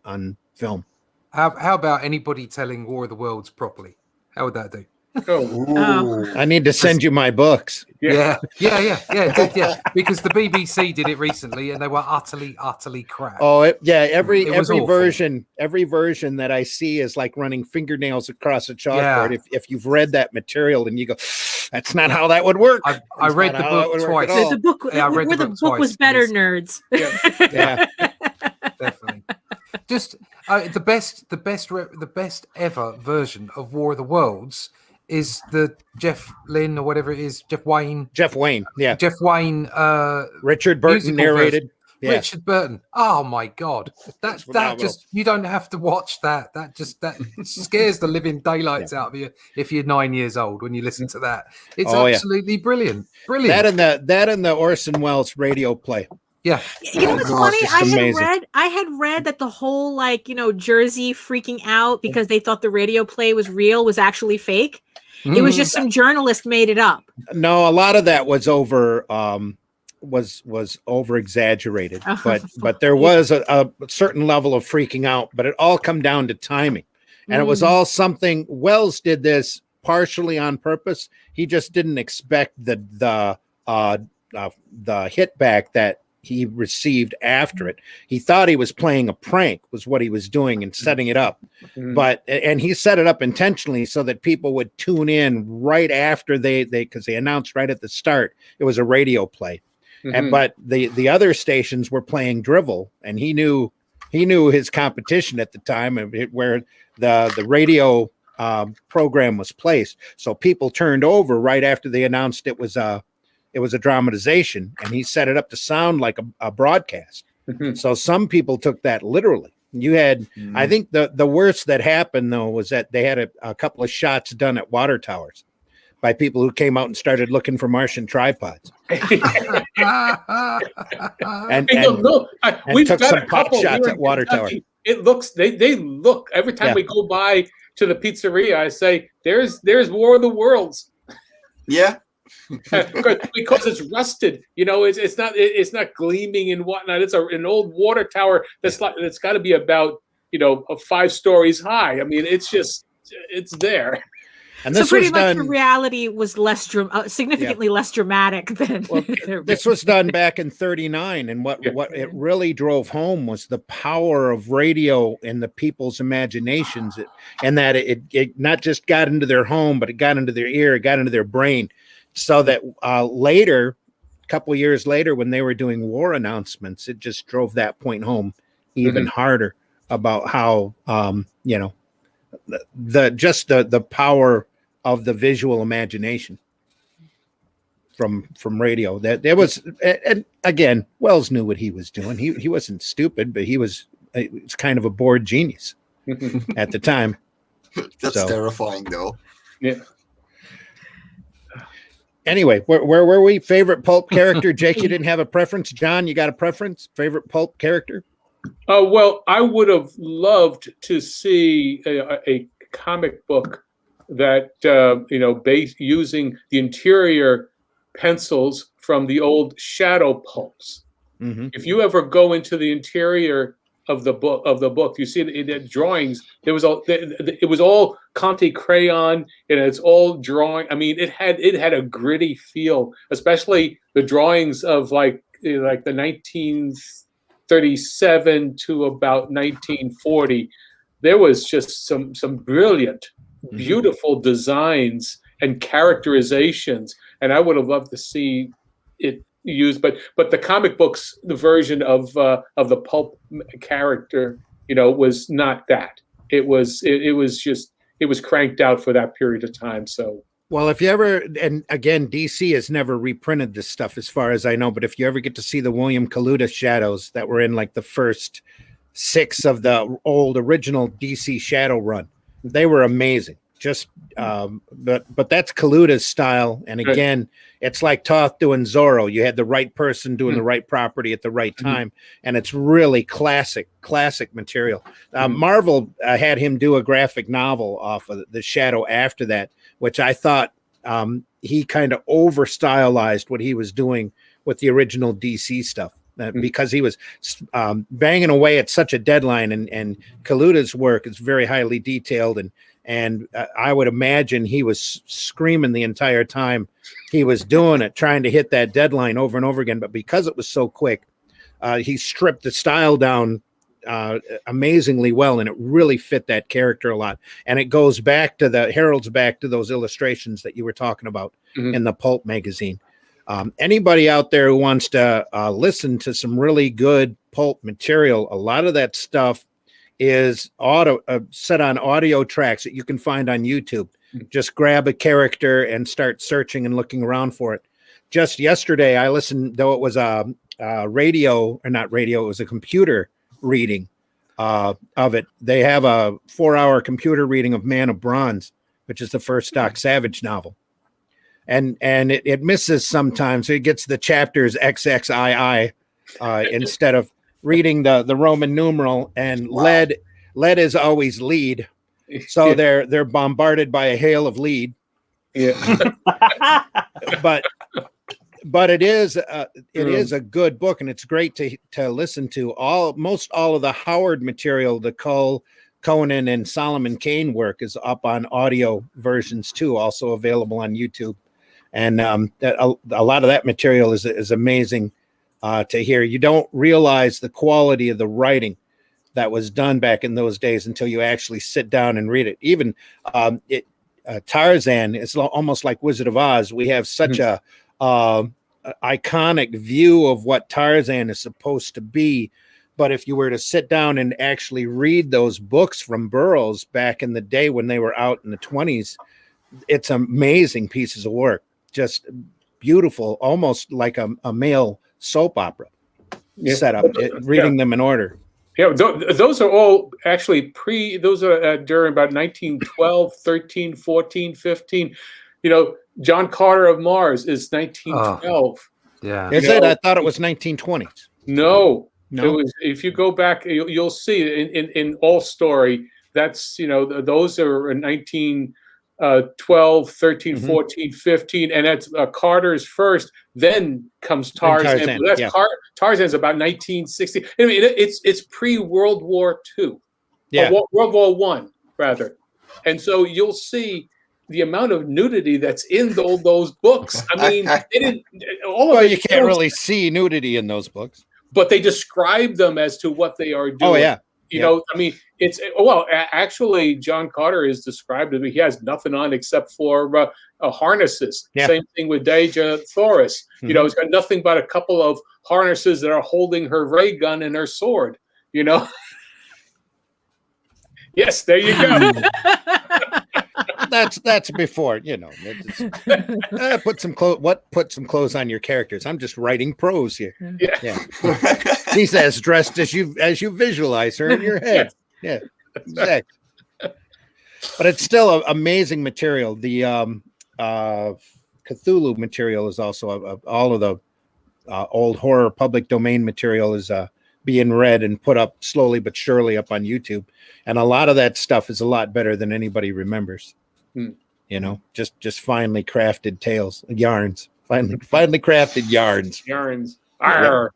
film. How about anybody telling War of the Worlds properly? How would that do? I need to send you my books. Yeah. Because the BBC did it recently, and they were utterly crap. Every version that I see is like running fingernails across a chalkboard. If you've read that material and you go, that's not how that would work. I read the book twice. The book was better, nerds. Yeah. Definitely. just the best ever version of War of the Worlds is the Jeff Lynne or whatever it is, Jeff Wayne, yeah, Jeff Wayne, Richard Burton narrated. Yeah. Richard Burton. Oh my God, that just, you don't have to watch that. That scares the living daylights out of you if you're 9 years old when you listen to that. It's absolutely brilliant. That and the Orson Welles radio play. Yeah. You know what's funny? I had read that the whole Jersey freaking out because they thought the radio play was real was actually fake. It was just some journalist made it up. No, a lot of that was over was over exaggerated, but there was a certain level of freaking out, but it all come down to timing. And it was all something Wells did this partially on purpose. He just didn't expect the hit back that he received after it. He thought he was playing a prank was what he was doing and setting it up. And he set it up intentionally so that people would tune in right after because they announced right at the start it was a radio play. But the other stations were playing drivel, and he knew his competition at the time where the radio program was placed. So people turned over right after they announced it was a dramatization, and he set it up to sound like a broadcast. So some people took that literally. You had, I think the worst that happened though was that they had a couple of shots done at water towers by people who came out and started looking for Martian tripods. and we've took got some pop shots at water towers. It looks, they look, every time we go by to the pizzeria, I say, there's War of the Worlds. Yeah. Because it's rusted, it's not gleaming and whatnot. It's an old water tower that's got to be about 5 stories high. I mean, it's there. And this so pretty was much done, the reality was significantly less dramatic than. Well, this was done back in '39, and what it really drove home was the power of radio in the people's imaginations, and that it not just got into their home, but it got into their ear, it got into their brain. So that later, a couple of years later, when they were doing war announcements, it just drove that point home even harder about how the power of the visual imagination from radio. That there was, and again, Wells knew what he was doing. He wasn't stupid, but it's kind of a bored genius at the time. That's terrifying, though. Yeah. Anyway, where were we? Favorite pulp character? Jake, you didn't have a preference. John, you got a preference? Favorite pulp character? Well, I would have loved to see a comic book that based using the interior pencils from the old shadow pulps. If you ever go into the interior of the book, you see the drawings. It was all Conte crayon, and it's all drawing. I mean, it had a gritty feel, especially the drawings of like the 1937 to about 1940. There was just some brilliant, beautiful designs and characterizations, and I would have loved to see it used. But the comic books, the version of the pulp character, was not that. It was cranked out for that period of time. So. Well, if you ever, and again, DC has never reprinted this stuff as far as I know, but if you ever get to see the William Kaluta shadows that were in like the first 6 of the old original DC shadow run, they were amazing. Just, but that's Kaluta's style. And again, it's like Toth doing Zorro. You had the right person doing the right property at the right time. And it's really classic material. Marvel had him do a graphic novel off of the shadow after that, which I thought he kind of over stylized what he was doing with the original DC stuff. Because he was banging away at such a deadline, and Kaluta's work is very highly detailed, and I would imagine he was screaming the entire time he was doing it, trying to hit that deadline over and over again. But because it was so quick, he stripped the style down amazingly well, and it really fit that character a lot. And it goes back to heralds back to those illustrations that you were talking about in the Pulp magazine. Anybody out there who wants to listen to some really good pulp material, a lot of that stuff is set on audio tracks that you can find on YouTube. Just grab a character and start searching and looking around for it. Just yesterday, I listened, though it was a radio, or not radio, it was a computer reading of it. They have a 4-hour computer reading of Man of Bronze, which is the first Doc Savage novel. And it misses sometimes. So it gets the chapters XXII instead of reading the Roman numeral, and lead is always lead. So they're bombarded by a hail of lead. Yeah. but it is a good book, and it's great to listen to. Almost all of the Howard material, the Cull, Conan, and Solomon Kane work is up on audio versions too, also available on YouTube. And a lot of that material is amazing to hear. You don't realize the quality of the writing that was done back in those days until you actually sit down and read it. Even Tarzan is almost like Wizard of Oz. We have such a iconic view of what Tarzan is supposed to be. But if you were to sit down and actually read those books from Burroughs back in the day when they were out in the 20s, it's amazing pieces of work. Just beautiful, almost like a male soap opera setup, reading them in order. Yeah, those are all actually those are during about 1912, 13, 14, 15. John Carter of Mars is 1912. Yeah. Is it? I thought it was 1920s. No. It was, if you go back, you'll see in All Story, that's, those are in 1912, 13, 14, 15, and that's Carter's first. Then comes Tarzan. Tarzan's about 1960. I mean, it's pre-World War II. Yeah. World War I, rather. And so you'll see the amount of nudity that's in those books. I mean, you can't really see nudity in those books. But they describe them as to what they are doing. Oh, yeah. I mean, actually, John Carter is described as he has nothing on except for harnesses. Yeah. Same thing with Deja Thoris. Mm-hmm. He's got nothing but a couple of harnesses that are holding her ray gun and her sword. Yes, there you go. That's before, put some clothes on your characters. I'm just writing prose here. Yeah. She's as dressed as you visualize her in your head. Yeah, exactly. But it's still amazing material. The Cthulhu material is also all of the old horror public domain material is being read and put up slowly but surely up on YouTube, and a lot of that stuff is a lot better than anybody remembers. Just finely crafted yarns. Finely crafted yarns. Arr,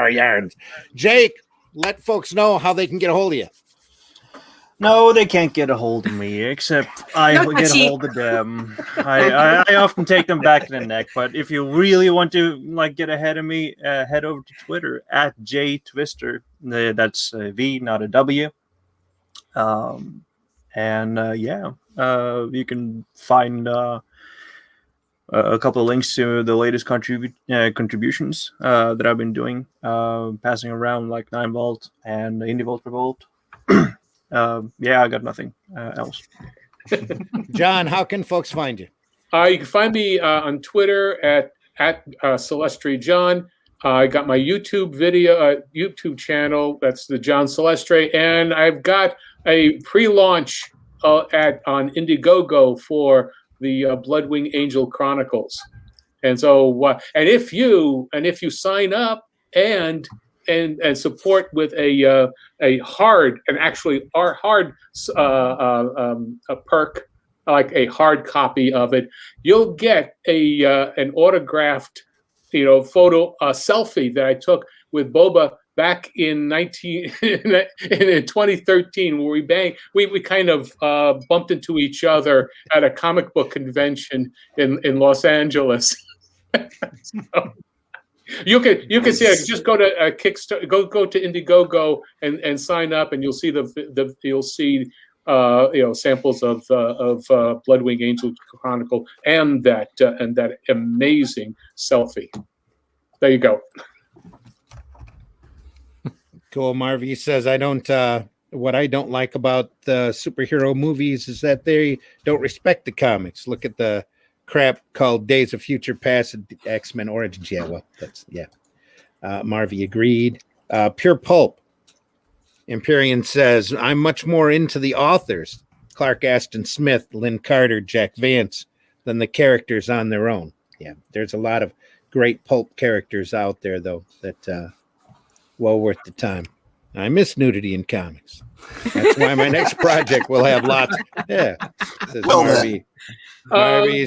yarns. Jake, let folks know how they can get a hold of you. No, they can't get a hold of me, except I get a hold of them. I often take them back to the neck, but if you really want to get ahead of me, head over to Twitter at JTwister. That's a V, not a W. You can find a couple of links to the latest contributions that I've been doing, passing around like 9Volt and Indievolt Revolt. I got nothing else. John, how can folks find you? You can find me on Twitter at Celestre John. I got my YouTube channel. That's the John Celestre, and I've got a pre-launch on Indiegogo for the Bloodwing Angel Chronicles. And so, and if you sign up and support with a hard perk, like a hard copy of it, you'll get an autographed photo selfie that I took with Boba back in 2013, where we kind of bumped into each other at a comic book convention in Los Angeles. So you can see it. Just go to Kickstarter, go to Indiegogo and sign up, and you'll see samples of Bloodwing Angel Chronicle and that amazing selfie. There you go. Cool. Marvy says, what I don't like about the superhero movies is that they don't respect the comics. Look at the crap called Days of Future Past and X-Men Origins. Yeah, well, Marvy agreed. Pure Pulp. Empyrean says, I'm much more into the authors, Clark Aston Smith, Lynn Carter, Jack Vance, than the characters on their own. Yeah, there's a lot of great pulp characters out there, though, that well worth the time. I miss nudity in comics. That's why my next project will have lots. Yeah. Says Marvy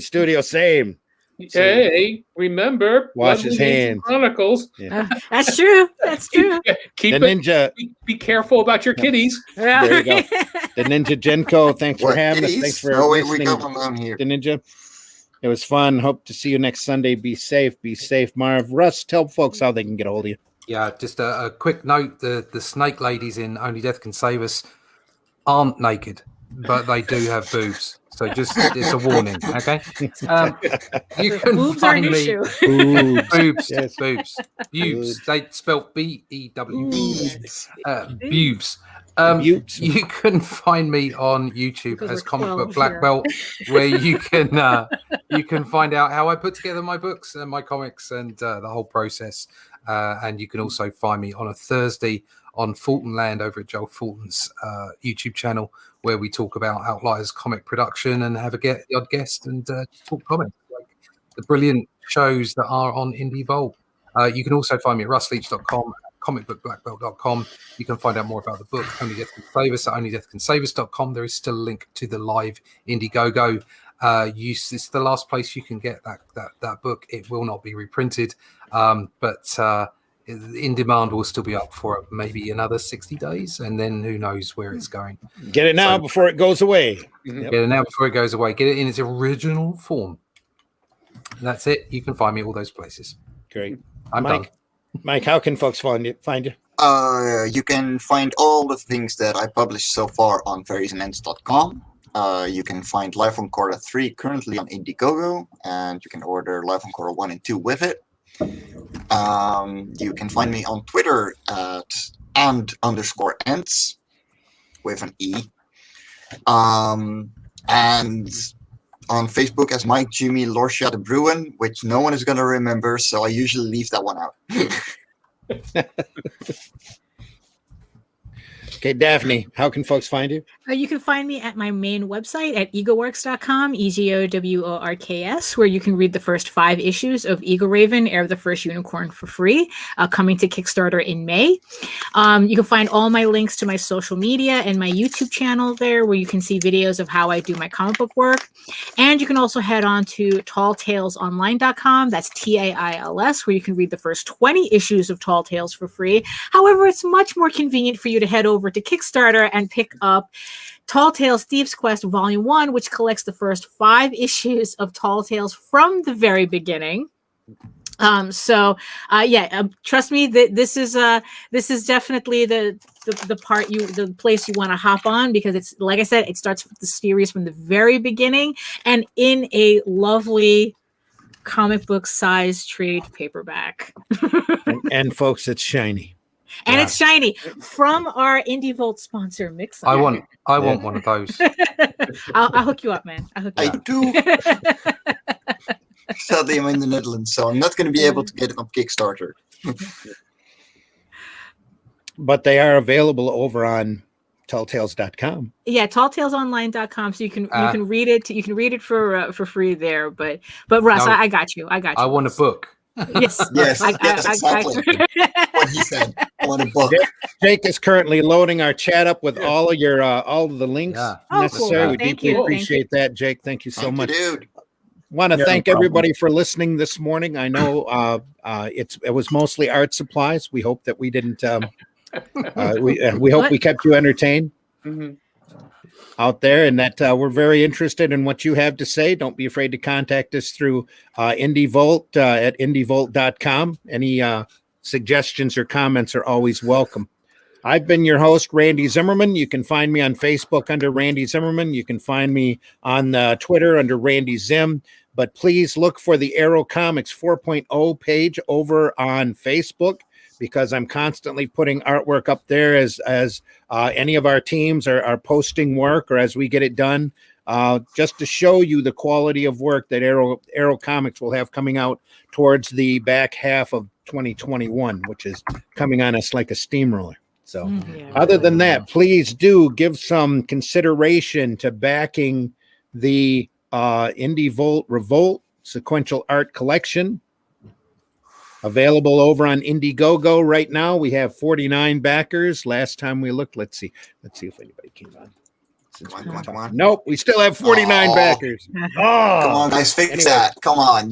Studio, same. Hey, remember, wash his hands. Chronicles. Yeah. That's true. That's true. Keep the it, ninja. Be careful about your kitties. There you go. The Ninja Genko. Thanks for having us. Thanks for listening. We got one down here. The Ninja. It was fun. Hope to see you next Sunday. Be safe. Be safe, Marv. Russ, tell folks how they can get a hold of you. Yeah, just a quick note: the snake ladies in Only Death Can Save Us aren't naked, but they do have boobs. So it's a warning, okay? You can boobs find are an me issue. boobs, Yes. boobs. They spell B-E-W-S. Boobs. Buttes. You can find me on YouTube Because as we're Comic Book 12 Black here. Belt, where you can find out how I put together my books and my comics and the whole process. And you can also find me on a Thursday on Fulton Land over at Joel Fulton's YouTube channel, where we talk about Outliers comic production and have the odd guest and talk comics, like the brilliant shows that are on Indievolt. You can also find me at russleach.com, comicbookblackbelt.com. You can find out more about the book Only Death Can Save Us at onlydeathcansavus.com. There is still a link to the live Indiegogo. It's the last place you can get that book. It will not be reprinted, but in demand will still be up for maybe another 60 days, and then who knows where it's going. Get it now before it goes away. Get it now before it goes away. Get it in its original form. And that's it. You can find me all those places. Great. I'm done. Mike, how can folks find you? You can find all the things that I published so far on fairysandsends.com. You can find Live on Quora 3 currently on Indiegogo, and you can order Live on Quora 1 and 2 with it. You can find me on Twitter at &_ents with an E. And on Facebook as Mike Jimmy Lorcia de Bruin, which no one is going to remember, so I usually leave that one out. Okay, Daphne, how can folks find you? You can find me at my main website at egoworks.com, EGOWORKS, where you can read the first 5 issues of Eagle Raven, Heir of the First Unicorn for free, coming to Kickstarter in May. You can find all my links to my social media and my YouTube channel there, where you can see videos of how I do my comic book work. And you can also head on to talltalesonline.com, that's TAILS, where you can read the first 20 issues of Tall Tales for free. However, it's much more convenient for you to head over to Kickstarter and pick up Tall Tales Thieves Quest Volume 1, which collects the first 5 issues of Tall Tales from the very beginning. Trust me, this is definitely the place you want to hop on, because it's, like I said, it starts with the series from the very beginning and in a lovely comic book size trade paperback. and folks, it's shiny. And it's shiny from our Indievolt sponsor, Mixer. I want one of those. I'll hook you up, man. I do. Sadly, I'm in the Netherlands, so I'm not going to be able to get it on Kickstarter. But they are available over on talltales.com. Yeah, talltalesonline.com, so you can read it. You can read it for free there. But Russ, No, I got you. I want a book. Yes. Yes, exactly what he said. I want a book. Jake is currently loading our chat up with all of your all of the links necessary. Cool. We Thank deeply you. appreciate that, Jake. Thank you so Thank much. you, dude. Want to Yeah, thank no problem. everybody for listening this morning. I know it was mostly art supplies. We hope that we didn't. We hope we kept you entertained out there, and that we're very interested in what you have to say. Don't be afraid to contact us through Indievolt at indievolt.com. Any suggestions or comments are always welcome. I've been your host, Randy Zimmerman. You can find me on Facebook under Randy Zimmerman. You can find me on Twitter under Randy Zimm. But please look for the Arrow Comics 4.0 page over on Facebook, because I'm constantly putting artwork up there as any of our teams are posting work or as we get it done, just to show you the quality of work that Arrow Comics will have coming out towards the back half of 2021, which is coming on us like a steamroller. So other than that, please do give some consideration to backing the Indievolt Revolt Sequential Art Collection. Available over on Indiegogo right now. We have 49 backers. Last time we looked, let's see if anybody came on. Come on. Nope, we still have 49 backers. Come on, guys, fix that. Come on.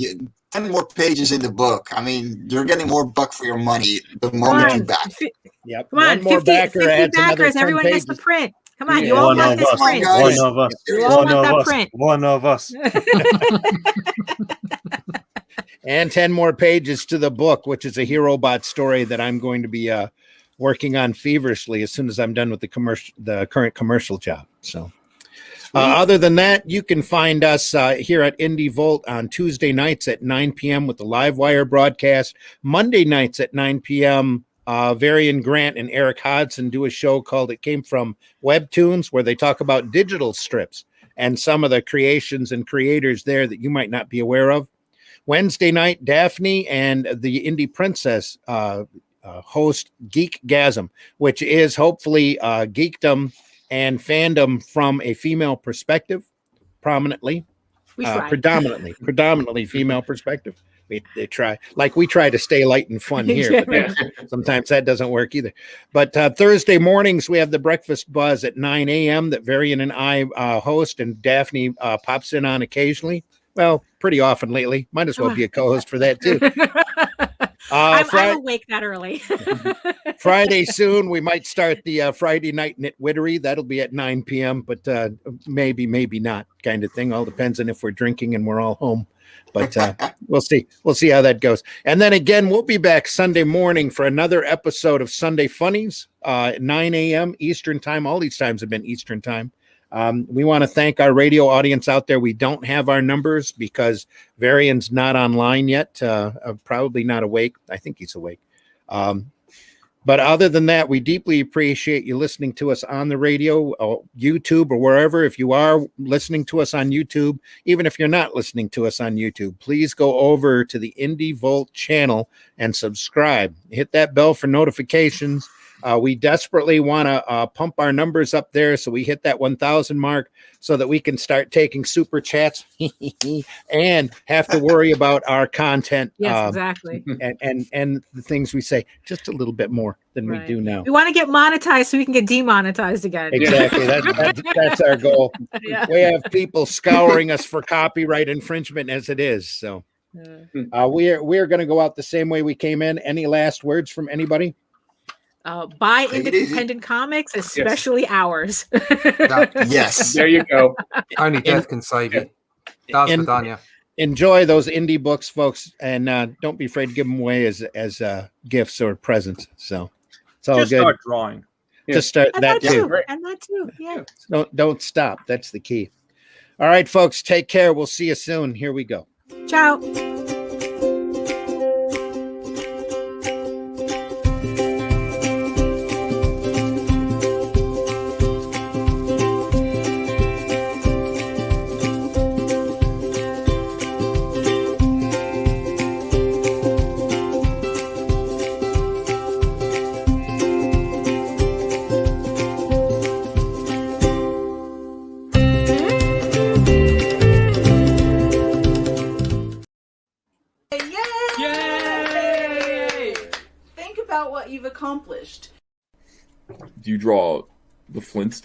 10 more pages in the book. I mean, you're getting more buck for your money the moment you back. Yep. Come on, One more 50 backer adds another backers. 10 Everyone pages. gets the print. Come on, you all want this print. guys. One of us. You all want that print. One of us. And 10 more pages to the book, which is a HeroBot story that I'm going to be working on feverishly as soon as I'm done with the current commercial job. So other than that, you can find us here at Indievolt on Tuesday nights at 9 p.m. with the live wire broadcast. Monday nights at 9 p.m. Varian Grant and Eric Hodson do a show called It Came From Webtoons, where they talk about digital strips and some of the creations and creators there that you might not be aware of. Wednesday night, Daphne and the Indie Princess host Geekgasm, which is hopefully geekdom and fandom from a female perspective, predominantly female perspective. They try, like we try to stay light and fun here, but sometimes that doesn't work either. But Thursday mornings, we have the Breakfast Buzz at 9 a.m. that Varian and I host, and Daphne pops in on occasionally. Well, pretty often lately. Might as well be a co-host for that too. I'm awake that early. Friday soon, we might start the Friday night Nitwittery. That'll be at 9 p.m., but maybe not, kind of thing. All depends on if we're drinking and we're all home. But we'll see. We'll see how that goes. And then again, we'll be back Sunday morning for another episode of Sunday Funnies at 9 a.m. Eastern time. All these times have been Eastern time. We want to thank our radio audience out there. We don't have our numbers because Varian's not online yet, probably not awake. I think he's awake. But other than that, we deeply appreciate you listening to us on the radio, YouTube, or wherever. If you are listening to us on YouTube, even if you're not listening to us on YouTube, please go over to the Indievolt channel and subscribe. Hit that bell for notifications. We desperately want to pump our numbers up there so we hit that 1,000 mark so that we can start taking super chats and have to worry about our content. Yes, exactly. And the things we say just a little bit more than we do now. We want to get monetized so we can get demonetized again. Exactly. That's our goal. Yeah. We have people scouring us for copyright infringement as it is. So we're going to go out the same way we came in. Any last words from anybody? Buy independent comics, especially ours. Yes. There you go. Only death can save you. That's Vidania. Enjoy those indie books, folks, and don't be afraid to give them away as gifts or presents. So it's all just good. Start drawing. Just start that too. And that too. Yeah. Don't stop. That's the key. All right, folks. Take care. We'll see you soon. Here we go. Ciao. What you've accomplished. Do you draw the Flintstones?